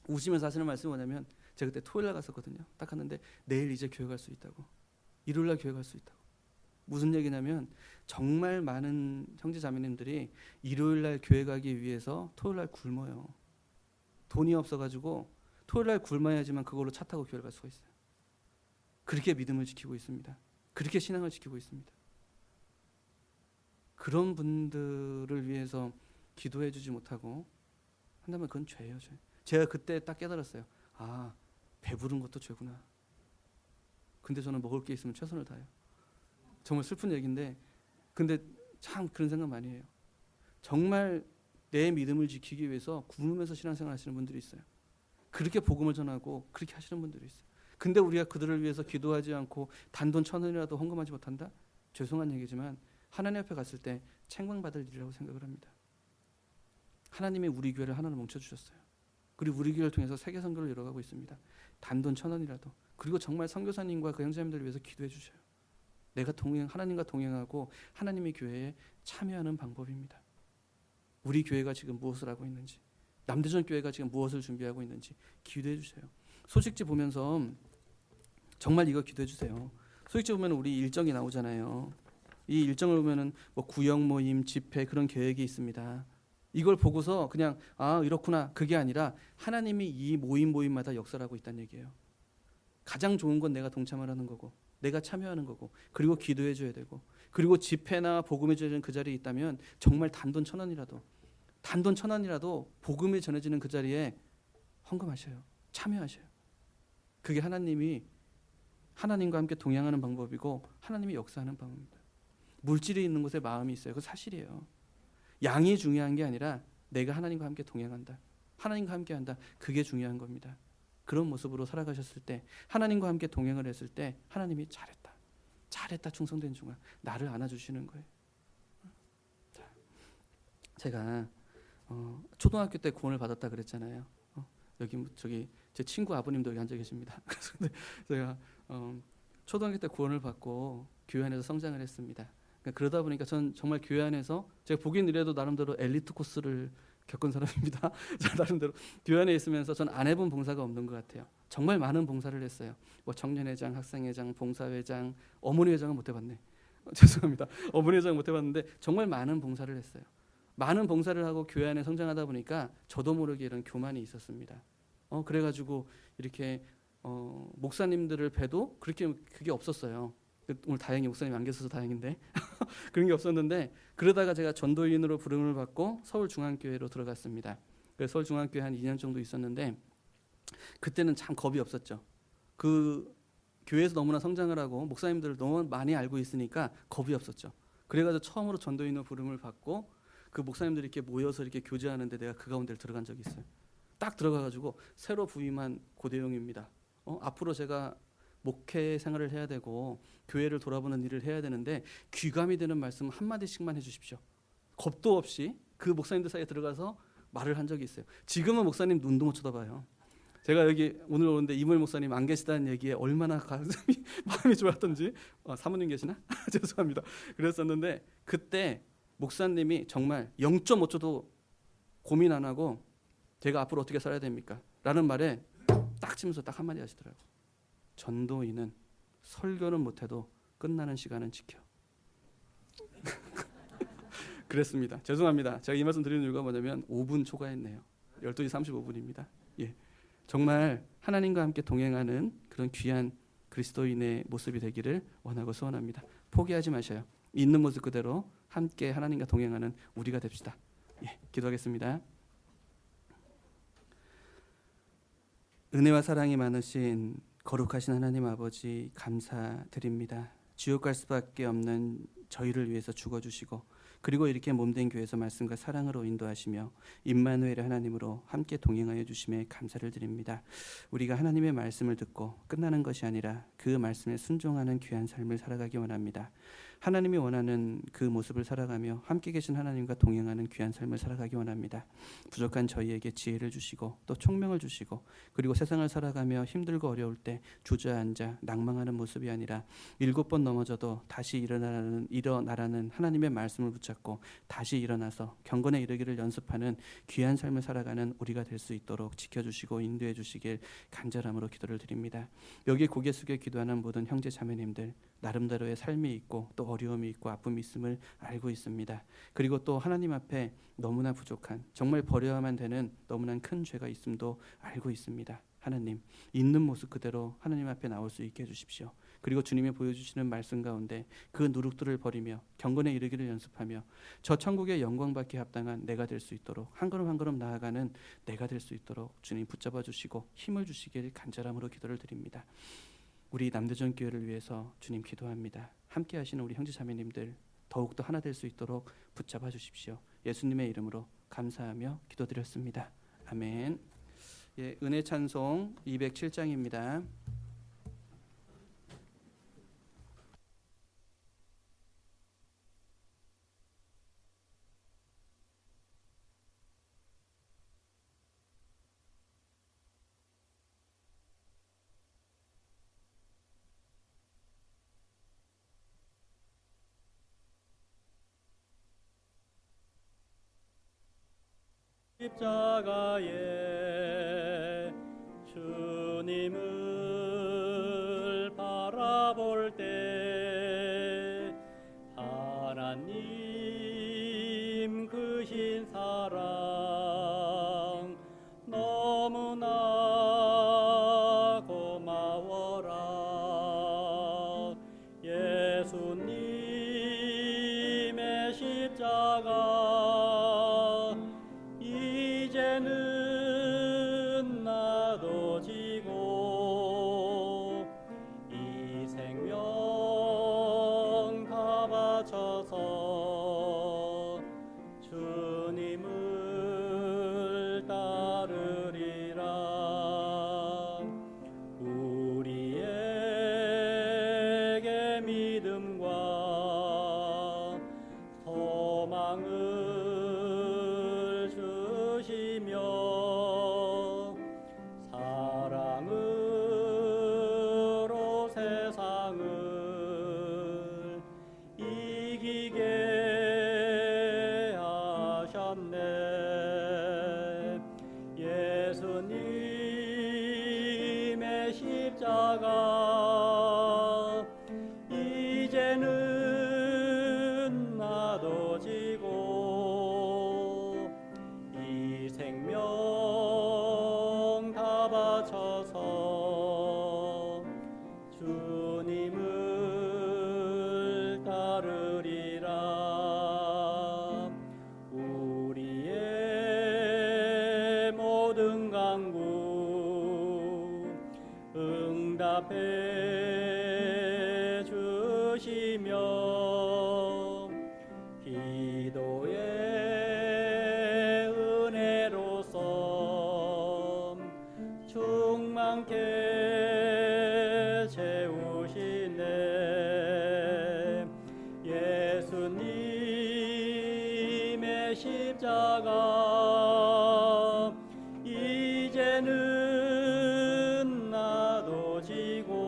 우시면서 하시는 말씀이 뭐냐면 제가 그때 토요일 날 갔었거든요. 딱 갔는데 내일 이제 교회 갈 수 있다고. 일요일 날 교회 갈 수 있다고. 무슨 얘기냐면 정말 많은 형제 자매님들이 일요일 날 교회 가기 위해서 토요일 날 굶어요. 돈이 없어가지고 토요일 날 굶어야지만 그걸로 차 타고 교회를 갈 수가 있어요. 그렇게 믿음을 지키고 있습니다. 그렇게 신앙을 지키고 있습니다. 그런 분들을 위해서 기도해 주지 못하고 한다면 그건 죄예요, 죄. 제가 그때 딱 깨달았어요. 아, 배부른 것도 죄구나. 근데 저는 먹을 게 있으면 최선을 다해요. 정말 슬픈 얘기인데 근데 참 그런 생각 많이 해요. 정말 내 믿음을 지키기 위해서 굶으면서 신앙생활 하시는 분들이 있어요. 그렇게 복음을 전하고 그렇게 하시는 분들이 있어요. 근데 우리가 그들을 위해서 기도하지 않고 단돈 1,000원이라도 헌금하지 못한다? 죄송한 얘기지만 하나님 앞에 갔을 때 책망받을 일이라고 생각을 합니다. 하나님이 우리 교회를 하나로 뭉쳐주셨어요. 그리고 우리 교회를 통해서 세계 선교를 이뤄가고 있습니다. 단돈 1,000원이라도. 그리고 정말 선교사님과 그 형제님들을 위해서 기도해 주셔요. 내가 하나님과 동행하고 하나님의 교회에 참여하는 방법입니다. 우리 교회가 지금 무엇을 하고 있는지, 남대전 교회가 지금 무엇을 준비하고 있는지 기도해 주세요. 소식지 보면서 정말 이거 기도해 주세요. 소식지 보면 우리 일정이 나오잖아요. 이 일정을 보면은 뭐 구역 모임, 집회 그런 계획이 있습니다. 이걸 보고서 그냥 이렇구나 그게 아니라 하나님이 이 모임마다 역사를 하고 있다는 얘기예요. 가장 좋은 건 내가 동참을 하는 거고 내가 참여하는 거고 그리고 기도해 줘야 되고 그리고 집회나 복음이 전해지는 그 자리에 있다면 정말 단돈 1,000원이라도 복음이 전해지는 그 자리에 헌금하셔요. 참여하셔요. 그게 하나님과 함께 동행하는 방법이고 하나님이 역사하는 방법입니다. 물질이 있는 곳에 마음이 있어요. 그거 사실이에요. 양이 중요한 게 아니라 내가 하나님과 함께 동행한다. 하나님과 함께한다. 그게 중요한 겁니다. 그런 모습으로 살아가셨을 때 하나님과 함께 동행을 했을 때 하나님이 잘했다 충성된 종아 나를 안아주시는 거예요. 제가 초등학교 때 구원을 받았다 그랬잖아요. 저기 제 친구 아버님도 여기 앉아 계십니다. 그래서 제가 초등학교 때 구원을 받고 교회 안에서 성장을 했습니다. 그러다 보니까 전 정말 교회 안에서 제가 보긴 이래도 나름대로 엘리트 코스를 겪은 사람입니다. 나름대로 교회 안에 있으면서 전 안 해본 봉사가 없는 것 같아요. 정말 많은 봉사를 했어요. 뭐 청년회장, 학생회장, 봉사회장, 어머니회장은 못 해봤네. 죄송합니다. 어머니회장 못 해봤는데 정말 많은 봉사를 했어요. 많은 봉사를 하고 교회 안에 성장하다 보니까 저도 모르게 이런 교만이 있었습니다. 그래가지고 이렇게 목사님들을 봬도 그게 없었어요. 오늘 다행히 목사님 안 계셔서 다행인데 그런 게 없었는데, 그러다가 제가 전도인으로 부름을 받고 서울중앙교회로 들어갔습니다. 그래서 서울중앙교회 한 2년 정도 있었는데, 그때는 참 겁이 없었죠. 그 교회에서 너무나 성장을 하고 목사님들을 너무 많이 알고 있으니까 겁이 없었죠. 그래가지고 처음으로 전도인으로 부름을 받고 그 목사님들이 이렇게 모여서 이렇게 교제하는데 내가 그 가운데를 들어간 적이 있어요. 딱 들어가가지고 새로 부임한 고대용입니다. 앞으로 제가 목회 생활을 해야 되고 교회를 돌아보는 일을 해야 되는데 귀감이 되는 말씀 한마디씩만 해주십시오. 겁도 없이 그 목사님들 사이에 들어가서 말을 한 적이 있어요. 지금은 목사님 눈도 못 쳐다봐요. 제가 여기 오늘 오는데 이물 목사님 안 계시다는 얘기에 얼마나 가슴이 마음이 좋았던지. 사모님 계시나? 죄송합니다. 그랬었는데 그때 목사님이 정말 0.5초도 고민 안 하고 제가 앞으로 어떻게 살아야 됩니까? 라는 말에 딱 치면서 딱 한마디 하시더라고요. 전도인은 설교는 못해도 끝나는 시간은 지켜. 그랬습니다. 죄송합니다. 제가 이 말씀 드리는 이유가 뭐냐면 5분 초과했네요. 12시 35분입니다. 예. 정말 하나님과 함께 동행하는 그런 귀한 그리스도인의 모습이 되기를 원하고 소원합니다. 포기하지 마셔요. 있는 모습 그대로 함께 하나님과 동행하는 우리가 됩시다. 예, 기도하겠습니다. 은혜와 사랑이 많으신 거룩하신 하나님 아버지, 감사드립니다. 지옥 갈 수밖에 없는 저희를 위해서 죽어주시고, 그리고 이렇게 몸된 교회에서 말씀과 사랑으로 인도하시며 임마누엘의 하나님으로 함께 동행하여 주심에 감사를 드립니다. 우리가 하나님의 말씀을 듣고 끝나는 것이 아니라 그 말씀에 순종하는 귀한 삶을 살아가기 원합니다. 하나님이 원하는 그 모습을 살아가며 함께 계신 하나님과 동행하는 귀한 삶을 살아가기 원합니다. 부족한 저희에게 지혜를 주시고 또 총명을 주시고, 그리고 세상을 살아가며 힘들고 어려울 때 주저앉아 낭망하는 모습이 아니라 7번 넘어져도 다시 일어나라는 하나님의 말씀을 붙잡고 다시 일어나서 경건에 이르기를 연습하는 귀한 삶을 살아가는 우리가 될 수 있도록 지켜주시고 인도해 주시길 간절함으로 기도를 드립니다. 여기 고개 숙여 기도하는 모든 형제 자매님들, 나름대로의 삶이 있고 또 어려움이 있고 아픔이 있음을 알고 있습니다. 그리고 또 하나님 앞에 너무나 부족한, 정말 버려야만 되는 너무나 큰 죄가 있음도 알고 있습니다. 하나님, 있는 모습 그대로 하나님 앞에 나올 수 있게 해주십시오. 그리고 주님이 보여주시는 말씀 가운데 그 누룩들을 버리며 경건에 이르기를 연습하며 저 천국의 영광받기에 합당한 내가 될 수 있도록 한 걸음 한 걸음 나아가는 내가 될 수 있도록 주님 붙잡아 주시고 힘을 주시길 간절함으로 기도를 드립니다. 우리 남대전 교회를 위해서 주님 기도합니다. 함께 하시는 우리 형제 자매님들 더욱더 하나 될 수 있도록 붙잡아 주십시오. 예수님의 이름으로 감사하며 기도드렸습니다. 아멘. 예, 은혜 찬송 207장입니다. 십자가에 주님을 바라볼 때 하나님 크신 사랑 너무나 고마워라. 예수님의 십자가 이제는 나도 지고 이 생명 다 바쳐서 주님을 따르리라. 우리에게 믿음과 소망을 사랑으로 세상을 이기게 하셨네. 예수님의 십자가 이제는 나도 지고 이 생명 다 바쳐서 주님을 십자가 이제는 나도 지고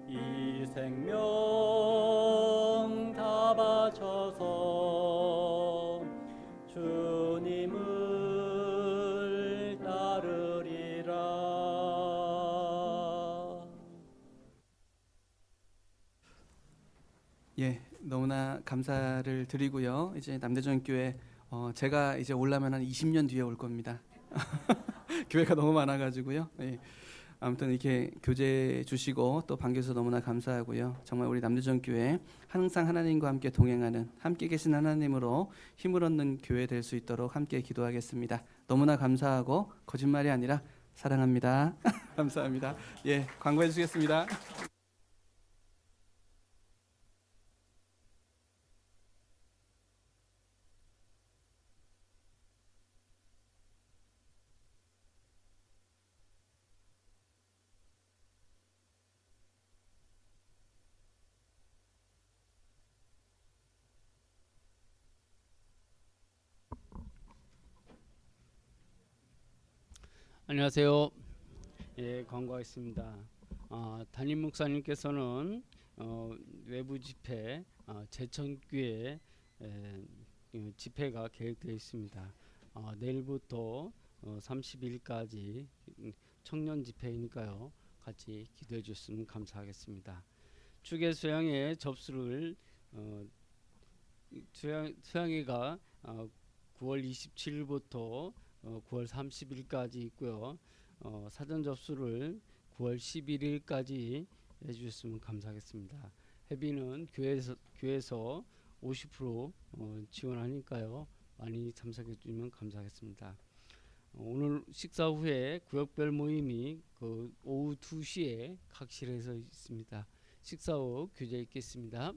이 생명 다 바쳐서 주님을 따르리라. 예, 너무나 감사를 드리고요. 이제 남대전 교회 제가 이제 올라면 한 20년 뒤에 올 겁니다. 교회가 너무 많아가지고요. 예. 아무튼 이렇게 교제 주시고 또 반겨서 너무나 감사하고요. 정말 우리 남대전 교회 항상 하나님과 함께 동행하는 함께 계신 하나님으로 힘을 얻는 교회 될 수 있도록 함께 기도하겠습니다. 너무나 감사하고 거짓말이 아니라 사랑합니다. 감사합니다. 예, 광고해 주시겠습니다. 안녕하세요. 예, 광고하겠습니다. 담임 목사님께서는 외부 집회 제천교회 집회가 계획되어 있습니다. 내일부터 30일까지 청년 집회이니까요. 같이 기도해 주셨으면 감사하겠습니다. 축의 수양회 접수를 수양회가 9월 27일부터 9월 30일까지 있고요. 사전 접수를 9월 11일까지 해주셨으면 감사하겠습니다. 회비는 교회에서 50% 지원하니까요. 많이 참석해 주시면 감사하겠습니다. 오늘 식사 후에 구역별 모임이 오후 2시에 각실에서 있습니다. 식사 후 교제 있겠습니다.